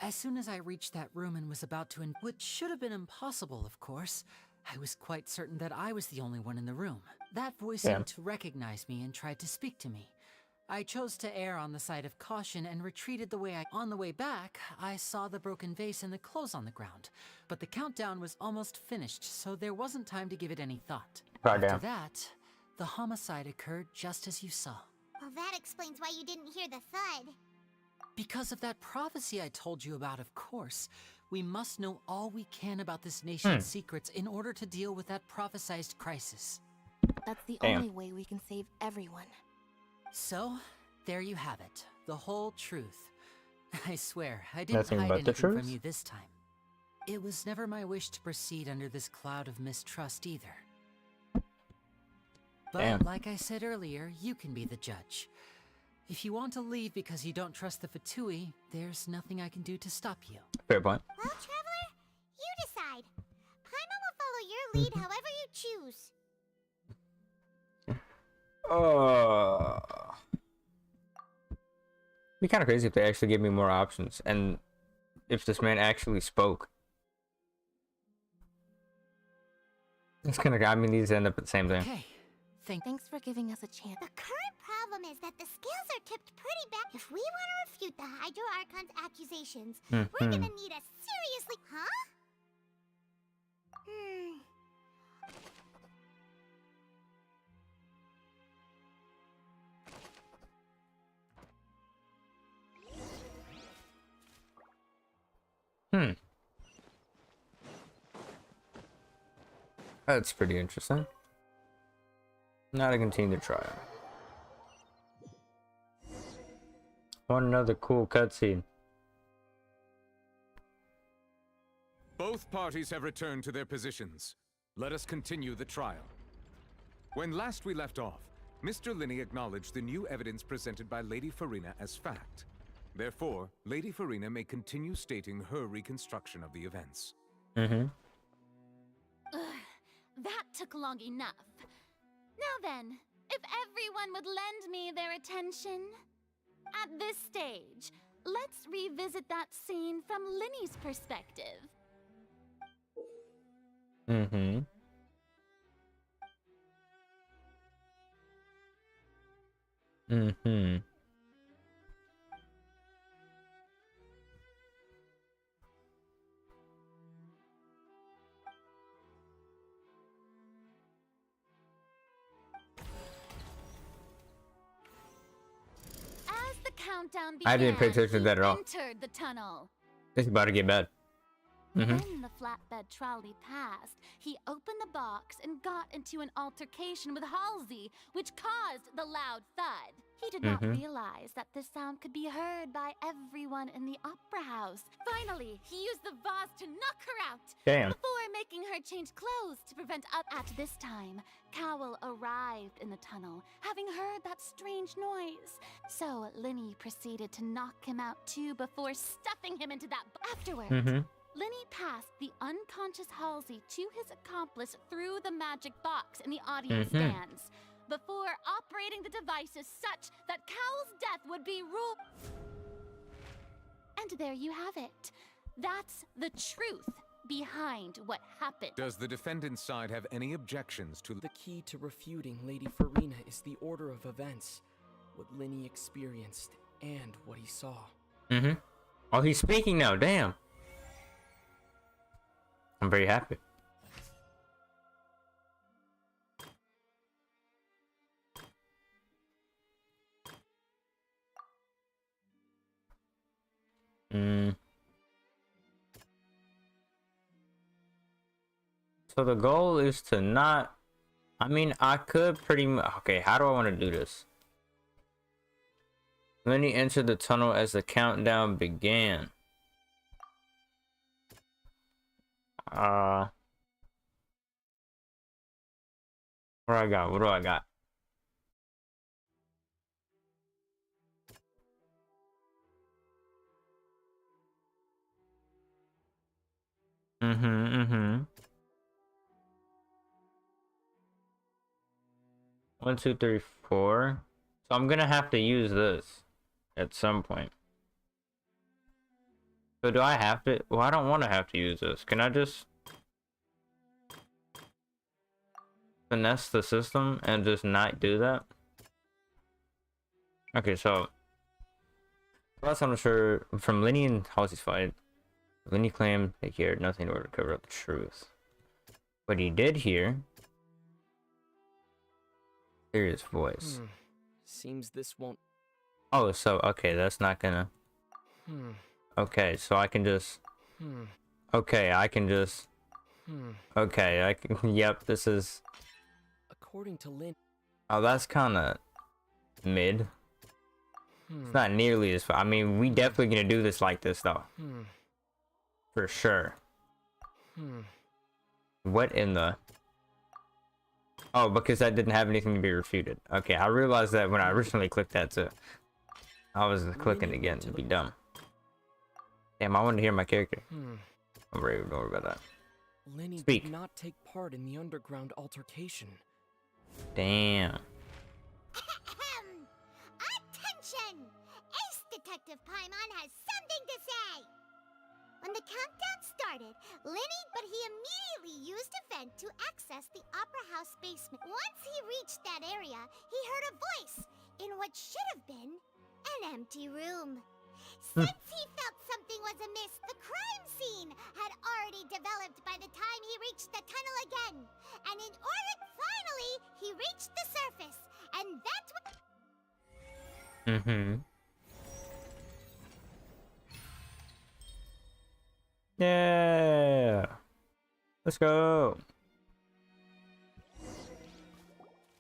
As soon as I reached that room and was about to which should have been impossible, of course, I was quite certain that I was the only one in the room. That voice seemed to recognize me and tried to speak to me. I chose to err on the side of caution and retreated the way I— On the way back, I saw the broken vase and the clothes on the ground, but the countdown was almost finished, so there wasn't time to give it any thought. After that, the homicide occurred just as you saw. Well, that explains why you didn't hear the thud. Because of that prophecy I told you about, of course. We must know all we can about this nation's secrets in order to deal with that prophesized crisis. That's the only way we can save everyone. So, there you have it. The whole truth. I swear, I didn't Nothing hide but the anything from truth? you this time. It was never my wish to proceed under this cloud of mistrust either. But Damn. like I said earlier, you can be the judge. If you want to leave because you don't trust the Fatui, there's nothing I can do to stop you. Fair point. Well, Traveler, you decide. Paimon will follow your lead however you choose. Be kind of crazy if they actually gave me more options, and if this man actually spoke. It's kind of. I mean, these end up at the same thing. Okay. Thanks for giving us a chance. The current problem is that the scales are tipped pretty bad. If we want to refute the Hydro Archon's accusations, we're gonna need a seriously— Huh? That's pretty interesting. Now to continue the trial. Want another cool cutscene. Both parties have returned to their positions. Let us continue the trial. When last we left off, Mr. Linney acknowledged the new evidence presented by Lady Farina as fact. Therefore, Lady Farina may continue stating her reconstruction of the events. Ugh, that took long enough. Now then, if everyone would lend me their attention. At this stage, let's revisit that scene from Linney's perspective. As the countdown began, I didn't pay attention to that at all. entered the tunnel. It's about to get bad. When the flatbed trolley passed, he opened the box and got into an altercation with Halsey, which caused the loud thud. He did not realize that this sound could be heard by everyone in the opera house. Finally, he used the vase to knock her out. Damn. Before making her change clothes to prevent up. At this time, Cowell arrived in the tunnel, having heard that strange noise. So Linney proceeded to knock him out too before stuffing him into that. Afterwards, Linney passed the unconscious Halsey to his accomplice through the magic box in the audience stands, before operating the devices such that Cowell's death would be ruled. And there you have it. That's the truth behind what happened. Does the defendant's side have any objections to The key to refuting Lady Farina is the order of events, what Linney experienced and what he saw. Oh, he's speaking now. Damn. I'm very happy. So the goal is to not... I mean, I could pretty much... Okay, how do I want to do this? Lenny entered the tunnel as the countdown began. What do I got? What do I got? Mm-hmm. 1, 2, 3, 4. So I'm gonna have to use this at some point. So do I have to? Well, I don't want to have to use this. Can I just finesse the system and just not do that? Okay, so last time I'm sure from Lenny and Halsey's fight, Lenny claimed that he heard nothing in order to cover up the truth. But he did hear his voice. Seems this won't. Oh, so okay, that's not gonna. Okay, so I can just. Okay, I can just. Okay, I can. Yep, this is. According to Lynn. Oh, that's kind of mid. It's not nearly as far. I mean, we definitely gonna do this like this though. For sure. What in the? Oh, because that didn't have anything to be refuted. Okay, I realized that when I originally clicked that too. I was clicking again to be dumb. Damn, I wanted to hear my character. I'm ready. Don't worry about that. Lenny Speak. did not take part in the underground altercation. Damn. Attention! Ace Detective Paimon has something to say! When the countdown started, but he immediately used a vent to access the Opera House basement. Once he reached that area, he heard a voice in what should have been an empty room. Since he felt something was amiss, the crime scene had already developed by the time he reached the tunnel again. And in order, finally, he reached the surface. And that's what... Yeah. Let's go.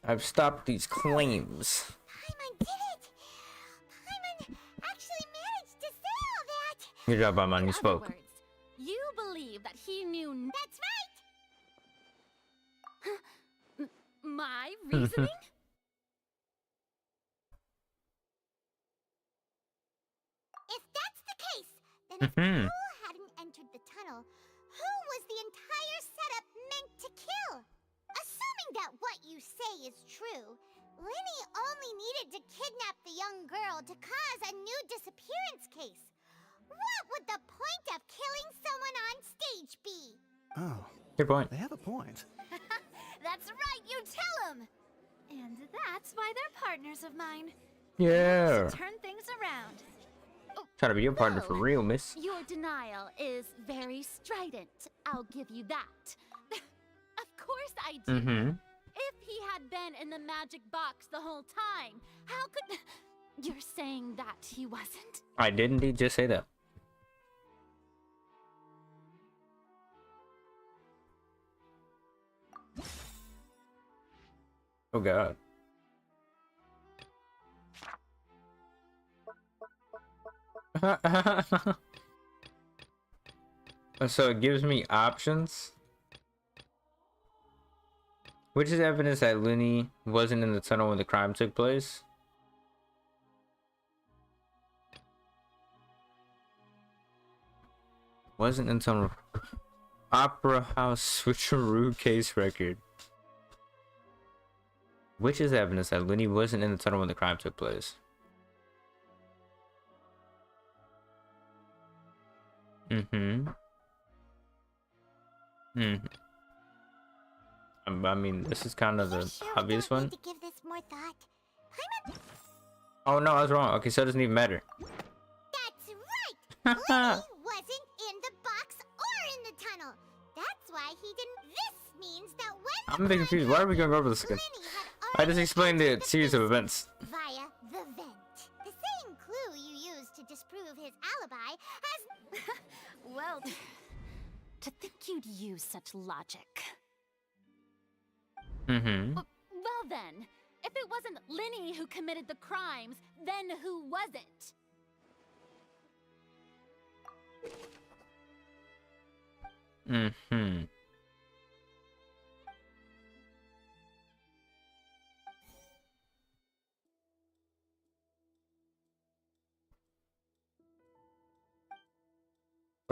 I've stopped these claims. Paimon did it! Paimon actually managed to say all that! Good job, Paimon. You spoke. Words, you believe that he knew. That's right! My reasoning? If that's the case, then if Cole hadn't entered the tunnel, who was the entire setup meant to kill? Assuming that what you say is true, Lenny only needed to kidnap the young girl to cause a new disappearance case. What would the point of killing someone on stage be? Oh. Good point. They have a point. That's right, you tell him! And that's why they're partners of mine. Yeah. To turn things around. Try to be your partner for real, miss. Your denial is very strident. I'll give you that. Of course I do. If he had been in the magic box the whole time, how could... You're saying that he wasn't? I did indeed just say that. Oh god. So it gives me options. Which is evidence that Lenny wasn't in the tunnel when the crime took place. Wasn't in tunnel. Opera House switcheroo case record. Which is evidence that Lenny wasn't in the tunnel when the crime took place. I mean, this is kind of the obvious one. To give this more thought. Oh no, I was wrong. Okay, so it doesn't even matter. That's right! Lenny wasn't in the box or in the tunnel. That's why he didn't. This means that when I'm a bit confused. Why are we going over this again? I just explained the series of events. Via the vent. The same clue you used to disprove his alibi has... Well, to think you'd use such logic. Well then, if it wasn't Lenny who committed the crimes, then who was it?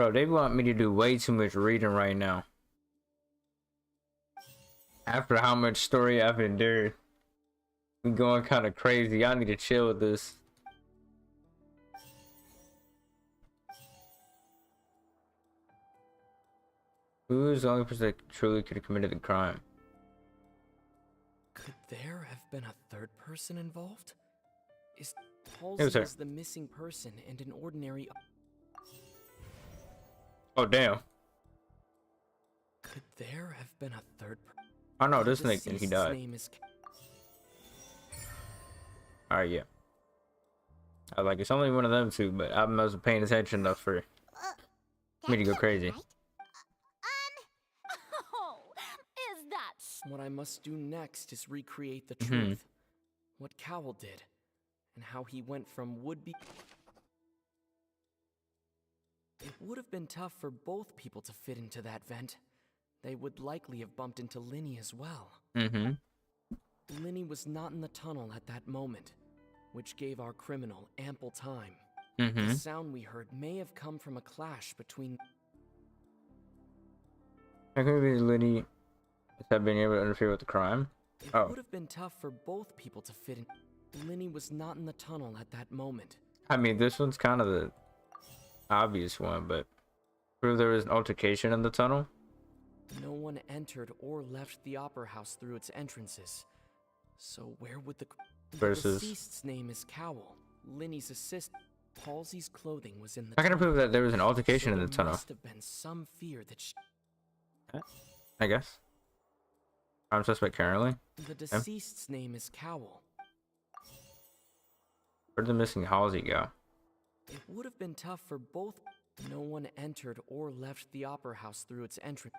Bro, they want me to do way too much reading right now. After how much story I've endured. I'm going kind of crazy. I need to chill with this. Who is the only person that truly could have committed the crime? Could there have been a third person involved? Is was Halsey her. the missing person and an ordinary... Oh, damn. Could there have been a third person? Oh, no, this nigga, he died. Name is... Alright, yeah. I was like, it's only one of them two, but I wasn't paying attention enough for me to go crazy. Oh, is that What I must do next is recreate the Mhm. truth. What Cowell did, and how he went from would-be... It would have been tough for both people to fit into that vent. They would likely have bumped into Linny as well. Mm-hmm. Linny was not in the tunnel at that moment, which gave our criminal ample time. Mhm. The sound we heard may have come from a clash between... How could be Liddy have been able to interfere with the crime? It Oh, would have been tough for both people to fit in. Linny was not in the tunnel at that moment. I mean, this one's kind of the obvious one, but prove there was an altercation in the tunnel. No one entered or left the opera house through its entrances. So where would the Versus- deceased's name is Cowell. Linny's assistant. Halsey's clothing was in the How can I tunnel. prove that there was an altercation So in the there tunnel? must have been some fear that she... I guess. I'm suspect currently. The deceased's name is Cowell. Where'd the missing Halsey go? It would have been tough for both. No one entered or left the opera house through its entrance.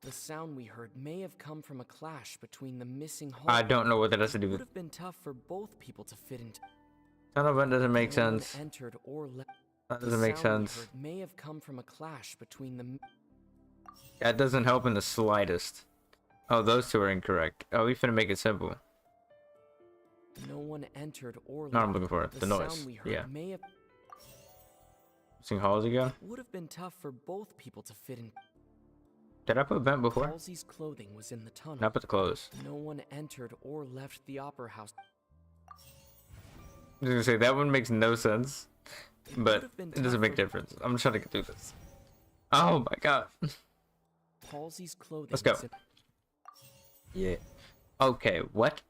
The sound we heard may have come from a clash between the missing hall. I don't know what that has to do It would with. have been tough for both people to fit into. Tunnel vent doesn't make No one sense. entered or left. That The doesn't make sound we sense. heard may have come from a clash between the. That doesn't help in the slightest. Oh, those two are incorrect. Oh, we finna make it simple. No one entered or left. No, I'm looking for it. The noise. Sound we heard Yeah. may have. Missing Halsey go? Would have been tough for both people to fit in. Did I put vent before? Halsey's clothing was in the tunnel. No, I put the clothes. No one entered or left the opera house. I was gonna say that one makes no sense, but have been it doesn't tough make for- difference. I'm trying to get through this. Oh my god. Halsey's clothing. Let's go. was in- Yeah. Okay, what?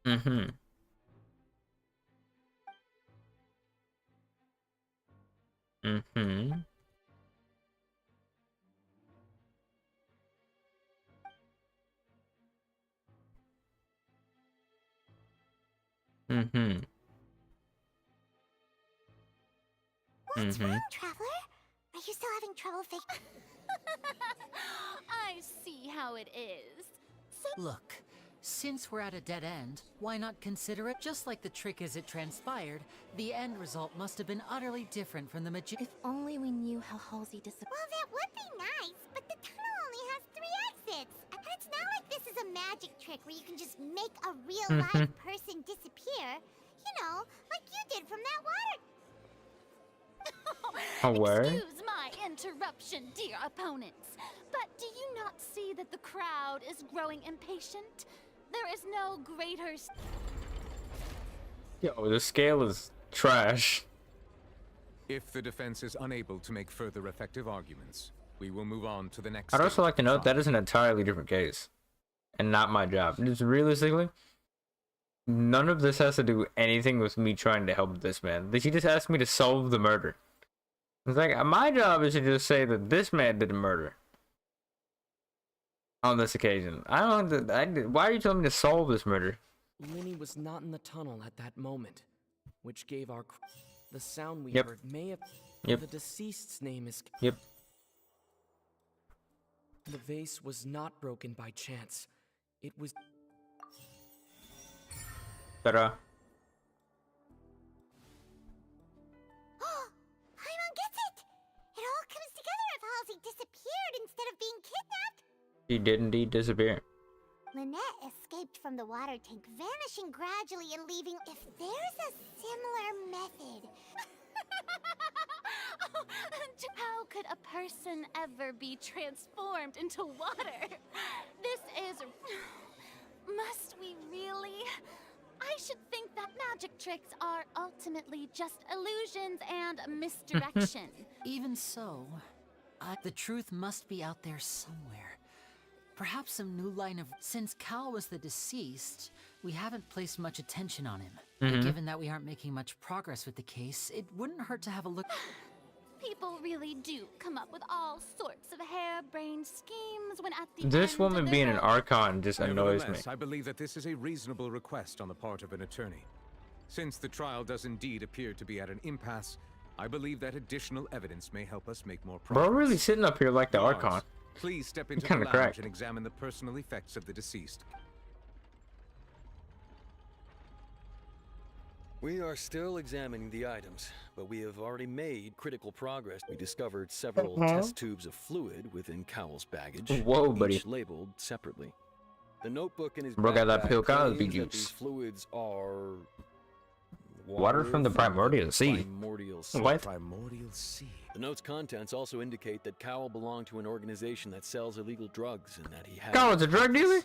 Mm-hmm. Mm-hmm. Mm-hmm. What's Mm-hmm. wrong, Traveler? Are you still having trouble I see how it is. Look, since we're at a dead end, why not consider it? Just like the trick as it transpired, the end result must have been utterly different from the If only we knew how Halsey disappeared. Well, that would be nice, but the tunnel only has 3 exits. And it's not like this is a magic trick where you can just make a real live person disappear. You know, like you did from that water. Oh, where? Excuse my interruption, dear opponents. But do you not see that the crowd is growing impatient? There is no greater... Yo, the scale is trash. If the defense is unable to make further effective arguments, we will move on to the next. I'd also stage like to of note trial. that is an entirely different case, and not my job. Just realistically, none of this has to do anything with me trying to help this man. She just asked me to solve the murder. It's like my job is to just say that this man did the murder on this occasion. I don't. Why are you telling me to solve this murder? Linny was not in the tunnel at that moment, which gave our. The sound we Yep. heard may have. Yep. The deceased's name is. Yep. The vase was not broken by chance. It was. Ta-da. Paimon gets it! It all comes together if Halsey disappeared instead of being kidnapped. She did indeed disappear. Lynette escaped from the water tank, vanishing gradually and leaving. If there's a similar method. How could a person ever be transformed into water? This is... Must we really? I should think that magic tricks are ultimately just illusions and misdirection. Even so, the truth must be out there somewhere. Perhaps some new line of... Since Cal was the deceased, we haven't placed much attention on him. Mhm. Given that we aren't making much progress with the case, it wouldn't hurt to have a look... People really do come up with all sorts of harebrained schemes when at the This end woman of being their an Archon just annoys me. Nevertheless, I believe that this is a reasonable request on the part of an attorney. Since the trial does indeed appear to be at an impasse, I believe that additional evidence may help us make more progress. Bro, really sitting up here like the Guards, Archon. please step into the Kinda lounge cracked. and examine the personal effects of the deceased. We are still examining the items, but we have already made critical progress. We discovered several test tubes of fluid within Cowell's baggage, Whoa, buddy. each labeled separately. The notebook in his Bro got that backpack pale Cosby claims that juice. these fluids are Water from the primordial sea. primordial sea. What? Primordial sea. The note's contents also indicate that Cowell belonged to an organization that sells illegal drugs and that he had... Cowell's a drug dealer?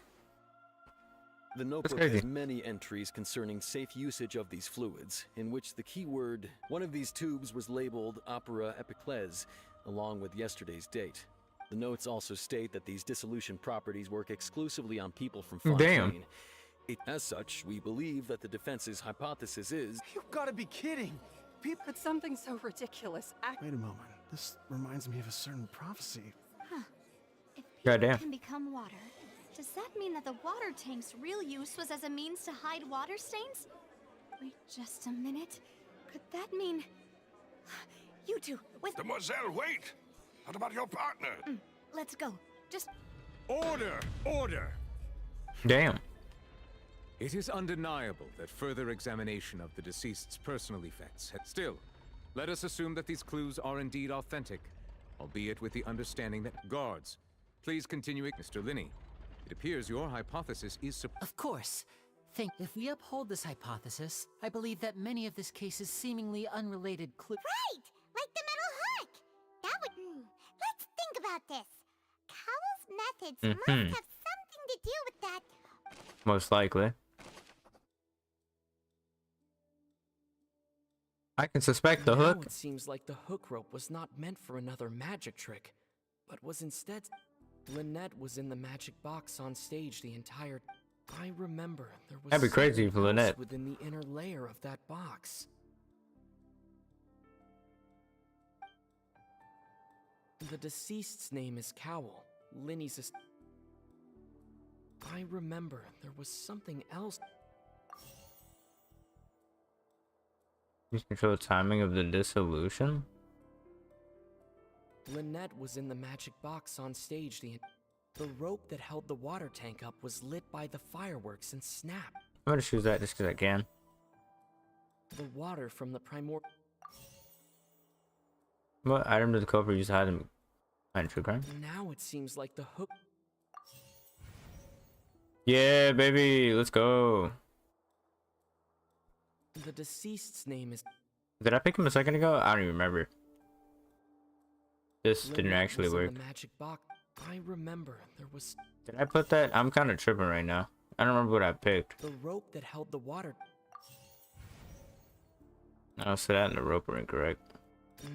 The notebook crazy. has many entries concerning safe usage of these fluids, in which the keyword, one of these tubes was labeled Opera Epiclese, along with yesterday's date. The notes also state that these dissolution properties work exclusively on people from Fontaine. Damn. As such, we believe that the defense's hypothesis is... You've got to be kidding! But something so ridiculous. Wait a moment. This reminds me of a certain prophecy. Huh. If people Goddamn. can become water, does that mean that the water tank's real use was as a means to hide water stains? Wait just a minute. Could that mean... You two, with... Demoiselle, wait! What about your partner? Let's go. Just... Order! Order! Damn. It is undeniable that further examination of the deceased's personal effects had... Still, let us assume that these clues are indeed authentic, albeit with the understanding that... Guards, please continue. Mr. Linney, it appears your hypothesis is... Of course. If we uphold this hypothesis, I believe that many of this case's seemingly unrelated clues... Right! Like the metal hook! That would... Let's think about this. Cowell's methods must have something to do with that. Most likely. I can suspect the Now hook. it seems like the hook rope was not meant for another magic trick, but was instead... Lynette was in the magic box on stage the entire... I remember there was... That'd be crazy something for Lynette. else within the inner layer of that box. The deceased's name is Cowell. Linny's... I remember there was something else... You control the timing of the dissolution? Lynette was in the magic box on stage the rope that held the water tank up was lit by the fireworks and snapped. I'm gonna choose that just because I can. The water from the What item did the culprit use to hide him behind true crime? Now it seems like the hook... Yeah, baby, let's go. The deceased's name is... Did I pick him a second ago? I don't even remember. This didn't Lynette actually was in work. the magic box. I remember there was... Did I put that? I'm kind of tripping right now. I don't remember what I picked. The rope that held the water... Oh, so that and the rope were incorrect.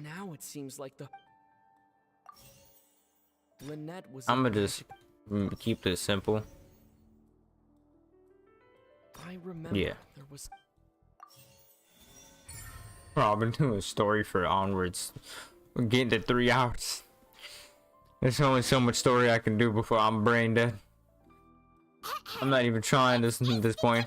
Now it seems like the... Lynette was I'm in gonna the just keep this simple. I remember Yeah. there was... Bro, I've been doing a story for onwards. We're getting to 3 hours. There's only so much story I can do before I'm brain dead. I'm not even trying this at this point.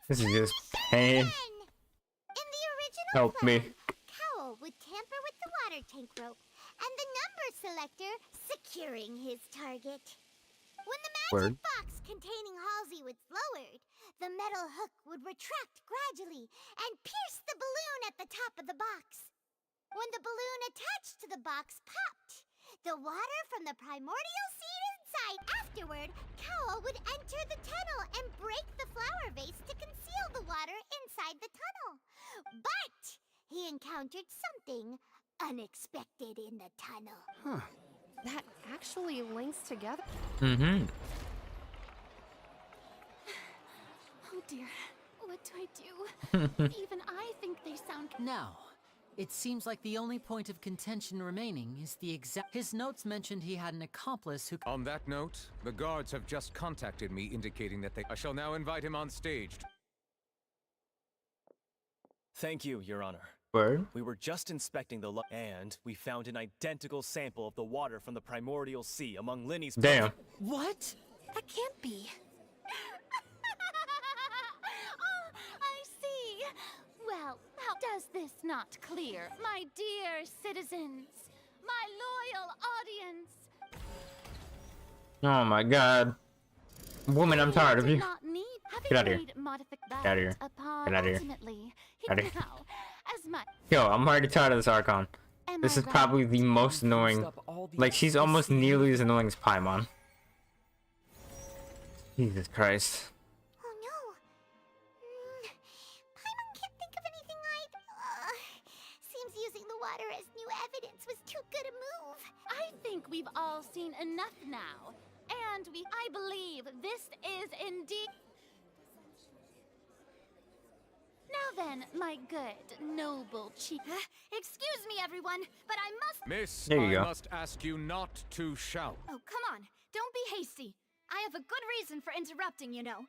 This is just pain. In the original Help me. plan, Cowell would tamper with the water tank rope and the number selector securing his target. When the magic Word. box containing Halsey was lowered, the metal hook would retract gradually and pierce the balloon at the top of the box. When the balloon attached to the box popped, The water from the primordial seed inside. Afterward, Cowl would enter the tunnel and break the flower vase to conceal the water inside the tunnel. But he encountered something unexpected in the tunnel. Huh. That actually links together. Mm-hmm. Oh dear, what do I do? Even I think they sound. Now, it seems like the only point of contention remaining is the exact. His notes mentioned he had an accomplice who. On that note, the guards have just contacted me indicating that they. I shall now invite him on stage. Thank you, Your Honor. Word? We were just inspecting the and we found an identical sample of the water from the primordial sea among Linny's. Damn. What? That can't be. Oh, I see. Well, how does this not clear, my dear citizens, my loyal audience? Oh my god. Woman, I'm tired of you. Get out of here. Get out of here. Get out of here. Get out of here. Yo, I'm already tired of this Archon. This is probably the most annoying. Like, she's almost nearly as annoying as Paimon. Jesus Christ. Oh no. Paimon can't think of anything I'd... seems using the water as new evidence was too good a move. I think we've all seen enough now. And I believe this is indeed... Now then, my good, noble chief. Excuse me, everyone, but I must... Miss, There you I go. must ask you not to shout. Oh, come on. Don't be hasty. I have a good reason for interrupting, you know.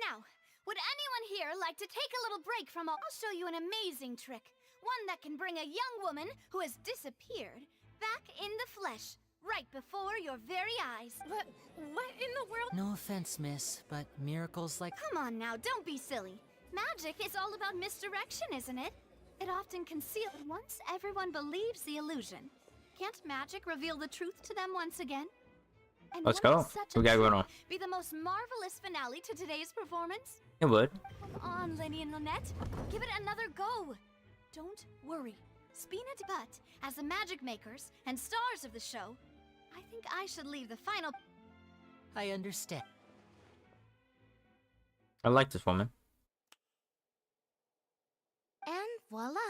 Now, would anyone here like to take a little break from all... I'll show you an amazing trick. One that can bring a young woman who has disappeared back in the flesh, right before your very eyes. What in the world? No offense, miss, but miracles like. Come on now, don't be silly. Magic is all about misdirection, isn't it? It often conceals. Once everyone believes the illusion, can't magic reveal the truth to them once again? And Let's wouldn't go. such We a gotta go trick on. be the most marvelous finale to today's performance? It would. Come on, Lenny and Lynette. Give it another go. Don't worry. Spina, but as the magic makers and stars of the show, I think I should leave the final. I understand. I like this woman. And voila.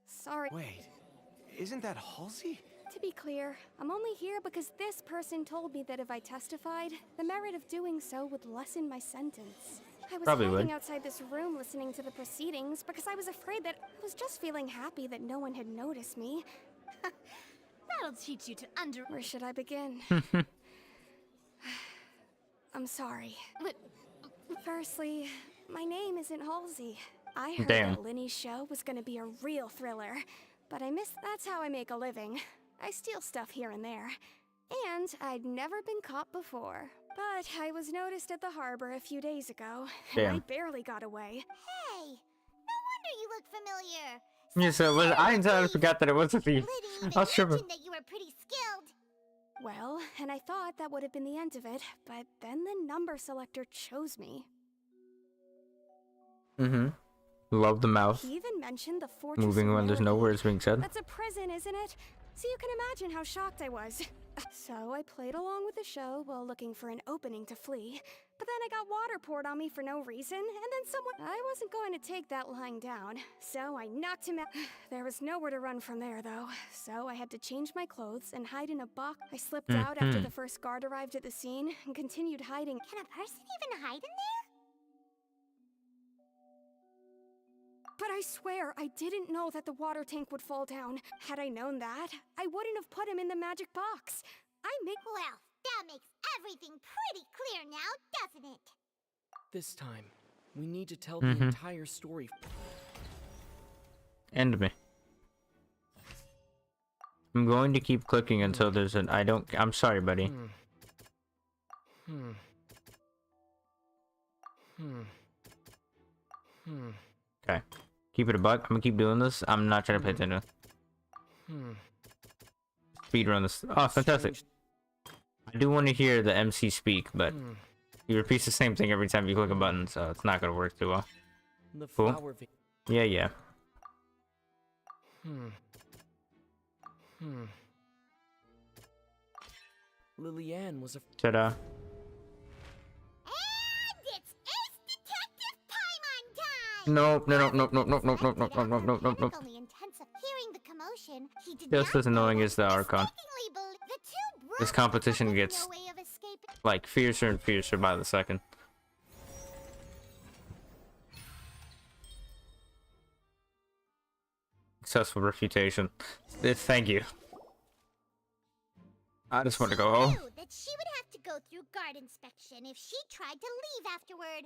Sorry. Wait, isn't that Halsey? To be clear, I'm only here because this person told me that if I testified, the merit of doing so would lessen my sentence. I was Probably hiding would. outside this room listening to the proceedings because I was afraid that I was just feeling happy that no one had noticed me. That'll teach you to Where should I begin? I'm sorry. Firstly, my name isn't Halsey. I heard Damn. that Linny's show was gonna be a real thriller, but I missed. That's how I make a living. I steal stuff here and there. And I'd never been caught before. But I was noticed at the harbor a few days ago, and Damn. I barely got away. Hey, no wonder you look familiar. Yes, it was. I entirely forgot that it was a thief. I was tripping. Mentioned that you were pretty skilled. Well, and I thought that would have been the end of it, but then the number selector chose me. Mm-hmm. Love the mouth. He even mentioned the fortress. Moving of when there's no Melody. words being said. That's a prison, isn't it? So you can imagine how shocked I was. So I played along with the show while looking for an opening to flee. But then I got water poured on me for no reason, and then someone... I wasn't going to take that lying down, so I knocked him out. There was nowhere to run from there, though. So I had to change my clothes and hide in a box. I slipped out after the first guard arrived at the scene and continued hiding. Can a person even hide in there? But I swear, I didn't know that the water tank would fall down. Had I known that, I wouldn't have put him in the magic box. Well, that makes everything pretty clear now, doesn't it? This time, we need to tell the entire story. End me. I'm going to keep clicking until there's an. I'm sorry, buddy. Okay. Keep it a buck. I'm gonna keep doing this. I'm not trying to pay attention. Speed run this. Oh, fantastic. I do want to hear the MC speak, but He repeats the same thing every time you click a button, so it's not gonna work too well. The Cool. flower va- Yeah, yeah. Lillian was a. Ta-da. And it's Ace Detective Paimon time! Nope, no, no, no, no, no, no, no, no, no, no, no, no, no. On the intensive hearing the commotion, he did Just not as annoying as the Archon. mistakenly believe the two This brothers competition had gets no way of escaping. like fiercer and fiercer by the second. Successful refutation. Thank you. I just want to go home. Knew that she would have to go through guard inspection if she tried to leave afterward.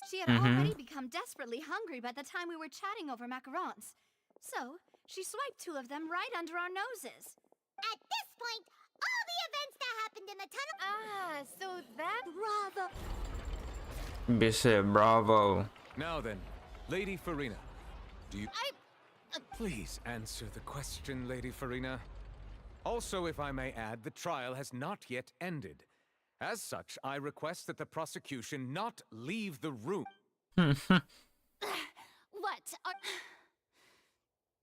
She had already become desperately hungry by the time we were chatting over macarons. So, she swiped 2 of them right under our noses. At this point, all the events that happened in the tunnel. Ah, so that. Bravo. Bishop, bravo. Now then, Lady Farina, do you... Please answer the question, Lady Farina. Also, if I may add, the trial has not yet ended. As such, I request that the prosecution not leave the room. What are...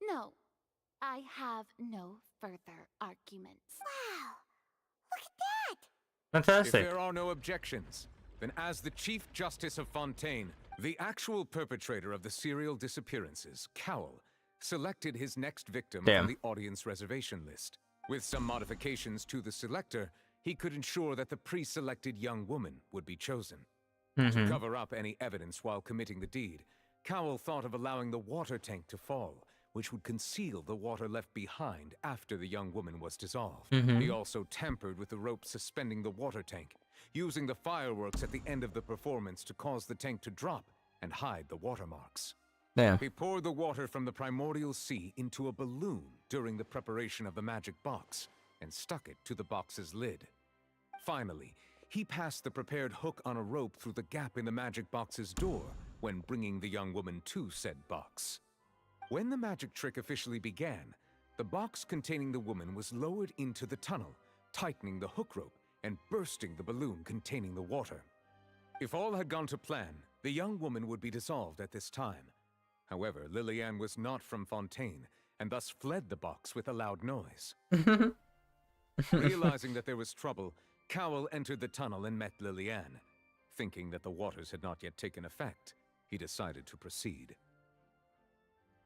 No, I have no further arguments. Wow, look at that! Fantastic. If there are no objections, then as the Chief Justice of Fontaine, the actual perpetrator of the serial disappearances, Cowell, selected his next victim from the audience reservation list. With some modifications to the selector, he could ensure that the pre-selected young woman would be chosen. To cover up any evidence while committing the deed, Cowell thought of allowing the water tank to fall, which would conceal the water left behind after the young woman was dissolved. He also tampered with the rope suspending the water tank, using the fireworks at the end of the performance to cause the tank to drop and hide the watermarks. Damn. He poured the water from the primordial sea into a balloon during the preparation of the magic box and stuck it to the box's lid. Finally, he passed the prepared hook on a rope through the gap in the magic box's door when bringing the young woman to said box. When the magic trick officially began, the box containing the woman was lowered into the tunnel, tightening the hook rope and bursting the balloon containing the water. If all had gone to plan, the young woman would be dissolved at this time. However, Lillian was not from Fontaine, and thus fled the box with a loud noise. Realizing that there was trouble, Cowell entered the tunnel and met Lillian. Thinking that the waters had not yet taken effect, he decided to proceed.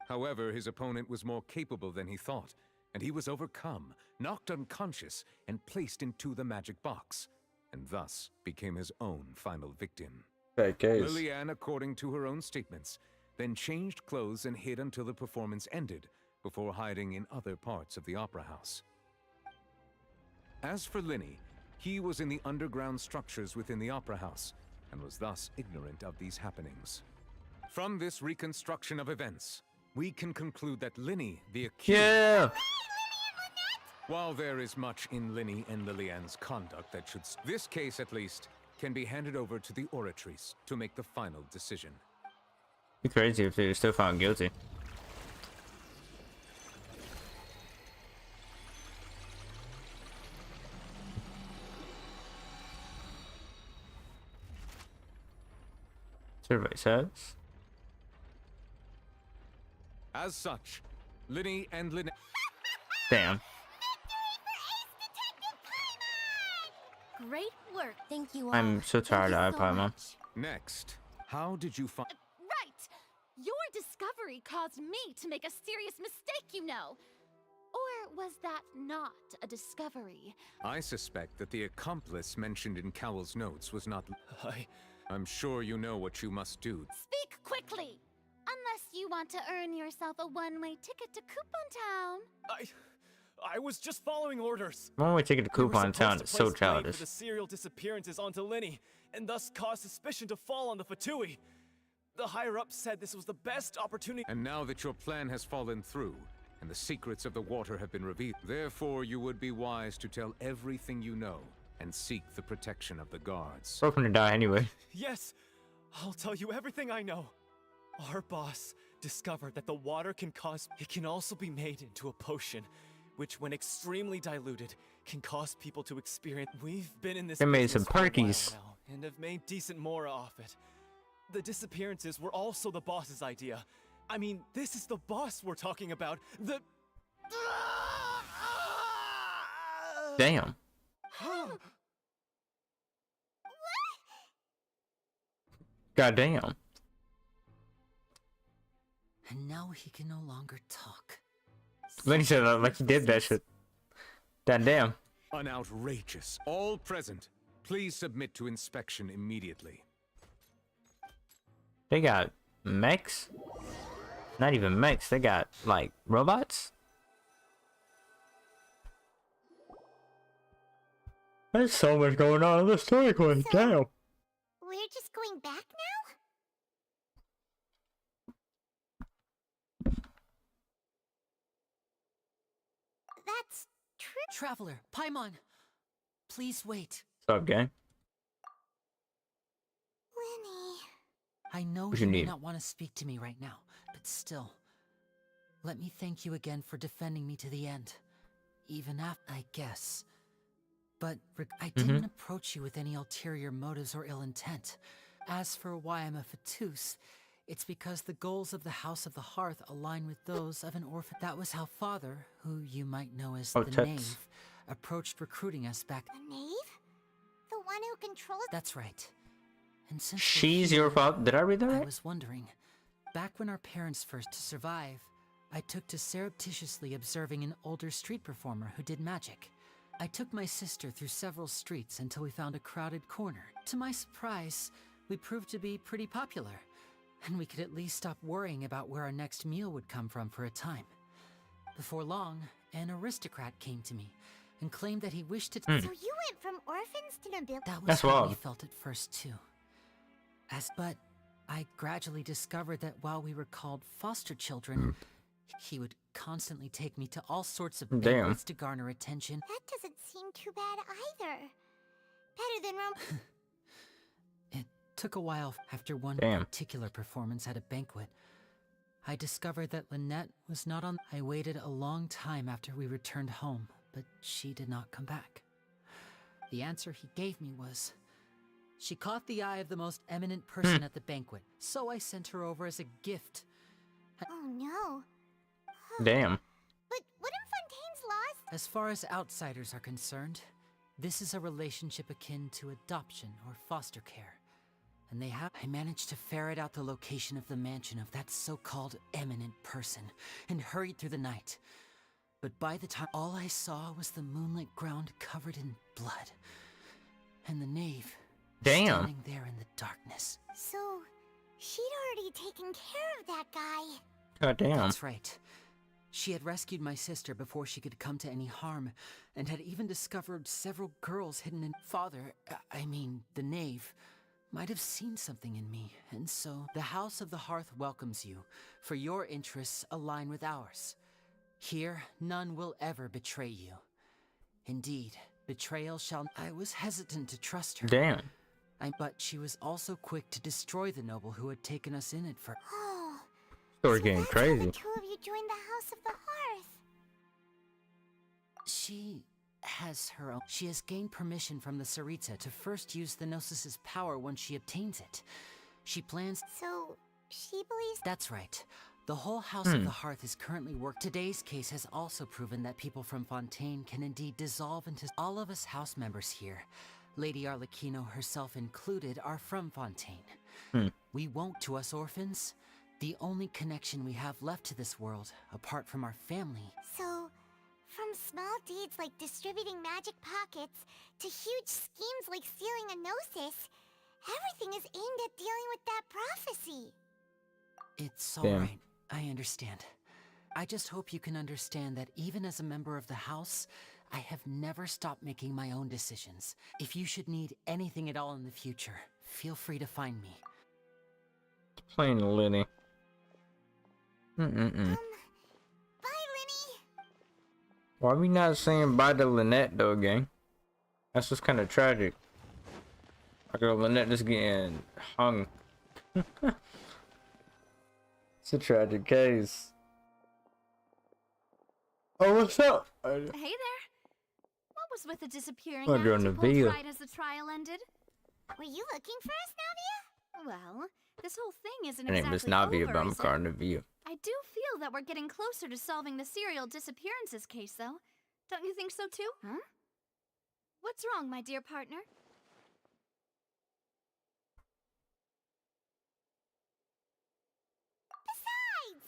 However, his opponent was more capable than he thought, and he was overcome, knocked unconscious, and placed into the magic box, and thus became his own final victim. Lillian, according to her own statements, then changed clothes and hid until the performance ended, before hiding in other parts of the opera house. As for Linny, he was in the underground structures within the opera house, and was thus ignorant of these happenings. From this reconstruction of events, we can conclude that Linny, the accused... While there is much in Linny and Lillian's conduct that should... This case, at least, can be handed over to the Oratrice to make the final decision. Be crazy if they were still found guilty. Survey says. As such, Linny and Lynette... Damn. Great work. Thank you all. I'm so tired of Paimon. Next, how did you find... Right! Your discovery caused me to make a serious mistake, you know. Or was that not a discovery? I suspect that the accomplice mentioned in Cowell's notes was not... I'm sure you know what you must do. Speak quickly! Unless you want to earn yourself a one-way ticket to Coupon Town. I was just following orders. One-way ticket to Coupon Town is so place blame childish. For the serial disappearances onto Linny, and thus cause suspicion to fall on the Fatui. The higher-ups said this was the best opportunity. And now that your plan has fallen through, and the secrets of the water have been revealed, therefore you would be wise to tell everything you know, and seek the protection of the guards. We're gonna die anyway. Yes, I'll tell you everything I know. Our boss discovered that the water can cause... It can also be made into a potion, which, when extremely diluted, can cause people to experience. We've been in this They made business some for a while perkies. now, and have made decent mora off it. The disappearances were also the boss's idea. I mean, this is the boss we're talking about. The... Damn. God damn. And now he can no longer talk. Lenny said that like he did that shit. God damn. An outrageous. All present, please submit to inspection immediately. They got mechs? Not even mechs, they got like robots? There's so much going on in this story quest. Damn. We're just going back now? That's true. Traveler, Paimon, please wait. What's up, gang? Lenny. I know What you you may need? not want to speak to me right now, but still, let me thank you again for defending me to the end. Even after, I guess. But I didn't approach you with any ulterior motives or ill intent. As for why I'm a Fatus, it's because the goals of the House of the Hearth align with those of an orphan. That was how Father, who you might know as the Tets. Knave, approached recruiting us back. The knave? The one who controls. That's right. And since we're She's here, your fault. Did I read that I right? was wondering, back when our parents first to survive, I took to surreptitiously observing an older street performer who did magic. I took my sister through several streets until we found a crowded corner. To my surprise, we proved to be pretty popular, and we could at least stop worrying about where our next meal would come from for a time. Before long, an aristocrat came to me and claimed that he wished to... So you went from orphans to nobility? That was That's how we wild. felt at first too. But I gradually discovered that while we were called foster children, he would constantly take me to all sorts of Damn. banquets to garner attention. That doesn't seem too bad either. Better than Rome. It took a while after one Damn. particular performance at a banquet. I discovered that Lynette was not on. I waited a long time after we returned home, but she did not come back. The answer he gave me was, she caught the eye of the most eminent person at the banquet, so I sent her over as a gift. Oh no. Damn. But wouldn't Fontaine's laws? As far as outsiders are concerned, this is a relationship akin to adoption or foster care. And I managed to ferret out the location of the mansion of that so-called eminent person and hurried through the night. But by the time, all I saw was the moonlit ground covered in blood. And the knave standing there in the darkness. So, she'd already taken care of that guy. God damn. That's right. She had rescued my sister before she could come to any harm, and had even discovered several girls hidden in... Father, I mean, the knave, might have seen something in me, and so the House of the Hearth welcomes you, for your interests align with ours. Here, none will ever betray you. Indeed, betrayal shall... I was hesitant to trust her. Damn. But she was also quick to destroy the noble who had taken us in at first. Oh, Story getting that's how crazy. the two of you joined the House of the Hearth. She has her own. She has gained permission from the Tsaritsa to first use the Gnosis's power once she obtains it. She plans. So, she believes. That's right. The whole House of the Hearth is currently Today's case has also proven that people from Fontaine can indeed dissolve into. All of us house members here, Lady Arlecchino herself included, are from Fontaine. We won't to us orphans. The only connection we have left to this world, apart from our family. So, from small deeds like distributing magic pockets to huge schemes like stealing a Gnosis, everything is aimed at dealing with that prophecy. It's Damn. alright. I understand. I just hope you can understand that even as a member of the House, I have never stopped making my own decisions. If you should need anything at all in the future, feel free to find me. Plain Lenny. Bye, Lenny. Why we not saying bye to Lynette though, gang? That's just kind of tragic. Our girl Lynette just getting hung. It's a tragic case. Oh, what's up? Hey there. What was with the disappearing Oh, act you're on you the pulled video. right as the trial ended? Were you looking for us, Navia? Well, this whole thing isn't Her name is exactly Navi, over, but I'm is it? calling the view. I do feel that we're getting closer to solving the serial disappearances case, though. Don't you think so, too? Huh? What's wrong, my dear partner? Besides,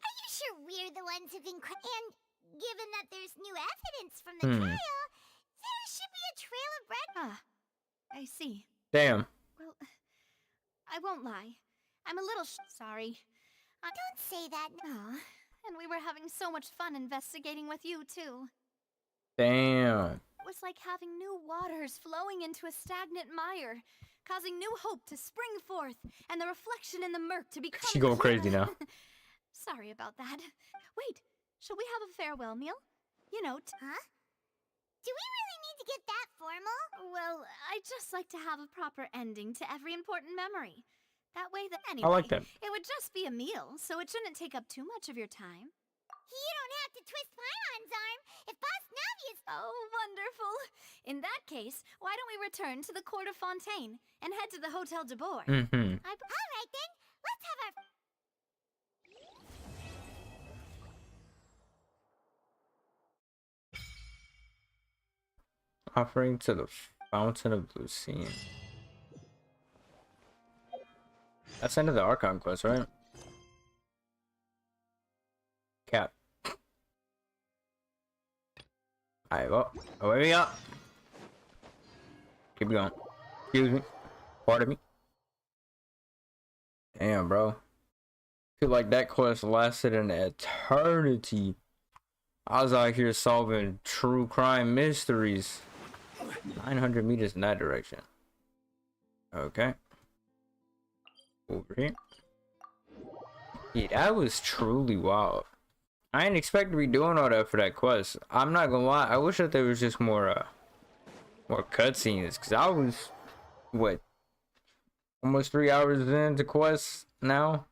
are you sure we're the ones who can And given that there's new evidence from the trial, there should be a trail of bread. Ah, I see. Damn. Well, I won't lie. I'm a little sorry. Don't say that. And we were having so much fun investigating with you, too. Damn. It was like having new waters flowing into a stagnant mire, causing new hope to spring forth, and the reflection in the murk to become She going clear. crazy now. Sorry about that. Wait, shall we have a farewell meal? You know, Huh? Do we really need to get that formal? Well, I'd just like to have a proper ending to every important memory. That way, anyway, I like that. It would just be a meal, so it shouldn't take up too much of your time. You don't have to twist Paimon's arm if Boss Navi is... Oh, wonderful. In that case, why don't we return to the Court of Fontaine and head to the Hotel de Bourg? All right, then. Let's have our... Offering to the Fountain of Lucine. That's the end of the Archon quest, right? Cap. Alright, well, away we go. Keep going. Excuse me. Pardon me. Damn, bro. Feel like that quest lasted an eternity. I was out here solving true crime mysteries. 900 meters in that direction. Okay. Over here. Yeah, that was truly wild. I didn't expect to be doing all that for that quest. I'm not gonna lie. I wish that there was just more cutscenes, because I was, what, almost 3 hours into quest now.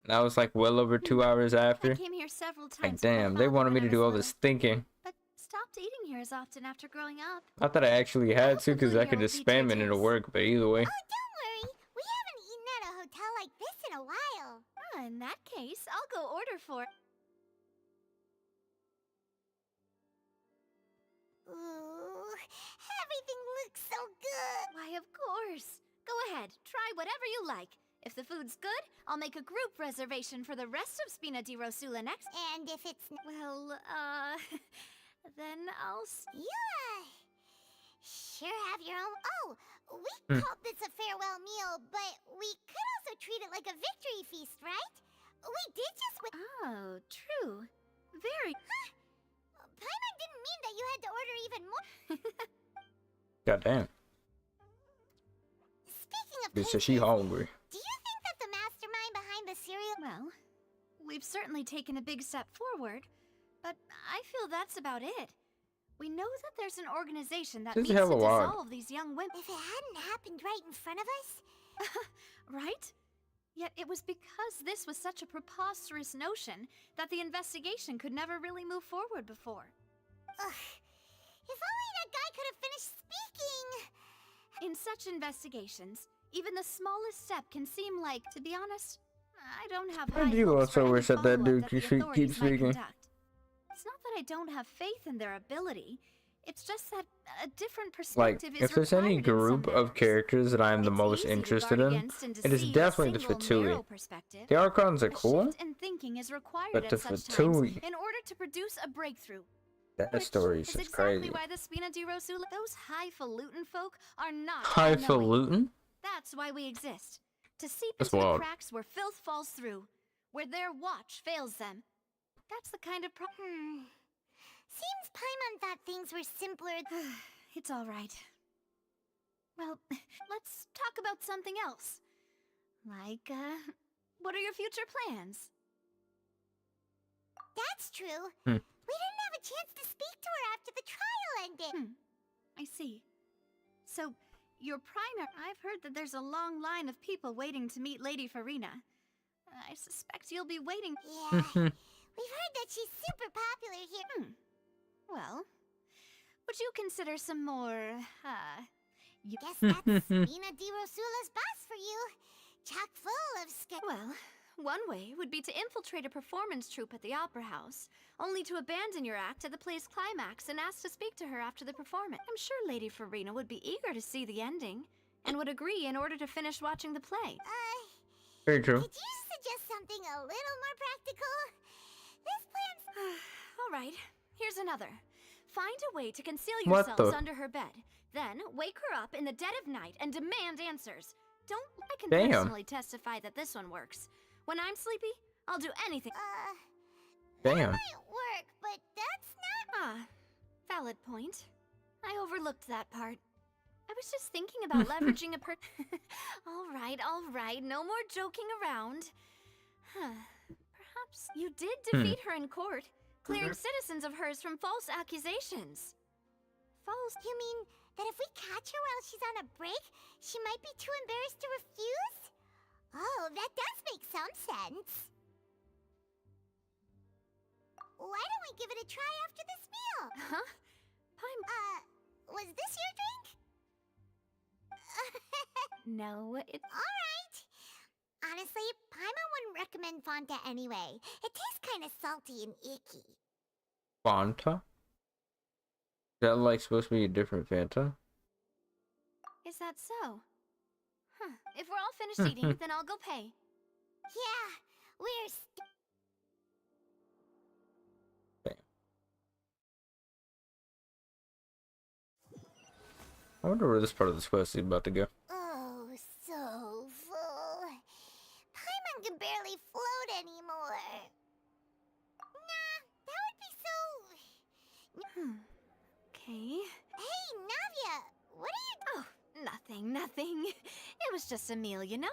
That was like well over 2 hours after. I came here several times. Like, damn, they wanted me to do all this thinking. But stopped eating here as often after growing up. Not that I actually had to, because I could just spam it and it'll work, but either way. Oh, don't worry. We haven't eaten at a hotel like this in a while. In that case, I'll go order for... Ooh, everything looks so good. Why, of course. Go ahead, try whatever you like. If the food's good, I'll make a group reservation for the rest of Spina di Rosula next. And if it's... Well, then I'll... You, sure have your own... Oh, we called this a farewell meal, but we could also treat it like a victory feast, right? We did just... Oh, true. Very... Huh? Paimon didn't mean that you had to order even more. Goddamn. Speaking of Bitch, she hungry. do you think that the mastermind behind the cereal... Well, we've certainly taken a big step forward, but I feel that's about it. We know that there's an organization that This is meets to hella wild. dissolve these young women. If it hadn't happened right in front of us... Right? Yet it was because this was such a preposterous notion that the investigation could never really move forward before. Ugh. If only that guy could have finished speaking! In such investigations, even the smallest step can seem like, to be honest, I don't have high And you hopes for also any wish that that follow-up dude that keep the keep authorities might speaking. conduct. It's not that I don't have faith in their ability. It's just that a different Like, perspective is if there's any required in some group of characters that I am the most easy to interested guard in, against and it is deceive definitely the single, narrow Fatui. perspective. The Archons are A cool, shift in thinking is required but at the such Fatui, times in order to produce a breakthrough. that story is Is just exactly crazy. why the Spina di Rosula, those highfalutin folk, are not all-knowing. Highfalutin? That's why we exist. To seep That's into the wild. cracks where filth falls through, where their watch fails them. That's the kind of Seems Paimon thought things were simpler. It's all right. Well, let's talk about something else. Like, what are your future plans? That's true. Hmm. We didn't have a chance to speak to her after the trial ended. I see. So, your primary... I've heard that there's a long line of people waiting to meet Lady Farina. I suspect you'll be waiting... Yeah. We've heard that she's super popular here. Well, would you consider some more, Guess that's Mina di Rosula's boss for you. Chock full of Well, one way would be to infiltrate a performance troupe at the Opera House, only to abandon your act at the play's climax and ask to speak to her after the performance. I'm sure Lady Farina would be eager to see the ending, and would agree in order to finish watching the play. Very true. Could you suggest something a little more practical? This plan's... Alright, here's another. Find a way to conceal What yourselves the- under her bed. Then, wake her up in the dead of night and demand answers. I can Damn. personally testify that this one works. When I'm sleepy, I'll do anything. Damn. might work, but that's not... Valid point. I overlooked that part. I was just thinking about leveraging a Alright, no more joking around. Perhaps you did defeat her in court, clearing citizens of hers from false accusations. False? You mean that if we catch her while she's on a break, she might be too embarrassed to refuse? Oh, that does make some sense. Why don't we give it a try after this meal? Huh? Was this your drink? No, it's... Alright. Honestly, Paimon wouldn't recommend Fanta anyway. It tastes kind of salty and icky. Fanta? Is that like supposed to be a different Fanta? Is that so? Huh. If we're all finished eating, then I'll go pay. Yeah, we're I wonder where this part of the quest is about to go. oh, so full. Paimon can barely float anymore. Nah, that would be so... Okay. Hey, Navia, what are you... Oh, nothing. It was just a meal, you know?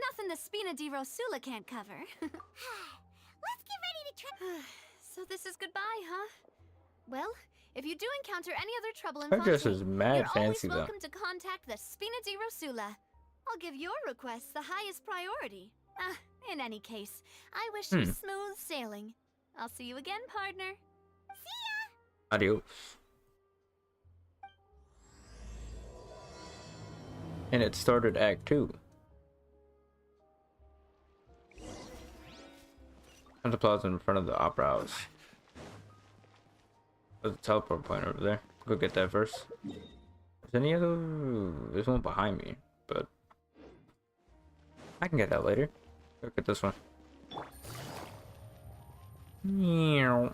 Nothing the Spina di Rosula can't cover. Let's get ready to try... So this is goodbye, huh? Well, if you do encounter any other trouble in Her dress Fontaine, is mad you're fancy, always though. welcome to contact the Spina di Rosula. I'll give your requests the highest priority. In any case, I wish you smooth sailing. I'll see you again, partner. Adios. And it started Act 2. At the plaza in front of the Opera House. There's a teleport point over there. Go get that first. Is any other... There's one behind me, but... I can get that later. Go get this one. Meow.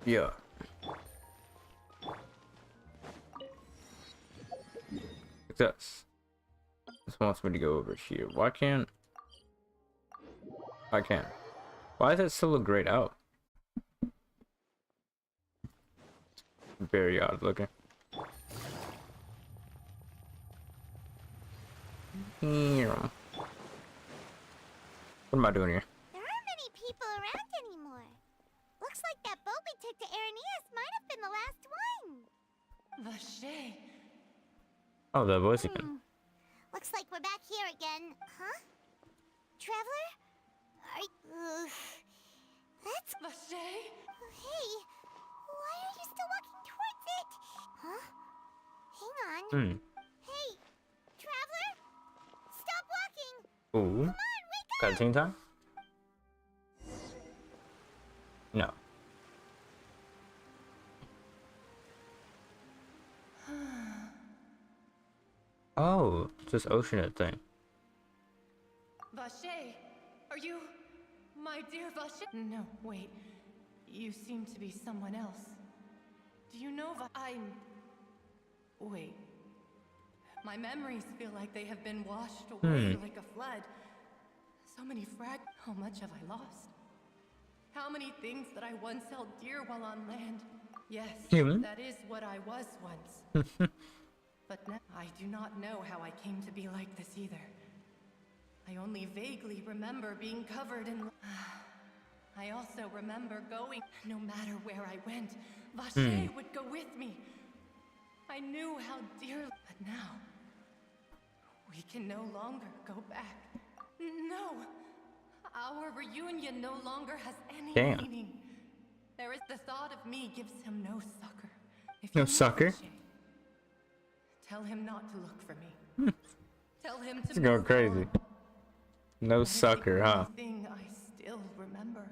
Yeah. Success. This wants me to go over here. Why can't... I can't. Why does it still look grayed out? Very odd looking. What am I doing here? There aren't many people around anymore. Looks like that boat we took to Araneas might have been the last one. Vache. Oh, that voice again. Looks like we're back here again, huh? Traveler? That's... Vache? Hey, why are you still walking towards it? Huh? Hang on. Hey, Traveler? Stop walking! Ooh. Come on, wake up! Cutscene time? No. Oh, it's this oceanite thing. Vache, are you my dear Vache? No, wait. You seem to be someone else. Do you know I'm... Wait. My memories feel like they have been washed away like a flood. So many How much have I lost? How many things that I once held dear while on land? Yes, that is what I was once. But now, I do not know how I came to be like this either. I only vaguely remember being covered in... I also remember going... No matter where I went, Vache would go with me. I knew how dear... But now... We can no longer go back. No! Our reunion no longer has any Damn. meaning. There is the thought of me gives him no succor. If No you meet sucker? Genshin, tell him not to look for me. Tell him to It's going move crazy. on. No That is sucker, the huh? only thing I still remember.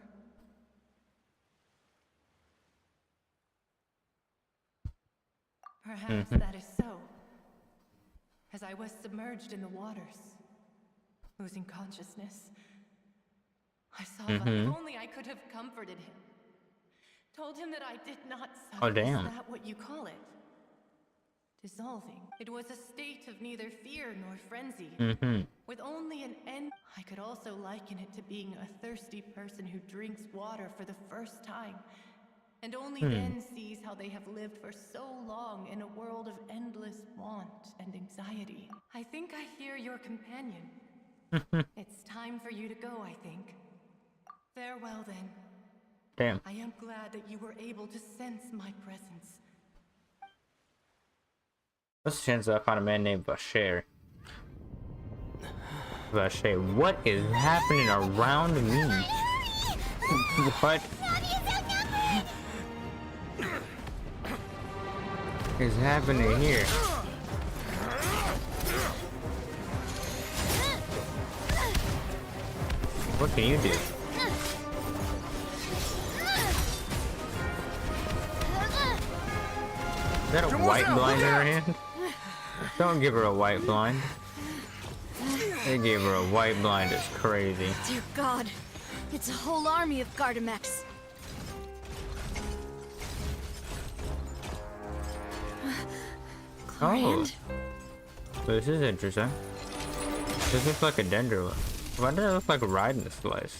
Perhaps Mhm. that is so. As I was submerged in the waters, losing consciousness, I saw If Mhm. only I could have comforted him. Told him that I did not Oh, suffer. damn. Is that what you call it? Dissolving. It was a state of neither fear nor frenzy. Mhm. With only an end. I could also liken it to being a thirsty person who drinks water for the first time, and only then sees how they have lived for so long in a world of endless want and anxiety. I think I hear your companion. It's time for you to go, I think. Farewell, then. Damn. I am glad that you were able to sense my presence. What's the chance that I find a man named Bashir? Bashir, what is happening around me? What is happening here? What can you do? Is that a white blind in her hand? Don't give her a white blind. They gave her a white blind. It's crazy. Dear God, it's a whole army of Gardamex. Oh, this is interesting. This looks like a dendro. Why does it look like a ride in this place?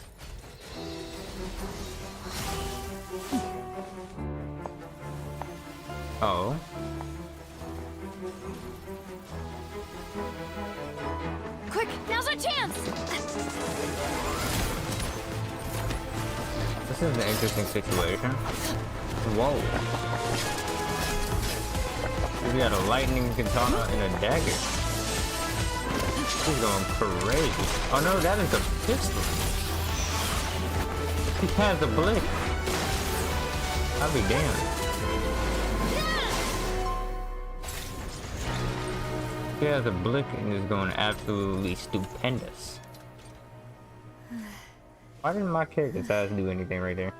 Oh. Quick, now's our chance! This is an interesting situation. Whoa. We got a lightning katana and a dagger. She's going crazy. Oh no, that is a pistol. He has a blick. I'll be damned. He has a blick and is going absolutely stupendous. Why didn't my character's eyes do anything right there?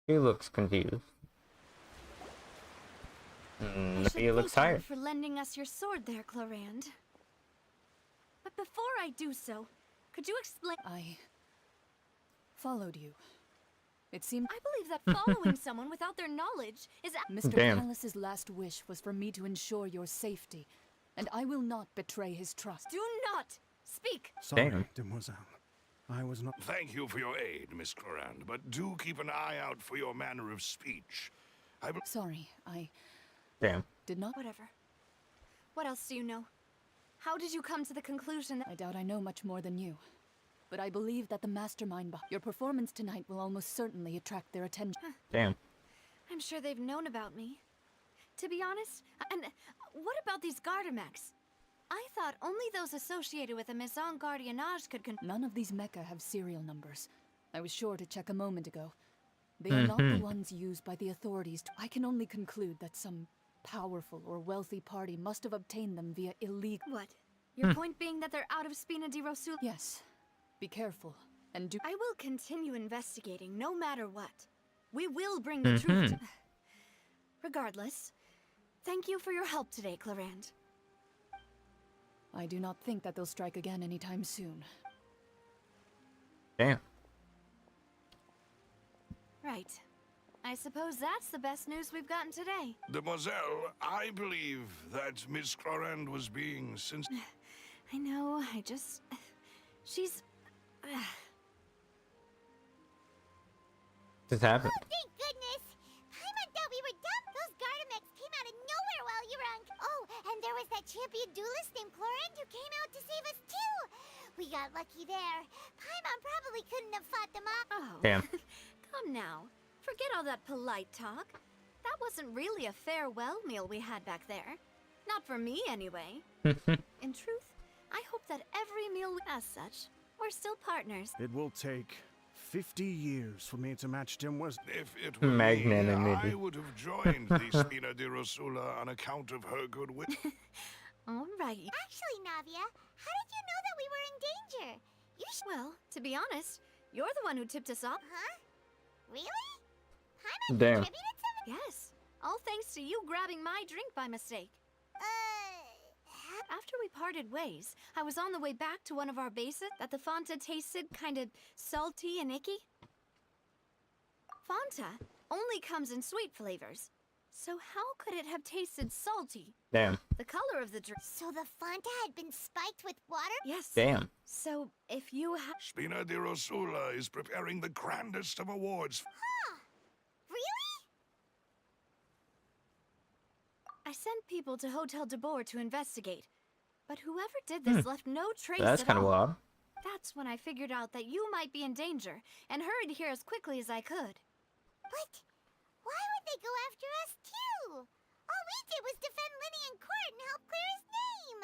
He looks confused. He looks Thank you tired. for lending us your sword there, Clarand. But before I do so, could you explain? I followed you. It seemed I believe that following someone without their knowledge is Mr. Damn. Palace's last wish was for me to ensure your safety, and I will not betray his trust. Do not speak. Sorry, Damn. Demoiselle. I was not. Thank you for your aid, Miss Clorand, but do keep an eye out for your manner of speech. Sorry, I Damn. did not. Whatever. What else do you know? How did you come to the conclusion that I doubt I know much more than you. But I believe that the mastermind your performance tonight will almost certainly attract their attention. Damn. I'm sure they've known about me. To be honest, and what about these Gardamex? I thought only those associated with a Maison Gardiennage could None of these mecha have serial numbers. I was sure to check a moment ago. They are not the ones used by the authorities. I can only conclude that some powerful or wealthy party must have obtained them via illegal. What? Your point being that they're out of Spina di Rosul? Yes. Be careful, and do. I will continue investigating no matter what. We will bring the truth to... Regardless, thank you for your help today, Clarand. I do not think that they'll strike again anytime soon. Damn. Right. I suppose that's the best news we've gotten today. Demoiselle, I believe that Miss Clorand was being I know, I just... She's... This happened. Oh, thank goodness! Paimon thought we were done. Those Gardamex came out of nowhere while you were on... Oh, and there was that champion duelist named Clorand who came out to save us too! We got lucky there. Paimon probably couldn't have fought them off. Oh. Damn. Come now. Forget all that polite talk. That wasn't really a farewell meal we had back there. Not for me, anyway. In truth, I hope that every meal as such, we're still partners. It will take 50 years for me to match Tim was. If it were me, Magnanimity. I would have joined the Spina di Rosula on account of her goodwill. All right. Actually, Navia, how did you know that we were in danger? Well, to be honest, you're the one who tipped us off. Huh? Really? Paimon Damn. contributed something? Yes. All thanks to you grabbing my drink by mistake. After we parted ways, I was on the way back to one of our bases that the Fanta tasted kind of salty and icky. Fanta only comes in sweet flavors. So how could it have tasted salty? Damn. The color of the drink. So the Fanta had been spiked with water? Yes. Damn. So if you have... Spina di Rosula is preparing the grandest of awards. Huh. Really? I sent people to Hotel de Boer to investigate. But whoever did this left no trace That's at kind of all. wild. That's when I figured out that you might be in danger and hurried here as quickly as I could. But why would they go after us too? All we did was defend Linny in court and help clear his name.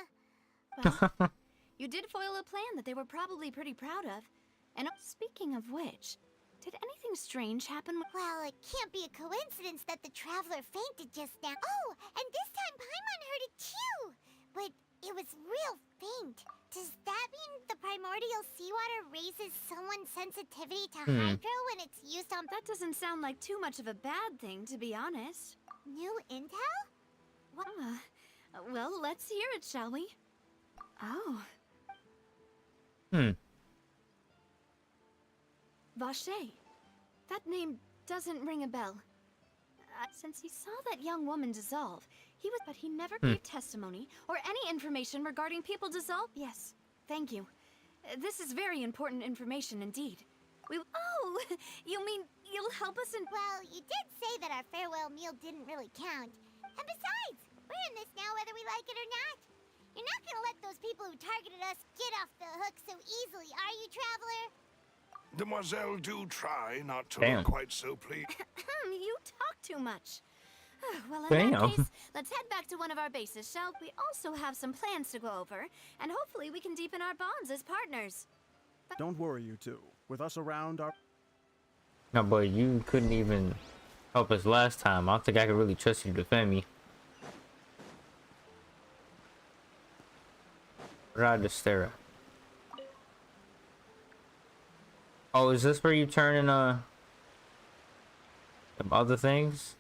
Well, you did foil a plan that they were probably pretty proud of. And speaking of which, did anything strange happen? Well, it can't be a coincidence that the traveler fainted just now. Oh, and this time Paimon heard it too. But it was real faint. Does that mean the primordial seawater raises someone's sensitivity to hydro when it's used on... That doesn't sound like too much of a bad thing, to be honest. New intel? What? Well, let's hear it, shall we? Oh. Vache. That name doesn't ring a bell. Since he saw that young woman dissolve, but he never gave testimony or any information regarding people dissolve. Yes, thank you. This is very important information indeed. Oh, you mean you'll help us in... Well, you did say that our farewell meal didn't really count. And besides, we're in this now whether we like it or not. You're not gonna let those people who targeted us get off the hook so easily, are you, Traveler? Demoiselle, do try not to Damn. look quite so pleased. You talk too much. Well, in Damn. that case, let's head back to one of our bases, shall we? Also have some plans to go over, and hopefully we can deepen our bonds as partners. Don't worry, you two. With us around, our... No, but you couldn't even help us last time. I don't think I could really trust you to defend me. What did I just stare at? Oh, is this where you turn in the other things?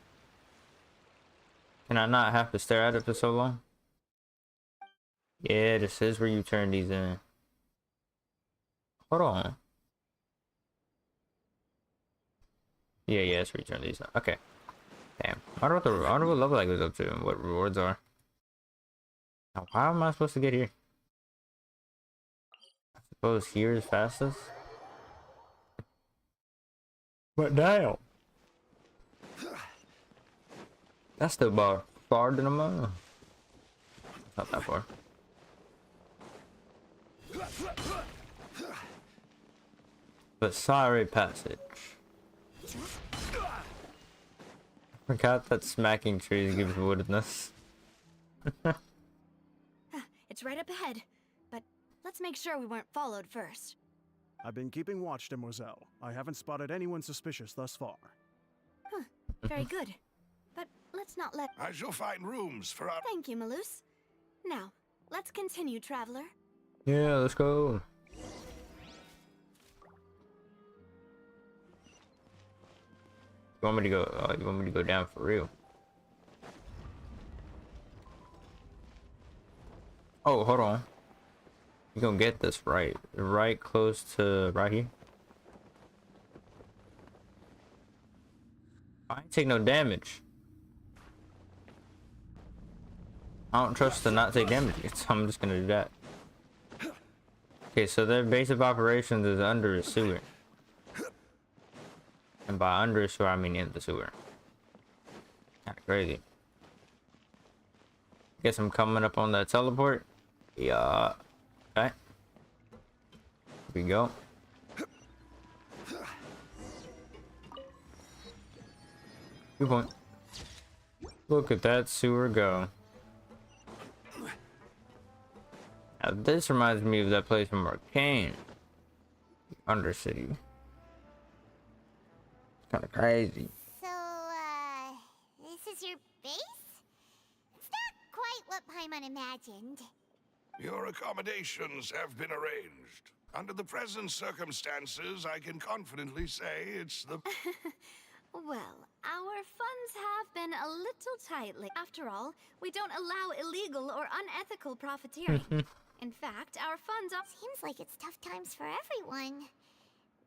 Can I not have to stare at it for so long? Yeah, this is where you turn these in. Hold on. Yeah, that's where you turn these in. Okay. Damn. I don't know what level that goes up to and what rewards are. Now, how am I supposed to get here? I suppose here is fastest. But damn. That's still far than a mile. Not that far. But sorry, passage. Forgot that smacking trees gives woodedness. It's right up ahead, but let's make sure we weren't followed first. I've been keeping watch, Demoiselle. I haven't spotted anyone suspicious thus far. Huh, very good. But let's not let... I shall find rooms for our... Thank you, Malus. Now, let's continue, Traveler. Yeah, let's go. You want me to go? You want me to go down for real? Oh, hold on. You gonna get this right close to right here. I ain't take no damage. I don't trust to not take damage, so I'm just gonna do that. Okay, so their base of operations is under a sewer. And by under a sewer, I mean in the sewer. Kinda crazy. Guess I'm coming up on that teleport. Yeah. Okay. Here we go. Good point. Look at that sewer go. Now, this reminds me of that place from Arcane. Undercity. Kind of crazy. So, this is your base? It's not quite what Paimon imagined. Your accommodations have been arranged. Under the present circumstances, I can confidently say it's the... Well, our funds have been a little tightly. After all, we don't allow illegal or unethical profiteering. In fact, our funds are... Seems like it's tough times for everyone.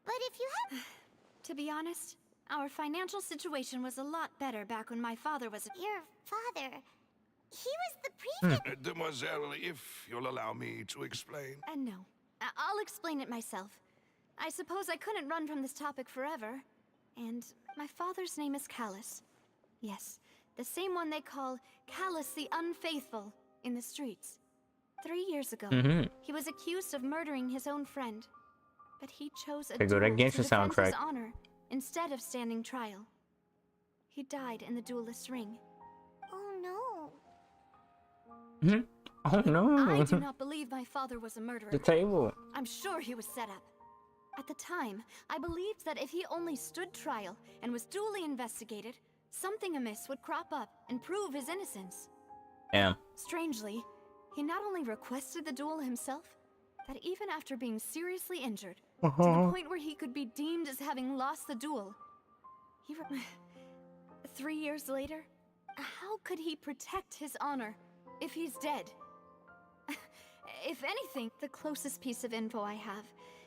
But if you have... To be honest, our financial situation was a lot better back when my father was... Your father... He was the prefect... Demoiselle, if you'll allow me to explain... No. I'll explain it myself. I suppose I couldn't run from this topic forever. And my father's name is Callus. Yes, the same one they call Callus the Unfaithful in the streets. 3 years ago, he was accused of murdering his own friend. But he chose a duel to defend his honor instead of standing trial. He died in the duelist's ring. Oh no. Oh no. I do not believe my father was a murderer. The table. I'm sure he was set up. At the time, I believed that if he only stood trial and was duly investigated, something amiss would crop up and prove his innocence. Yeah. Strangely, he not only requested the duel himself, that even after being seriously injured, to the point where he could be deemed as having lost the duel, 3 years later, how could he protect his honor if he's dead? If anything, the closest piece of info I have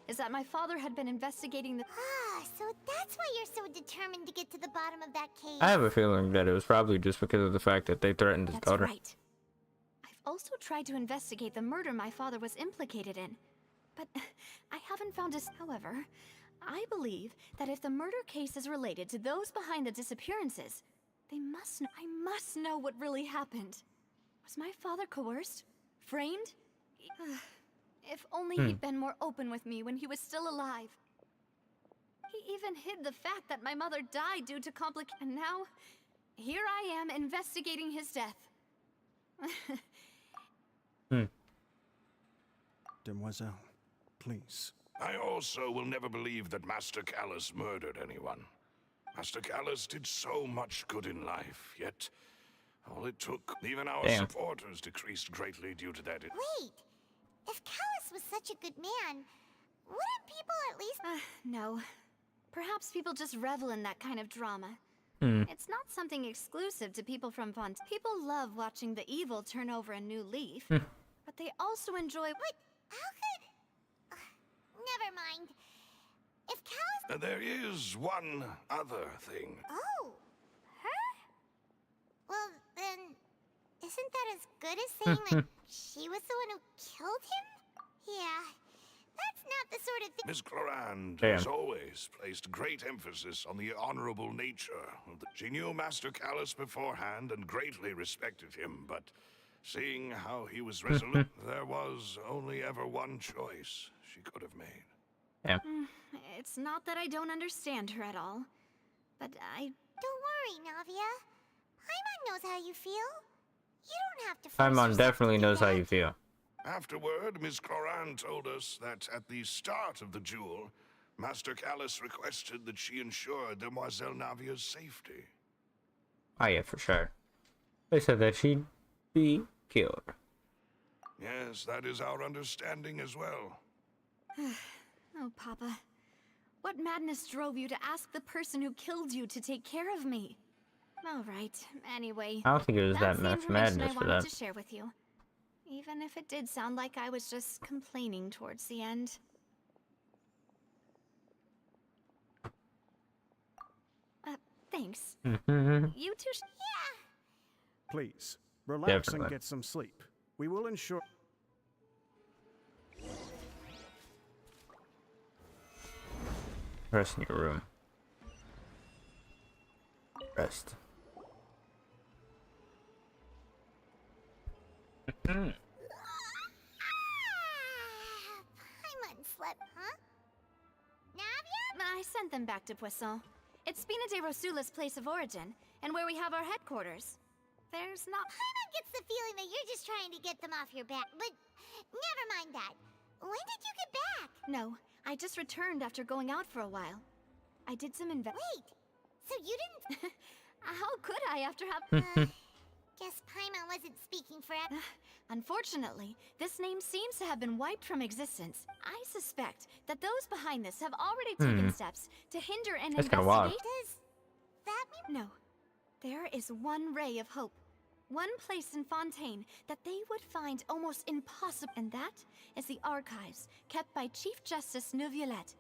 is that my father had been investigating the... So that's why you're so determined to get to the bottom of that case. I have a feeling that it was probably just because of the fact that they threatened his daughter. Right. I've also tried to investigate the murder my father was implicated in, but I haven't found his... However, I believe that if the murder case is related to those behind the disappearances, I must know what really happened. Was my father coerced? Framed? If only he'd been more open with me when he was still alive. He even hid the fact that my mother died due to And now, here I am investigating his death. Demoiselle, please. I also will never believe that Master Callus murdered anyone. Master Callus did so much good in life, yet all it took, even our supporters decreased greatly due to that. Wait, if Callus was such a good man, wouldn't people at least... No. Perhaps people just revel in that kind of drama. It's not something exclusive to people from Font. People love watching the evil turn over a new leaf, but they also enjoy... Wait, how could... never mind. If Callus... There is one other thing. Oh, her? Well, then, isn't that as good as saying that she was the one who killed him? Yeah, that's not the sort of thing... Miss Clorand has always placed great emphasis on the honorable nature of the... She knew Master Callus beforehand and greatly respected him, but seeing how he was resolute, there was only ever one choice she could have made. Yeah. It's not that I don't understand her at all, but I... Don't worry, Navia. Paimon knows how you feel. You don't have to force Paimon definitely knows how you feel. Afterward, Miss Clorand told us that at the start of the duel, Master Callus requested that she ensure Demoiselle Navia's safety. Oh yeah, for sure. They said that she'd be killed. Yes, that is our understanding as well. Oh, Papa. What madness drove you to ask the person who killed you to take care of me? All right. Anyway, I don't think it was that much madness I for wanted that. to share with you. Even if it did sound like I was just complaining towards the end. Thanks. You two Please, relax and Definitely. get some sleep. We will ensure... Rest in your room. Rest. Paimon slept, huh? Navia? I sent them back to Poisson. It's Spina de Rosula's place of origin, and where we have our headquarters. there's not. Paimon gets the feeling that you're just trying to get them off your back, but never mind that. When did you get back? No, I just returned after going out for a while. I did some Wait, so you didn't... How could I after have... Guess Paimon wasn't speaking forever. Unfortunately, this name seems to have been wiped from existence. I suspect that those behind this have already taken steps to hinder an That's kinda wild. investigation. Does that mean... No. There is one ray of hope. One place in Fontaine that they would find almost impossible. And that is the archives kept by Chief Justice Neuvillette.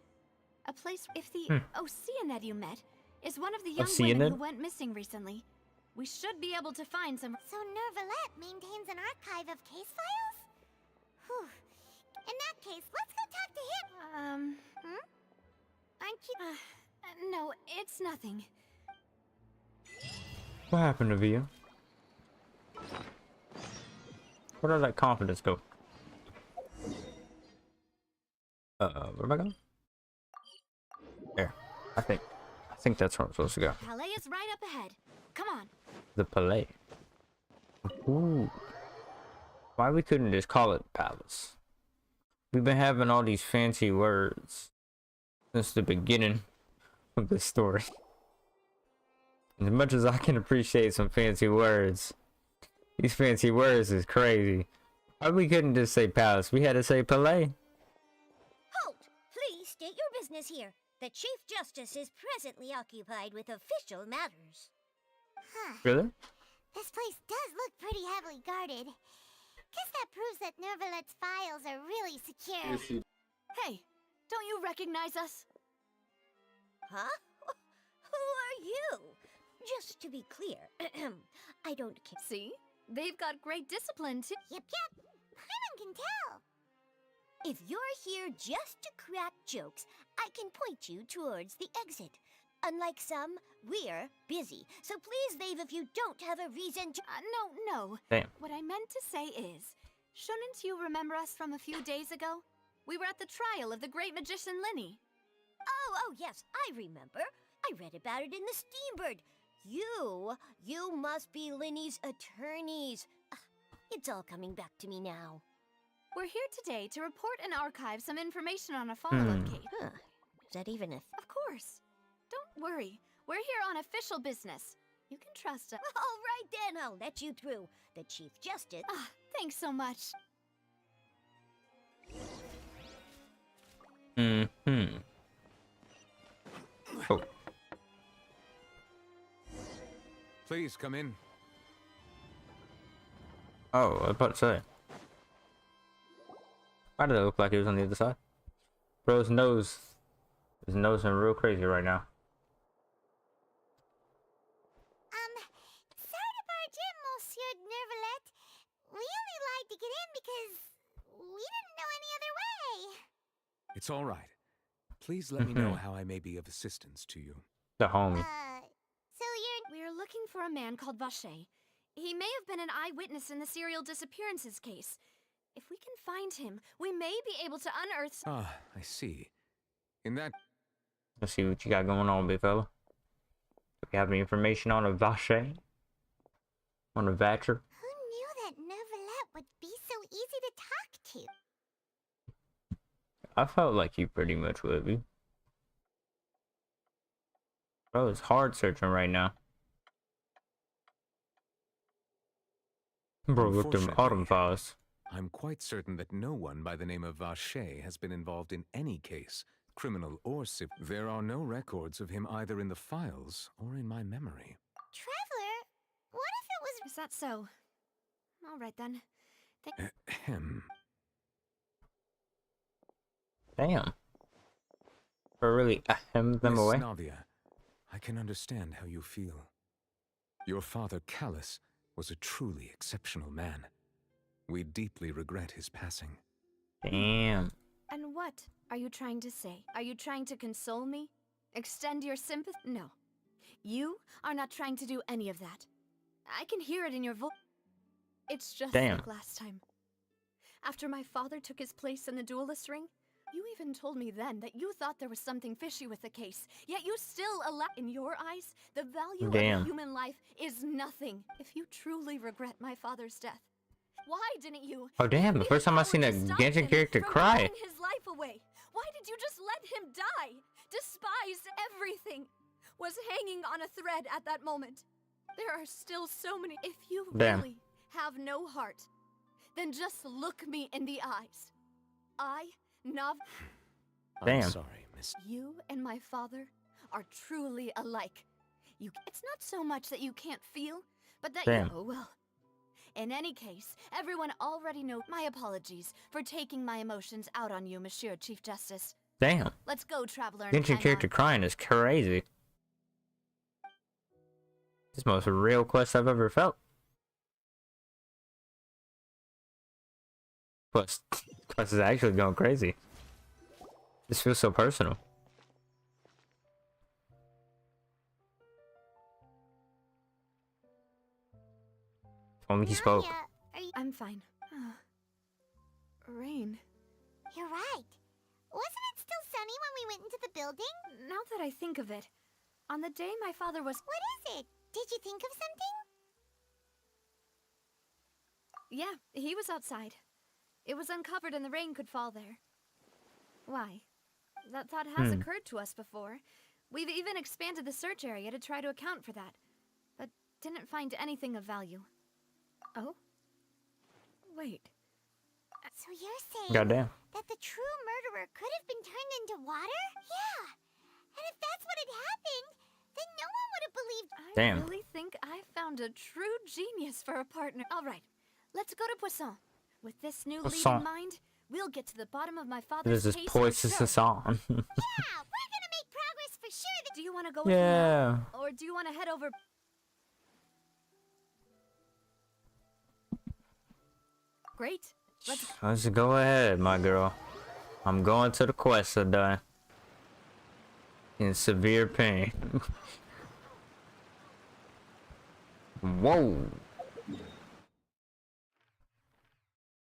A place... If the Oceanid you met is one of the young women who went missing recently, we should be able to find some... So Neuvillette maintains an archive of case files? Whew. In that case, let's go talk to him. Aren't you... No, it's nothing. What happened to Via? Where did that confidence go? Where am I going? There. I think that's where I'm supposed to go. Palais is right up ahead. Come on. The Palais. Ooh. Why we couldn't just call it Palace? We've been having all these fancy words since the beginning of the story. As much as I can appreciate some fancy words, these fancy words is crazy. Why we couldn't just say Palace? We had to say Palais. Halt! Please state your business here. The Chief Justice is presently occupied with official matters. Huh. Really? This place does look pretty heavily guarded. Guess that proves that Neuvillette's files are really secure. Hey, don't you recognize us? Huh? Who are you? Just to be clear, I don't care. See? They've got great discipline too. Yep. Paimon can tell. If you're here just to crack jokes, I can point you towards the exit. Unlike some, we're busy. So please leave if you don't have a reason to... No. Damn. What I meant to say is, shouldn't you remember us from a few days ago? We were at the trial of the great magician Linny. Oh, yes, I remember. I read about it in the Steambird. You must be Linny's attorneys. It's all coming back to me now. We're here today to report and archive some information on a follow-up case. Huh. Is that even a... Of course. Don't worry. We're here on official business. You can trust us. All right then, I'll let you through. The Chief Justice... Thanks so much. Oh. Please come in. Oh, I was about to say. Why did it look like he was on the other side? Bro's nose is nosing real crazy right now. Sorry to barge in, Monsieur Neuvillette. We only lied to get in because we didn't know any other way. It's all right. Please let me know how I may be of assistance to you. The homie. So we're looking for a man called Vacher. He may have been an eyewitness in the serial disappearances case. If we can find him, we may be able to unearth... I see. In that... Let's see what you got going on, big fella. Do we have any information on a Vacher? On a Vatcher? Who knew that Neuvillette would be so easy to talk to? I felt like you pretty much would be. Bro, it's hard searching right now. Bro, look them autumn files. I'm quite certain that no one by the name of Vacher has been involved in any case, criminal or civil. There are no records of him either in the files or in my memory. Traveler, what if it was... Is that so? All right then. Damn. For really them away? Navia, I can understand how you feel. Your father, Callus, was a truly exceptional man. We deeply regret his passing. Damn. And what are you trying to say? Are you trying to console me? Extend your sympathy? No. You are not trying to do any of that. I can hear it in your voice. It's just like last time. After my father took his place in the duelist ring, you even told me then that you thought there was something fishy with the case, yet you still allow— In your eyes, the value of a human life is nothing. If you truly regret my father's death, why didn't you? Oh damn, the first time I seen a Genshin character cry. His life away. Why did you just let him die? Despised everything. Was hanging on a thread at that moment. There are still so many. If you really have no heart, then just look me in the eyes. Damn. I'm sorry, Miss. You and my father are truly alike. It's not so much that you can't feel, but that Damn. you. Oh, well. In any case, everyone already knows. My apologies for taking my emotions out on you, Monsieur Chief Justice. Damn. Let's go, traveler. Genshin character crying is crazy. This most real quest I've ever felt. Quest is actually going crazy. This feels so personal. Only he spoke. I'm fine. Rain. You're right. Wasn't it still sunny when we went into the building? Now that I think of it, on the day my father was... What is it? Did you think of something? Yeah, he was outside. It was uncovered and the rain could fall there. Why? That thought has occurred to us before. We've even expanded the search area to try to account for that, but didn't find anything of value. Oh? Wait. So you're saying Goddamn. that the true murderer could have been turned into water? Yeah. And if that's what had happened, then no one would have believed. Damn. I really think I found a true genius for a partner. All right, let's go to Poisson. With this new lead in mind, we'll get to the bottom of my father's This is case. Poisson. Yeah, we're gonna make progress for sure. Do you want to go with me Yeah. now? Or do you want to head over? Great. Let's go ahead, my girl. I'm going to the quest today. In severe pain. Whoa.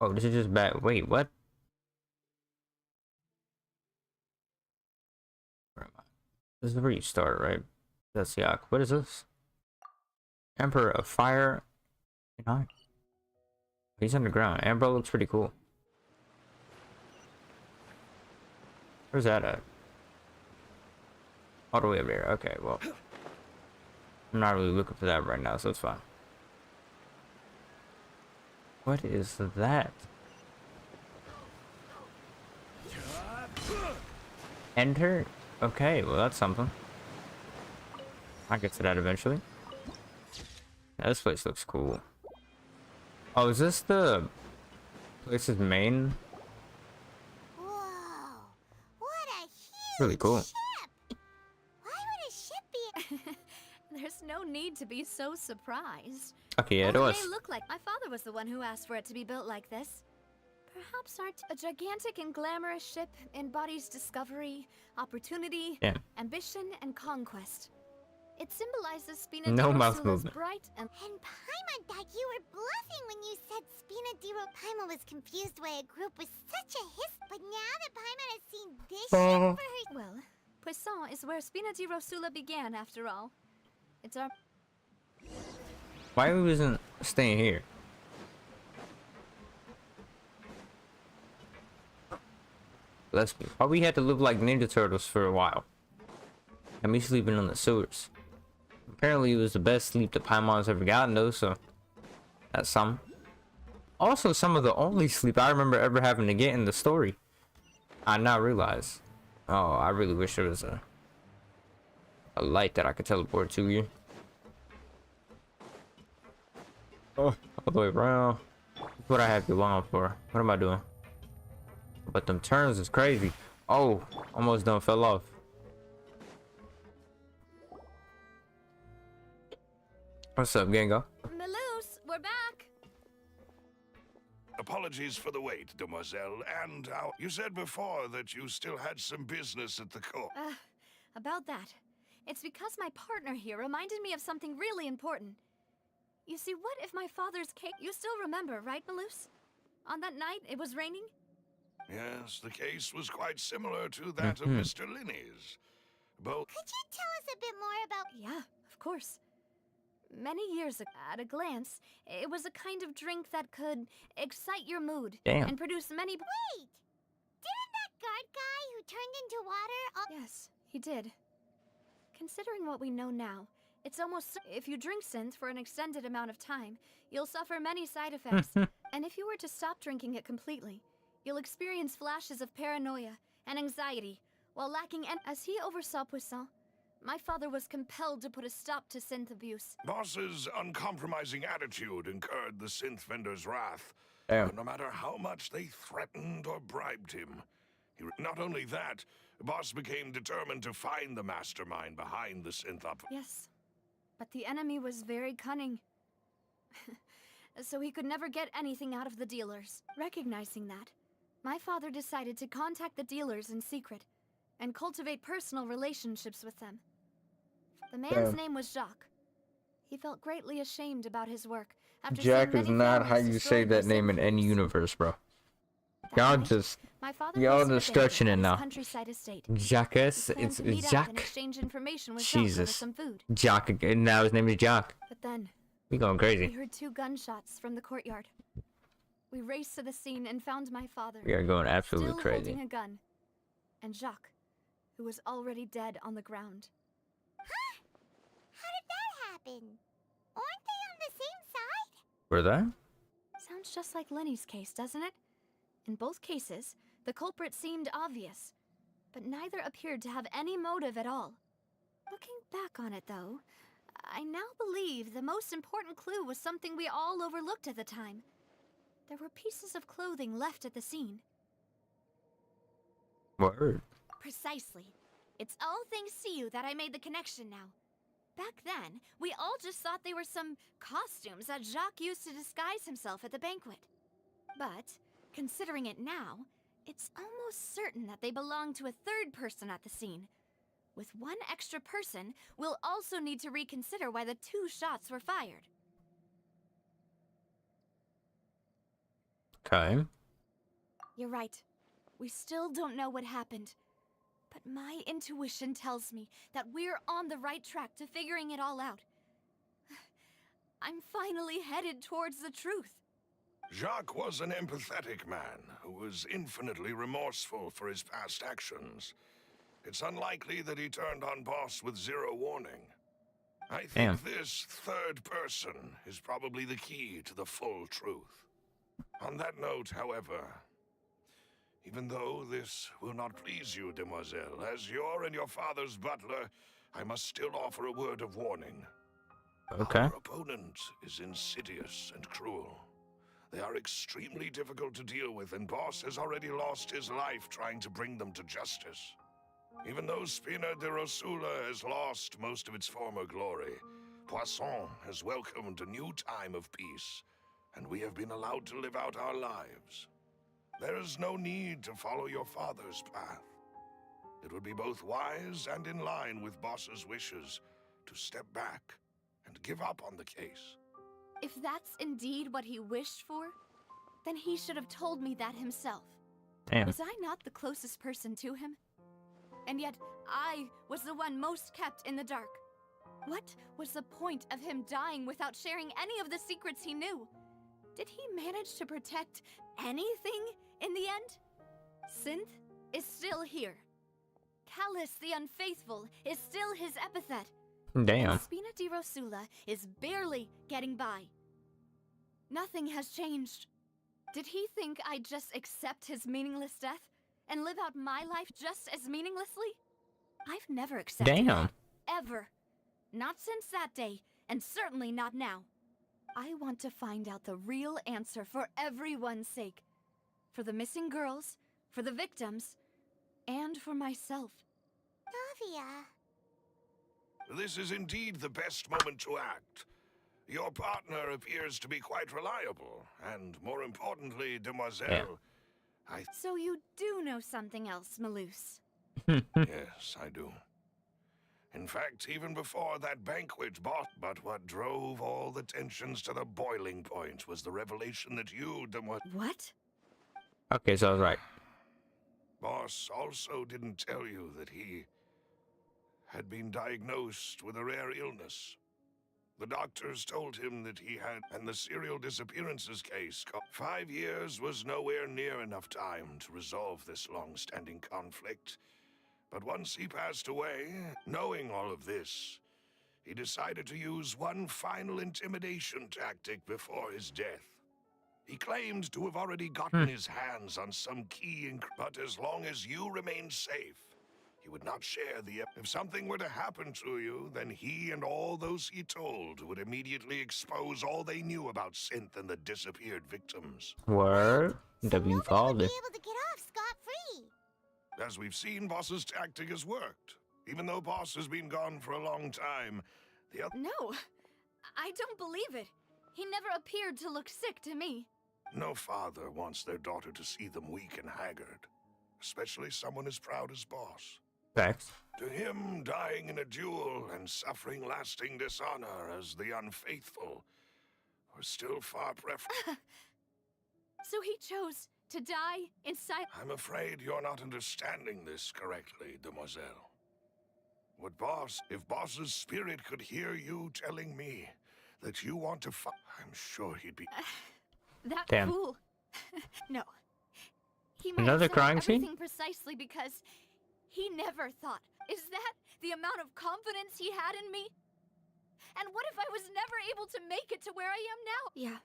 Oh, this is just bad. Wait, what? Where am I? This is where you start, right? That's Yak. What is this? Emperor of Fire and Ice. He's underground. Amber looks pretty cool. Where's that at? All the way up there. Okay, well. I'm not really looking for that right now, so it's fine. What is that? Enter? Okay, well that's something. I'll get to that eventually. Yeah, this place looks cool. Oh, is this the place's main? Whoa! What a huge Really cool. ship! Why would a ship be? There's no need to be so surprised. Okay, yeah, it Well, was. It may look like my father was the one who asked for it to be built like this. Perhaps a gigantic and glamorous ship embodies discovery, opportunity, ambition, and conquest. It symbolizes Spina No di mouth Rosula's movement. bright and Paimon thought you were bluffing when you said Spina di Paimon was confused why a group with such a but now that Paimon has seen this ship for her... Well, Poisson is where Spina di Rosula began, after all. It's our... Why wasn't staying here? Let's be. Why we had to live like Ninja Turtles for a while? And me sleeping on the sewers. Apparently it was the best sleep that Paimon's ever gotten though, so that's some. Also some of the only sleep I remember ever having to get in the story. I now realize. Oh, I really wish there was a light that I could teleport to you. Oh, all the way around. That's what I have you long for. What am I doing? But them turns is crazy. Oh, almost done fell off. What's up, Gengo? Maloose, we're back. Apologies for the wait, demoiselle, and you said before that you still had some business at the court. About that. It's because my partner here reminded me of something really important. You see, what if my father's cake... You still remember, right, Maloose? On that night, it was raining? Yes, the case was quite similar to that of Mr. Linney's. Both... Could you tell us a bit more about... Yeah, of course. Many years ago, at a glance, it was a kind of drink that could excite your mood Damn. and produce many. Wait! Didn't that guard guy who turned into water Yes, he did. Considering what we know now, it's almost if you drink synth for an extended amount of time, you'll suffer many side effects. And if you were to stop drinking it completely, you'll experience flashes of paranoia and anxiety while lacking as he oversaw Puissant. My father was compelled to put a stop to synth abuse. Boss's uncompromising attitude incurred the synth vendor's wrath. Damn. But no matter how much they threatened or bribed him, not only that, Boss became determined to find the mastermind behind the synth up. Yes, but the enemy was very cunning. So he could never get anything out of the dealers. Recognizing that, my father decided to contact the dealers in secret and cultivate personal relationships with them. The man's name was Jacques. He felt greatly ashamed about his work after Jack seeing is many not how families you say destroyed that by name in synth any abuse. universe, bro. That Y'all night, just my father y'all hosted a just banquet stretching at it his now. countryside estate. Jacques, He planned it's to meet up and Jack. exchange information with Jacques over Jesus, some food. Jack again. Now his name is Jack. But then We going we crazy. heard 2 gunshots from the courtyard. We raced to the scene and found my father. We are going absolutely still crazy. holding a gun, and Jacques, who was already dead on the ground. How did that happen? Aren't they on the same side? Were that? Sounds just like Lenny's case, doesn't it? In both cases, the culprit seemed obvious, but neither appeared to have any motive at all. Looking back on it, though, I now believe the most important clue was something we all overlooked at the time. There were pieces of clothing left at the scene. Word. Precisely. It's all thanks to you that I made the connection now. Back then, we all just thought they were some costumes that Jacques used to disguise himself at the banquet. But, considering it now, it's almost certain that they belong to a third person at the scene. With one extra person, we'll also need to reconsider why the 2 shots were fired. Okay. You're right. We still don't know what happened. But my intuition tells me that we're on the right track to figuring it all out. I'm finally headed towards the truth. Jacques was an empathetic man who was infinitely remorseful for his past actions. It's unlikely that he turned on Boss with 0 warning. I think Damn. this third person is probably the key to the full truth. On that note, however, even though this will not please you, demoiselle, as your and your father's butler, I must still offer a word of warning. Okay. Our opponent is insidious and cruel. They are extremely difficult to deal with, and Boss has already lost his life trying to bring them to justice. Even though Spina de Rosula has lost most of its former glory, Poisson has welcomed a new time of peace, and we have been allowed to live out our lives. There is no need to follow your father's path. It would be both wise and in line with Boss's wishes to step back and give up on the case. If that's indeed what he wished for, then he should have told me that himself. Damn. Was I not the closest person to him? And yet, I was the one most kept in the dark. What was the point of him dying without sharing any of the secrets he knew? Did he manage to protect anything in the end? Synth is still here. Callus the Unfaithful is still his epithet. Damn. And Spina di Rosula is barely getting by. Nothing has changed. Did he think I'd just accept his meaningless death and live out my life just as meaninglessly? I've never accepted Damn. that. Ever. Not since that day, and certainly not now. I want to find out the real answer for everyone's sake. For the missing girls, for the victims, and for myself. Navia. This is indeed the best moment to act. Your partner appears to be quite reliable, and more importantly, demoiselle, So you do know something else, Malus? Yes, I do. In fact, even before that banquet, but what drove all the tensions to the boiling point was the revelation that you, What? Okay, so I was right. Boss also didn't tell you that he had been diagnosed with a rare illness. The doctors told him that he had, and the serial disappearances case. 5 years was nowhere near enough time to resolve this long-standing conflict. But once he passed away, knowing all of this, he decided to use one final intimidation tactic before his death. He claimed to have already gotten his hands on some key, but as long as you remain safe, he would not share the... If something were to happen to you, then he and all those he told would immediately expose all they knew about Synth and the disappeared victims. Word. W called it. Able to get off scot-free. As we've seen, Boss's tactic has worked. Even though Boss has been gone for a long time, the other... No, I don't believe it. He never appeared to look sick to me. No father wants their daughter to see them weak and haggard, especially someone as proud as Boss. Facts. To him, dying in a duel and suffering lasting dishonor as the unfaithful was still far preferable. So he chose to die inside... I'm afraid you're not understanding this correctly, Demoiselle. If Boss's spirit could hear you telling me that you want to I'm sure he'd be... That Damn. fool. No. He might Another have said crying scene? everything precisely because he never thought. Is that the amount of confidence he had in me? And what if I was never able to make it to where I am now? Yeah.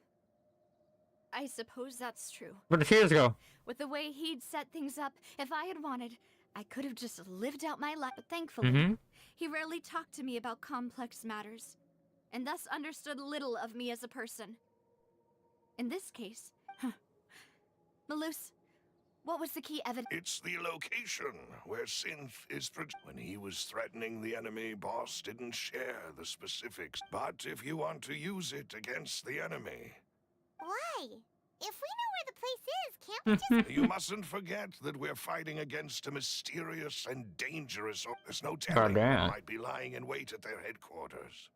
I suppose that's true. Where'd the tears go? With the way he'd set things up, if I had wanted, I could have just lived out my life. But thankfully, he rarely talked to me about complex matters, and thus understood little of me as a person. In this case, Malus, what was the key evidence? It's the location where Synth is when he was threatening the enemy, Boss didn't share the specifics. But if you want to use it against the enemy... Why? If we know where the place is, can't we just... You mustn't forget that we're fighting against a mysterious and dangerous... There's no telling what might be lying in wait at their headquarters.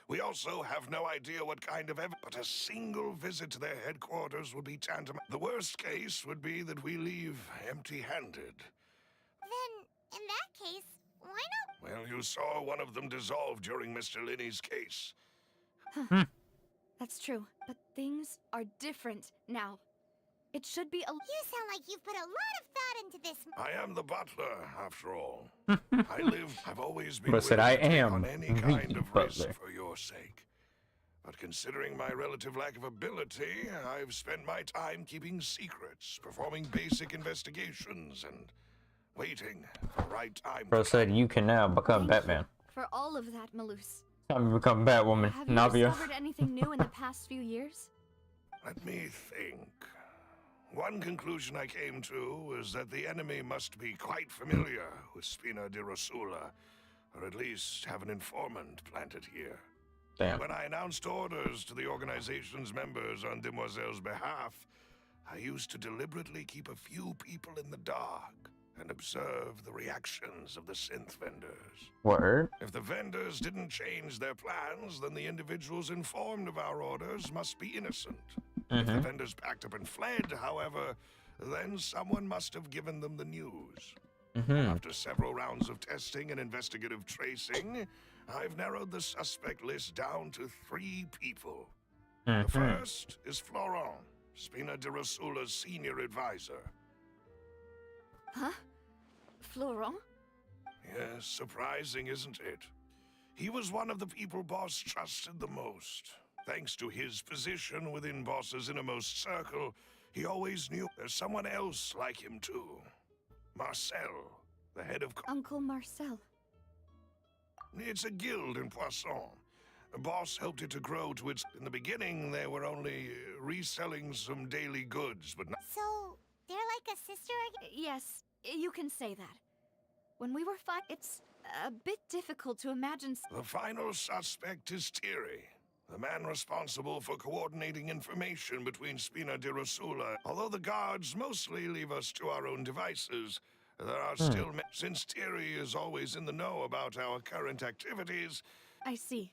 We also have no idea what kind of but a single visit to their headquarters would be tantamount. The worst case would be that we leave empty-handed. Then, in that case, why not? Well, you saw one of them dissolve during Mr. Linney's case. That's true, but things are different now. It should be a... You sound like you've put a lot of thought into this. I am the butler, after all. I've always been But said willing I to take am on any the kind of risk butler. for your sake. But considering my relative lack of ability, I've spent my time keeping secrets, performing basic investigations, and waiting for the right time. Bro said you can now become Batman. For all of that, Malus. Time to become Batwoman. Have you Navia. discovered anything new in the past few years? Let me think. One conclusion I came to was that the enemy must be quite familiar with Spina di Rosula, or at least have an informant planted here. Damn. When I announced orders to the organization's members on Demoiselle's behalf, I used to deliberately keep a few people in the dark and observe the reactions of the synth vendors. Word. If the vendors didn't change their plans, then the individuals informed of our orders must be innocent. If the vendors packed up and fled, however, then someone must have given them the news. After several rounds of testing and investigative tracing, I've narrowed the suspect list down to 3 people. The first is Florent, Spina di Rosula's senior advisor. Huh? Florent? Yes, surprising, isn't it? He was one of the people Boss trusted the most. Thanks to his position within Boss's innermost circle, he always knew there's someone else like him too. Marcel, the head of... Uncle Marcel. It's a guild in Poisson. Boss helped it to grow to its... In the beginning, they were only reselling some daily goods, but not... So, they're like a sister? Yes, you can say that. When we were it's a bit difficult to imagine... The final suspect is Thierry, the man responsible for coordinating information between Spina di Rosula. Although the guards mostly leave us to our own devices, there are still... Since Thierry is always in the know about our current activities... I see.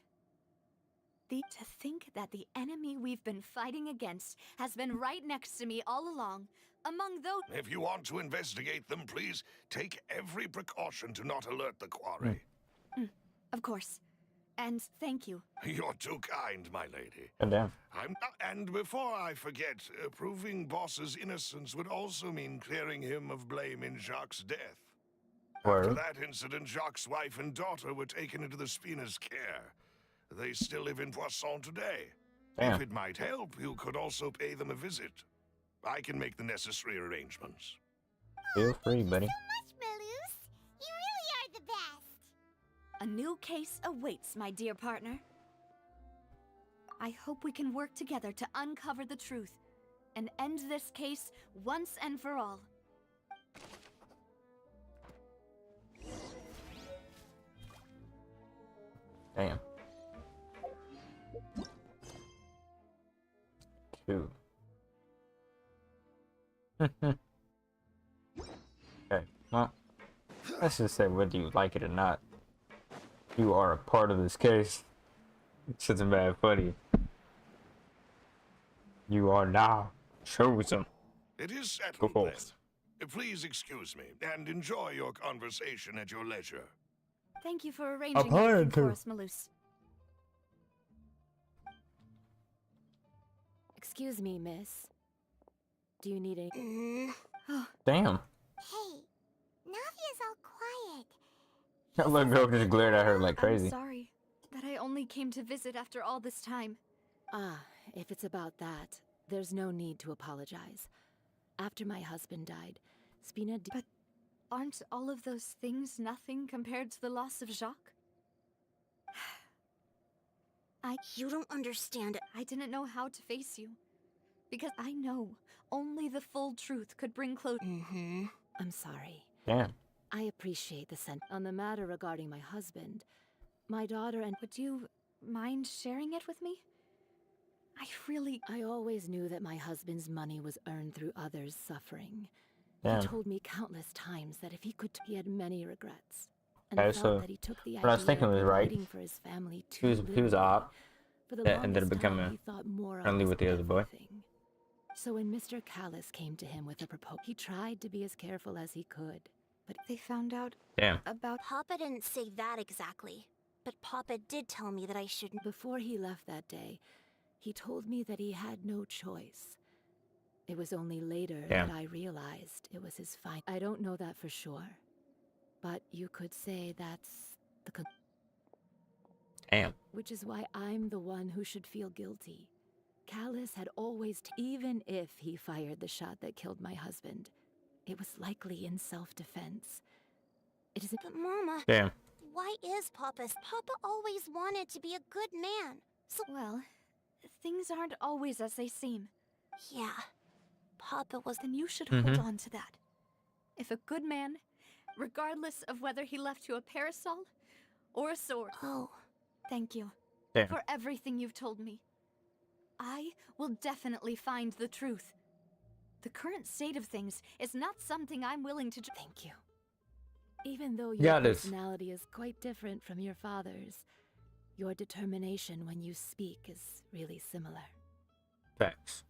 To think that the enemy we've been fighting against has been right next to me all along, among those... If you want to investigate them, please take every precaution to not alert the quarry. Of course. And thank you. You're too kind, my lady. God damn. And before I forget, proving Boss's innocence would also mean clearing him of blame in Jacques' death. After Word. that incident, Jacques' wife and daughter were taken into the Spina's care. They still live in Poisson today. Damn. If it might help, you could also pay them a visit. I can make the necessary arrangements. Feel free, buddy. Malus, you really are the best. A new case awaits, my dear partner. I hope we can work together to uncover the truth and end this case once and for all. Damn. 2. Okay, well, let's just say whether you like it or not, you are a part of this case. It's just bad funny. You are now chosen. It is Go settled forth. then. Please excuse me, and enjoy your conversation at your leisure. Thank you for arranging plan everything to. for us, Malus. Excuse me, miss. Do you need a... Damn. Hey, Navia's all quiet. That little girl just glared at her like crazy. I'm sorry that I only came to visit after all this time. Ah, if it's about that, there's no need to apologize. After my husband died, Spina... But aren't all of those things nothing compared to the loss of Jacques? You don't understand it. I didn't know how to face you. Because I know only the full truth could bring closure. I'm sorry. Damn. I appreciate the on the matter regarding my husband. My daughter and... Would you mind sharing it with me? I always knew that my husband's money was earned through others' suffering. Damn. He told me countless times that if he could... He had many regrets. And Okay, I felt so that he took the what I was idea thinking of was right. providing for his family He was too a op For the that ended up longest time, becoming he thought more of friendly us with the than other boy. everything. So when Mr. Callis came to him with a proposal, he tried to be as careful as he could. But they found out Damn. about... Papa didn't say that exactly. But Papa did tell me that I shouldn't. Before he left that day, he told me that he had no choice. It was only later Damn. that I realized it was his fine. I don't know that for sure. But you could say that's the Damn. which is why I'm the one who should feel guilty. Callis had always, even if he fired the shot that killed my husband, it was likely in self-defense. It is. But Mama, Damn. why is Papa's? Papa always wanted to be a good man. So Well, things aren't always as they seem. yeah, Papa was. Then you should hold on to that. If a good man, regardless of whether he left you a parasol or a sword. Oh. Thank you Damn. for everything you've told me. I will definitely find the truth. The current state of things is not something I'm willing to... Thank you. Even though Yeah, your it is. personality is quite different from your father's, your determination when you speak is really similar. Facts.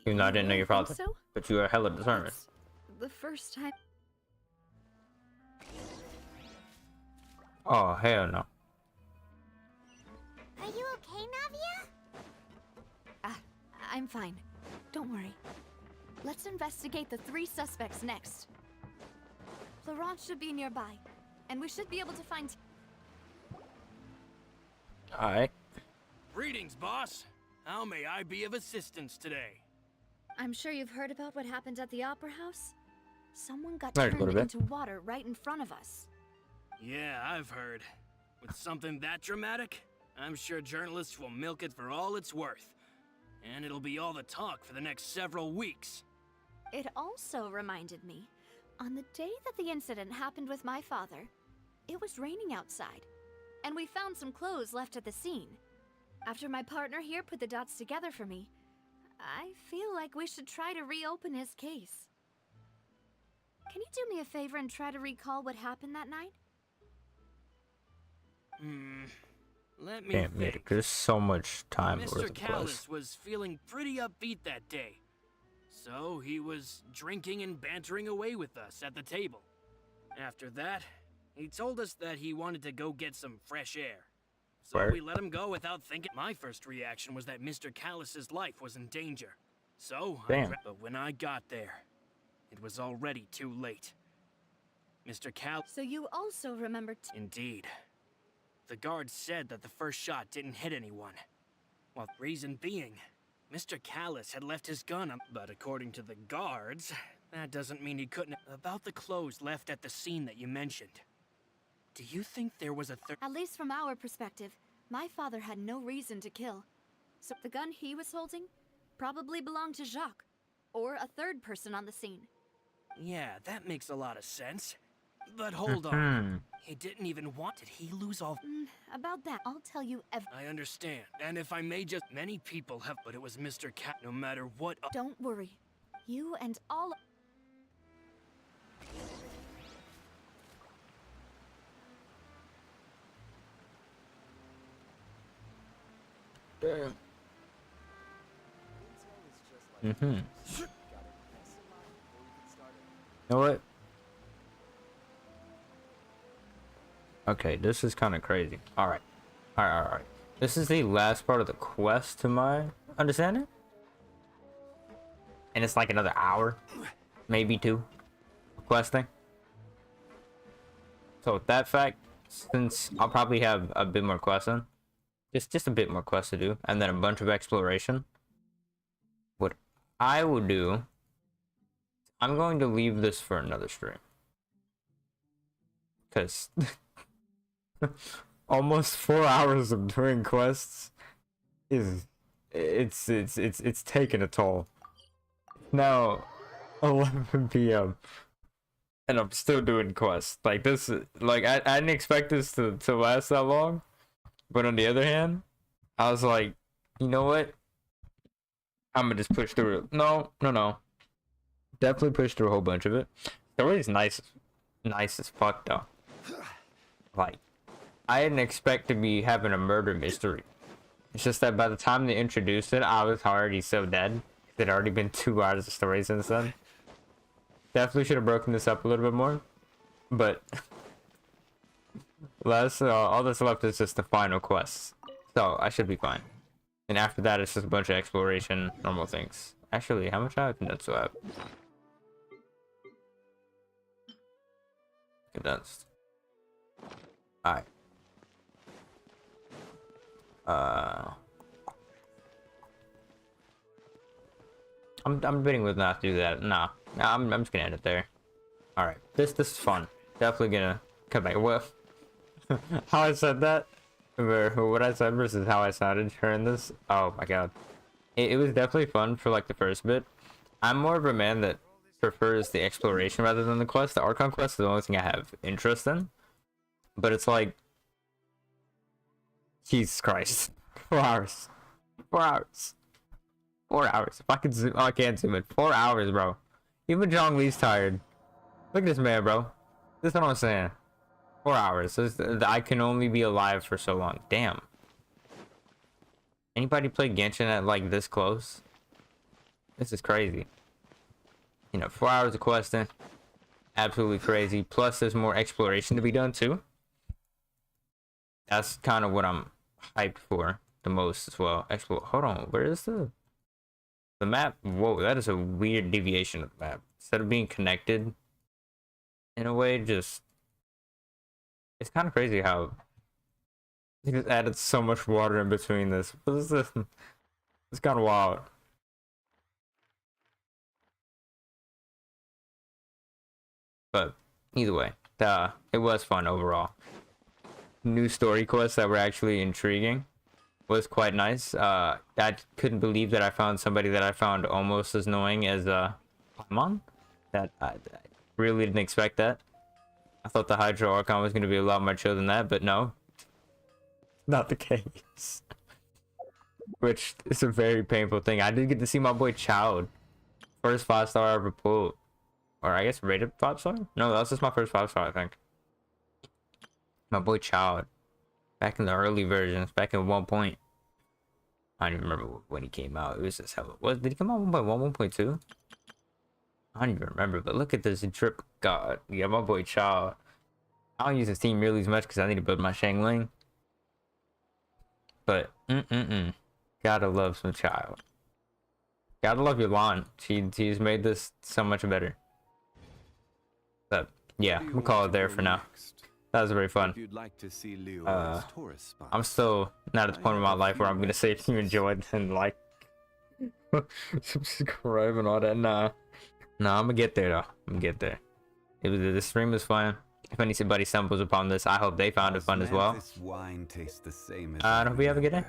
Even though I didn't know your father, so? but you are hella determined. The first time... Oh, hell no. Are you okay, Navia? I'm fine. Don't worry. Let's investigate the 3 suspects next. Laurent should be nearby, and we should be able to find... Alright. Greetings, boss. How may I be of assistance today? I'm sure you've heard about what happened at the Opera House. Someone got Heard a turned little bit. into water right in front of us. Yeah, I've heard. With something that dramatic, I'm sure journalists will milk it for all it's worth. And it'll be all the talk for the next several weeks. It also reminded me, on the day that the incident happened with my father, it was raining outside, and we found some clothes left at the scene. After my partner here put the dots together for me, I feel like we should try to reopen his case. Can you do me a favor and try to recall what happened that night? Let me Damn, yeah, think. there's so much time worth Mr. of Callis plus. was feeling pretty upbeat that day. So he was drinking and bantering away with us at the table. After that, he told us that he wanted to go get some fresh air. So Word. we let him go without thinking. My first reaction was that Mr. Callus's life was in danger. So, but when I got there, it was already too late. Mr. Cal. So you also remember. Indeed. The guard said that the first shot didn't hit anyone. Well, reason being, Mr. Callus had left his gun up, but according to the guards, that doesn't mean he couldn't. About the clothes left at the scene that you mentioned. Do you think there was a third? At least from our perspective, my father had no reason to kill. So the gun he was holding probably belonged to Jacques, or a third person on the scene. Yeah, that makes a lot of sense. But hold on. He didn't even want. Did he lose all? About that, I'll tell you I understand. And if I may just. Many people have. But it was Mr. Cat. No matter what. Don't worry. You and all. Damn. You know what? Okay, this is kind of crazy. Alright. Alright. This is the last part of the quest to my understanding. And it's like another hour. Maybe 2. Questing. So with that fact, since I'll probably have a bit more questing. Just a bit more quest to do. And then a bunch of exploration. What I will do, I'm going to leave this for another stream. Because almost 4 hours of doing quests is it's taking a toll. Now 11 p.m. and I'm still doing quests. Like this, like I didn't expect this to last that long. But on the other hand, I was like, you know what? I'm gonna just push through it. No. Definitely push through a whole bunch of it. Story's nice as fuck though. Like, I didn't expect to be having a murder mystery. It's just that by the time they introduced it, I was already so dead. It had already been 2 hours of story since then. Definitely should have broken this up a little bit more. But all that's left is just the final quests. So I should be fine. And after that, it's just a bunch of exploration, normal things. Actually, how much I condensed do I have? Condensed. Alright. I'm debating whether or not to do that. Nah, I'm just gonna end it there. All right, this is fun. Definitely gonna come back. Well, how I said that, or what I said versus how I sounded during this. Oh my god, it was definitely fun for like the first bit. I'm more of a man that prefers the exploration rather than the quest. The Archon quest is the only thing I have interest in, but it's like, Jesus Christ, 4 hours, 4 hours. 4 hours. If I could zoom, oh, I can't zoom in. 4 hours, bro. Even John Lee's tired. Look at this man, bro. This is what I'm saying. 4 hours. I can only be alive for so long. Damn. Anybody play Genshin at like this close? This is crazy. You know, 4 hours of questing. Absolutely crazy. Plus, there's more exploration to be done too. That's kind of what I'm hyped for the most as well. Hold on. Where is the map? Whoa, that is a weird deviation of the map. Instead of being connected in a way, just it's kind of crazy how they just added so much water in between this. It's kind of wild. But either way, it was fun overall. New story quests that were actually intriguing was quite nice. I couldn't believe that I found somebody that I found almost as annoying as Paimon. That I really didn't expect that. I thought the Hydro Archon was going to be a lot more chill than that, but no, not the case. Which is a very painful thing. I did get to see my boy Child, first 5-star I ever pulled, or I guess rated 5-star. No, that was just my first 5-star, I think. My boy Child. Back in the early versions, back at 1 point. I don't even remember when he came out. It was just how it was. Did he come out 1.1, 1.2? I don't even remember, but look at this drip. God, yeah, my boy Child. I don't use his team really as much because I need to build my Shangling. But gotta love some child. Gotta love your lawn. She's made this so much better. But yeah, I'm gonna call it there for now. That was very fun. I'm still not at the point in my life where I'm gonna say if you enjoyed and like subscribe and all that. Nah, I'm gonna get there though. I'm gonna get there. The stream was fun. If anybody stumbles upon this, I hope they found it fun as well. And I hope you have a good day.